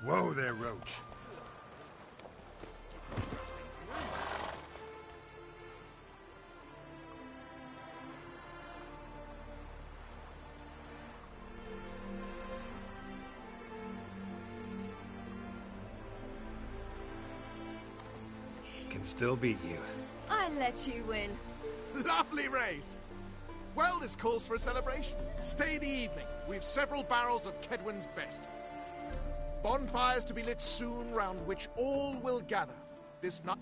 Whoa there, Roach. Can still beat you. I let you win. Lovely race! Well, this calls for a celebration. Stay the evening. We've several barrels of Kedwen's best. Bonfires to be lit soon, round which all will gather. This night...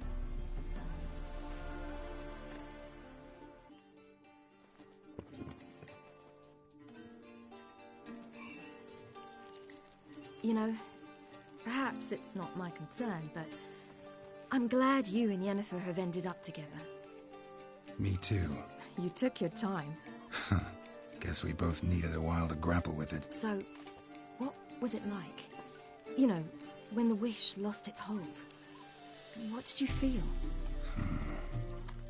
You know, perhaps it's not my concern, but I'm glad you and Yennefer have ended up together. Me too. You took your time. Guess we both needed a while to grapple with it. So, what was it like? You know, when the wish lost its hold. What did you feel?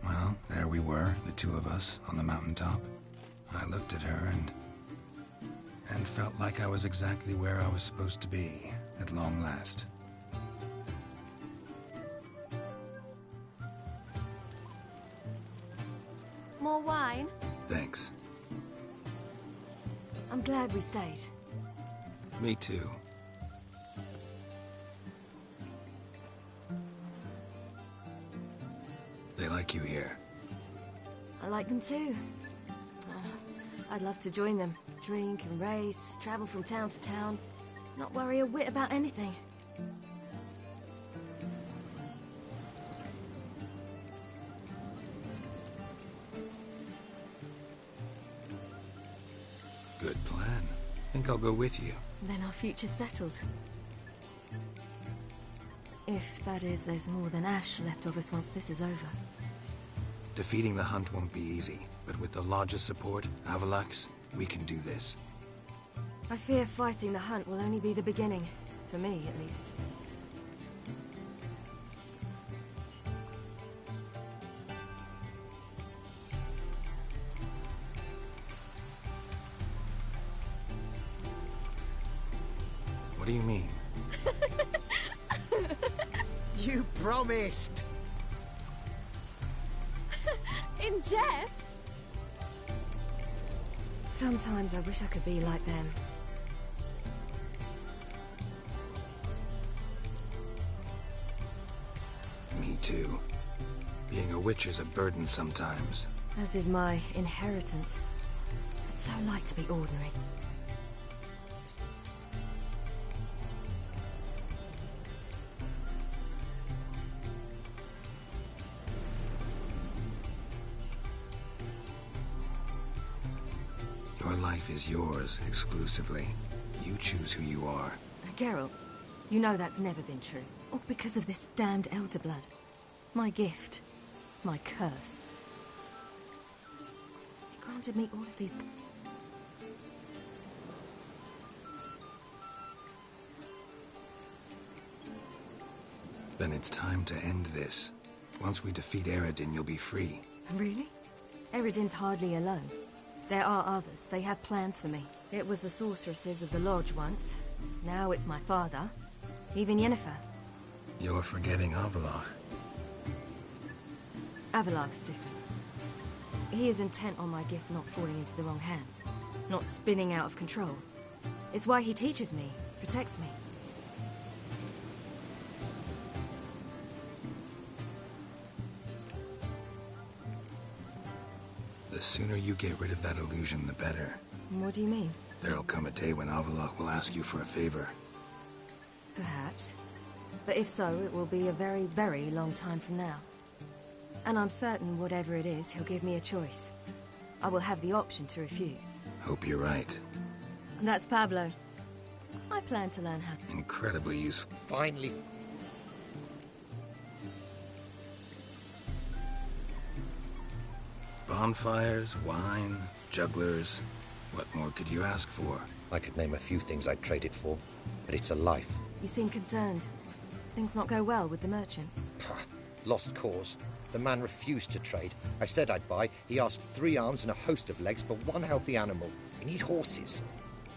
Well, there we were, the two of us, on the mountaintop. I looked at her and felt like I was exactly where I was supposed to be, at long last. More wine? Thanks. I'm glad we stayed. Me too. They like you here. I like them too. I'd love to join them. Drink and race, travel from town to town. Not worry a whit about anything. Good plan. Think I'll go with you. Then our future's settled. If, that is, there's more than ash left of us once this is over. Defeating the hunt won't be easy, but with the Lodge's support, Avalax, We can do this. I fear fighting the hunt will only be the beginning. For me, at least. What do you mean? You promised! In jest? Sometimes I wish I could be like them. Me too. Being a witch is a burden sometimes. As is my inheritance. I'd so like to be ordinary. Your life is yours, exclusively. You choose who you are. Geralt, you know that's never been true. All because of this damned Elder Blood. My gift. My curse. It granted me all of these... Then it's time to end this. Once we defeat Eredin, you'll be free. Really? Eredin's hardly alone. There are others. They have plans for me. It was the sorceresses of the Lodge once. Now it's my father. Even Yennefer. You're forgetting Avallac'h. Avallac'h's different. He is intent on my gift not falling into the wrong hands. Not spinning out of control. It's why he teaches me, protects me. The sooner you get rid of that illusion, the better. What do you mean? There'll come a day when Avallac'h will ask you for a favor. Perhaps. But if so, it will be a very, very long time from now. And I'm certain whatever it is, he'll give me a choice. I will have the option to refuse. Hope you're right. And that's Pablo. I plan to learn how... Incredibly useful. Finally. Bonfires, wine, jugglers. What more could you ask for? I could name a few things I'd trade it for, but it's a life. You seem concerned. Things not go well with the merchant. Lost cause. The man refused to trade. I said I'd buy. He asked 3 arms and a host of legs for one healthy animal. We need horses,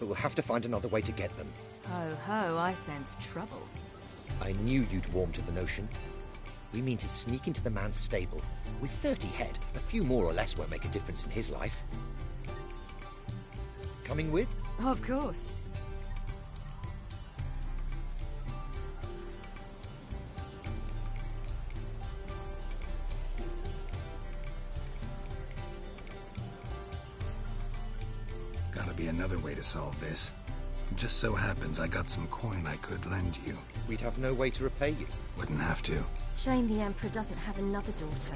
but we'll have to find another way to get them. Ho ho, I sense trouble. I knew you'd warm to the notion. We mean to sneak into the man's stable. With 30 head, a few more or less won't make a difference in his life. Coming with? Of course. Gotta be another way to solve this. Just so happens I got some coin I could lend you. We'd have no way to repay you. Wouldn't have to. Shame the Emperor doesn't have another daughter.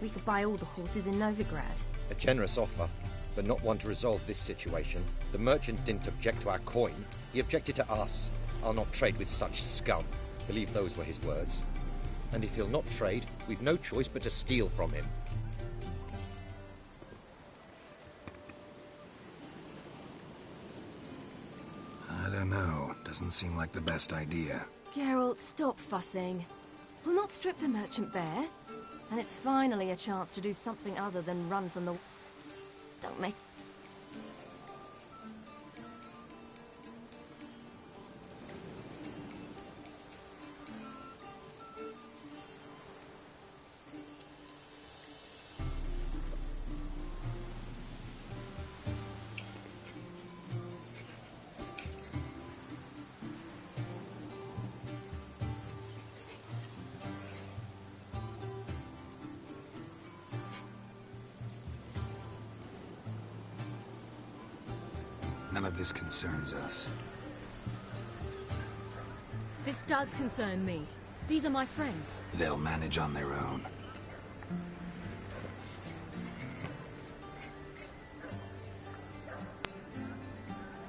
We could buy all the horses in Novigrad. A generous offer, but not one to resolve this situation. The merchant didn't object to our coin. He objected to us. I'll not trade with such scum. Believe those were his words. And if he'll not trade, we've no choice but to steal from him. I don't know. Doesn't seem like the best idea. Geralt, stop fussing. We'll not strip the merchant bare. And it's finally a chance to do something other than run from the... Don't make... None of this concerns us. This does concern me. These are my friends. They'll manage on their own.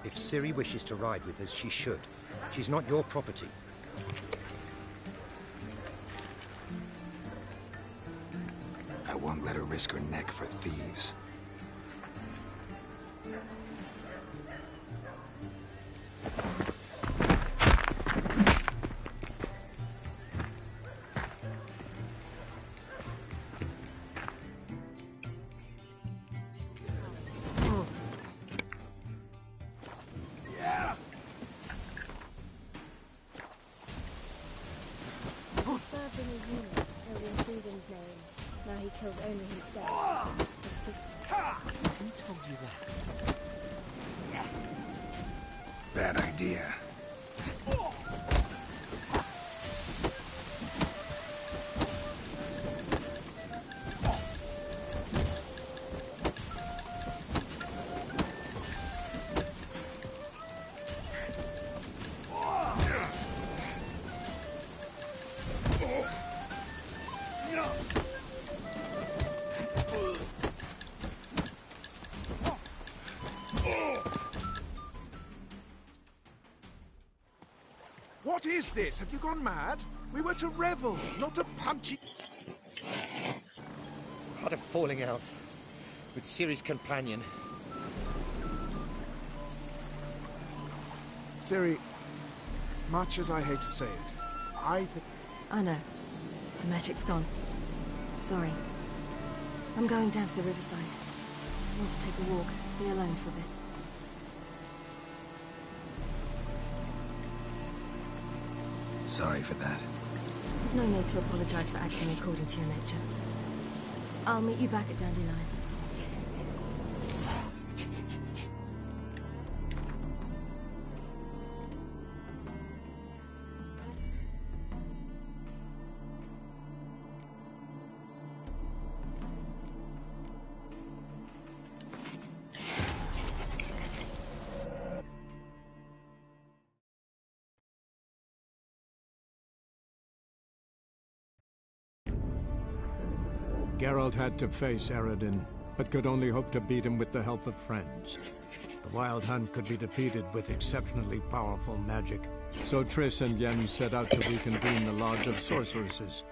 If Ciri wishes to ride with us, she should. She's not your property. I won't let her risk her neck for thieves. Now he kills only himself. The fist. Who told you that? Bad idea. What is this? Have you gone mad? We were to revel, not to punch each... Had a falling out with Ciri's companion. Ciri, much as I hate to say it, I know. The magic's gone. Sorry. I'm going down to the riverside. I want to take a walk, be alone for a bit. Sorry for that. No need to apologize for acting according to your nature. I'll meet you back at Dandelions. Geralt had to face Eredin, but could only hope to beat him with the help of friends. The Wild Hunt could be defeated with exceptionally powerful magic, so Triss and Yen set out to reconvene the Lodge of Sorceresses.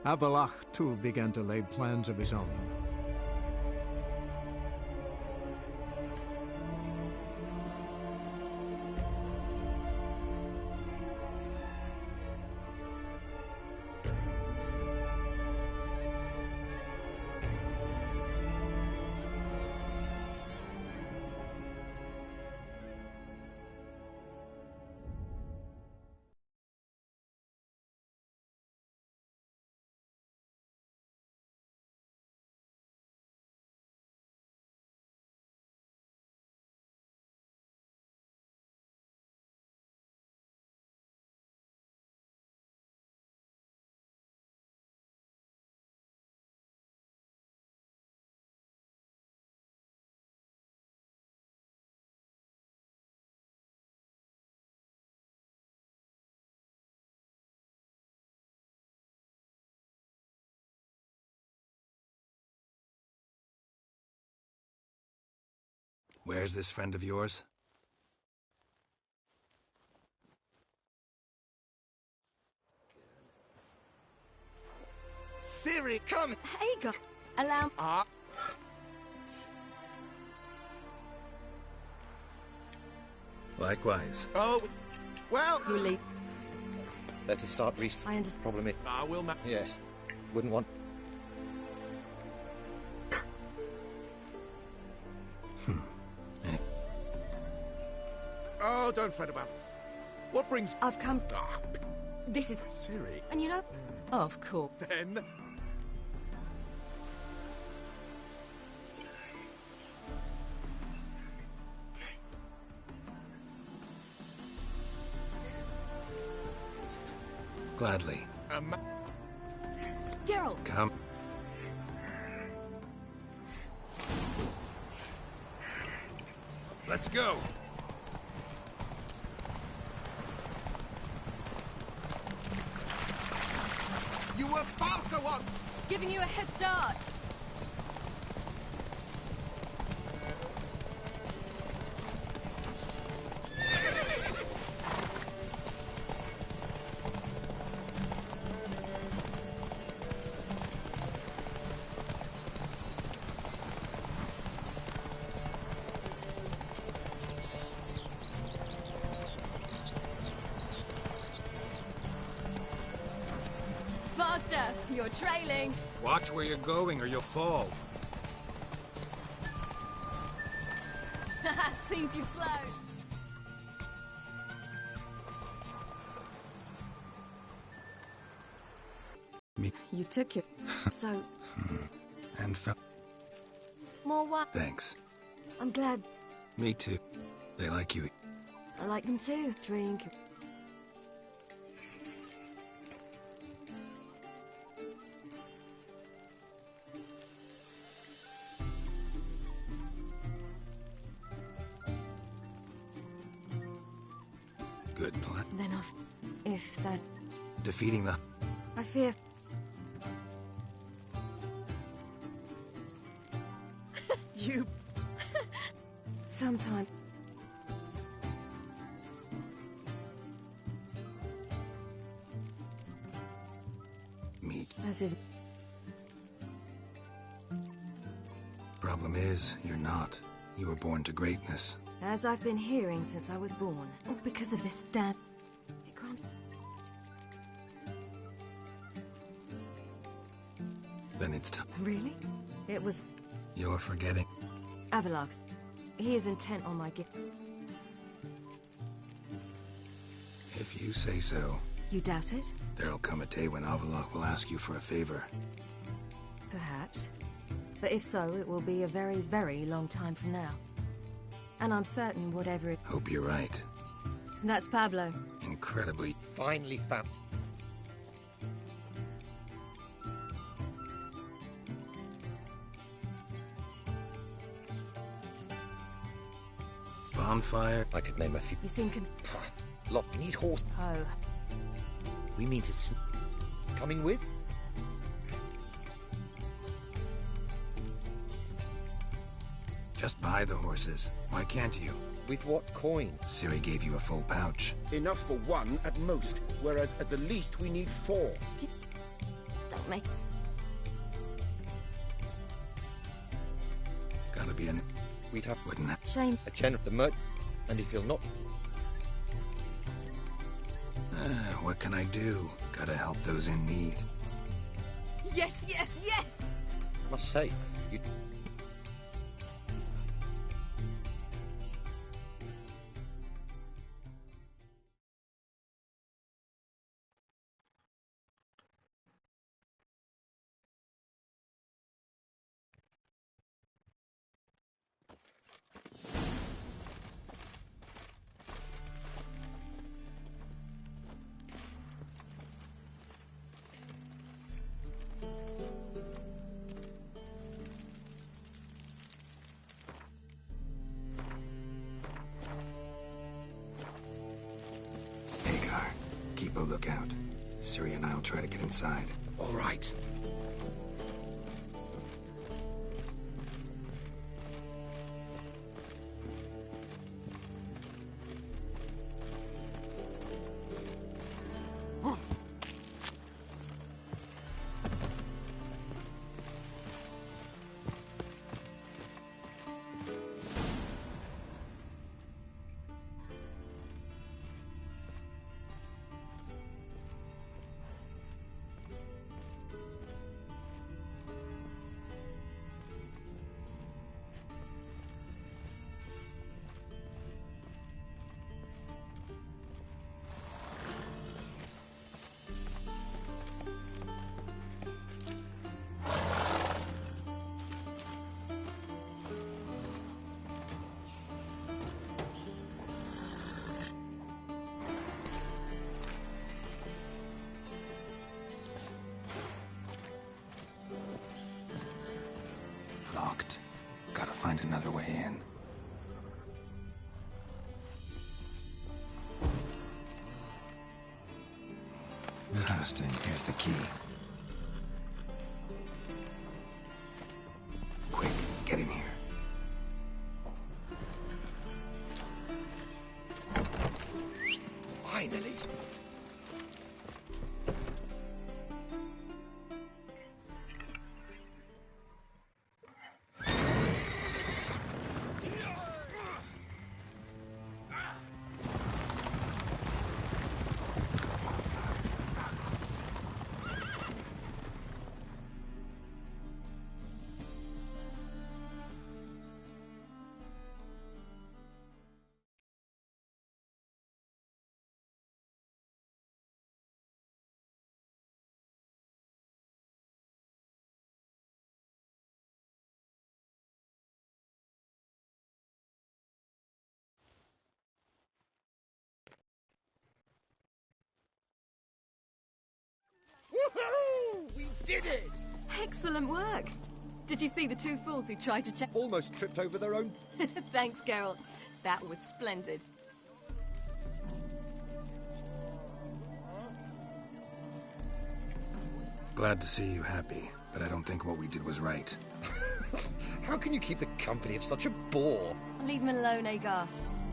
Avallac'h, too, began to lay plans of his own. Where's this friend of yours? Ciri, come! Hey, God. Allow... Likewise. Oh, well... You leave. Let us start I understand. Problem is... I will Yes. Wouldn't want... Oh, don't fret about it. What brings... I've come... This is... Ciri. And you know... Of course. Then... Gladly. Geralt! Come. Let's go! You were faster once! Giving you a head start. Faster! You're trailing. Watch where you're going or you'll fall. Seems you've slowed. You took it. So, And More what? thanks. I'm glad. Me too. They like you. I like them too. Drink. Good plan. Then if that... Defeating the... I fear... You... Sometime... Meet. As is... Problem is, you're not. You were born to greatness. As I've been hearing since I was born. All because of this damn... It grants... Then it's time. Really? It was... You're forgetting. Avalax. He is intent on my gift. If you say so. You doubt it? There'll come a day when Avallac'h will ask you for a favor. Perhaps. But if so, it will be a very, very long time from now. And I'm certain whatever it... Hope you're right. That's Pablo. Incredibly. Finally found... Bonfire. I could name a few. You seem Look, we need horse. Oh. We mean to coming with? Just buy the horses. Why can't you? With what coin? Ciri gave you a full pouch. Enough for one at most, whereas at the least we need 4. Don't make... Gotta be an... We'd have... Wouldn't have... Shame. A chen of the merch. And if you'll not... What can I do? Gotta help those in need. Yes, yes, yes! I must say, you... Hagar, keep a lookout. Ciri and I'll try to get inside. All right. Locked. Gotta find another way in. Interesting. Here's the key. Quick, get in here. Finally! did it! Excellent work. Did you see the two fools who tried to check? Almost tripped over their own... Thanks, Geralt. That was splendid. Glad to see you happy, but I don't think what we did was right. How can you keep the company of such a bore? Leave him alone, Agar.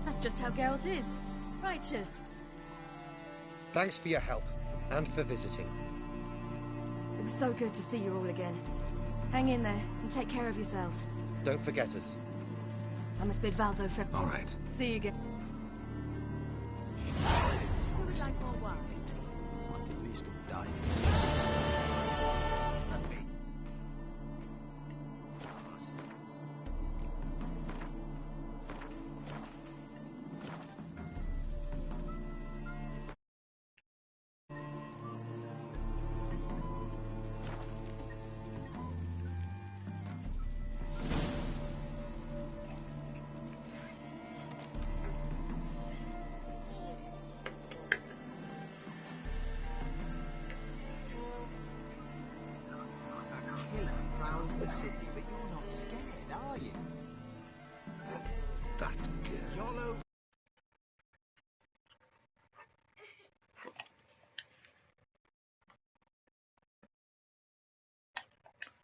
That's just how Geralt is. Righteous. Thanks for your help, and for visiting. It was so good to see you all again. Hang in there, and take care of yourselves. Don't forget us. I must bid Valdo for... All right. See you again. Might at least have died. The city, but you're not scared, are you? That girl. Yolo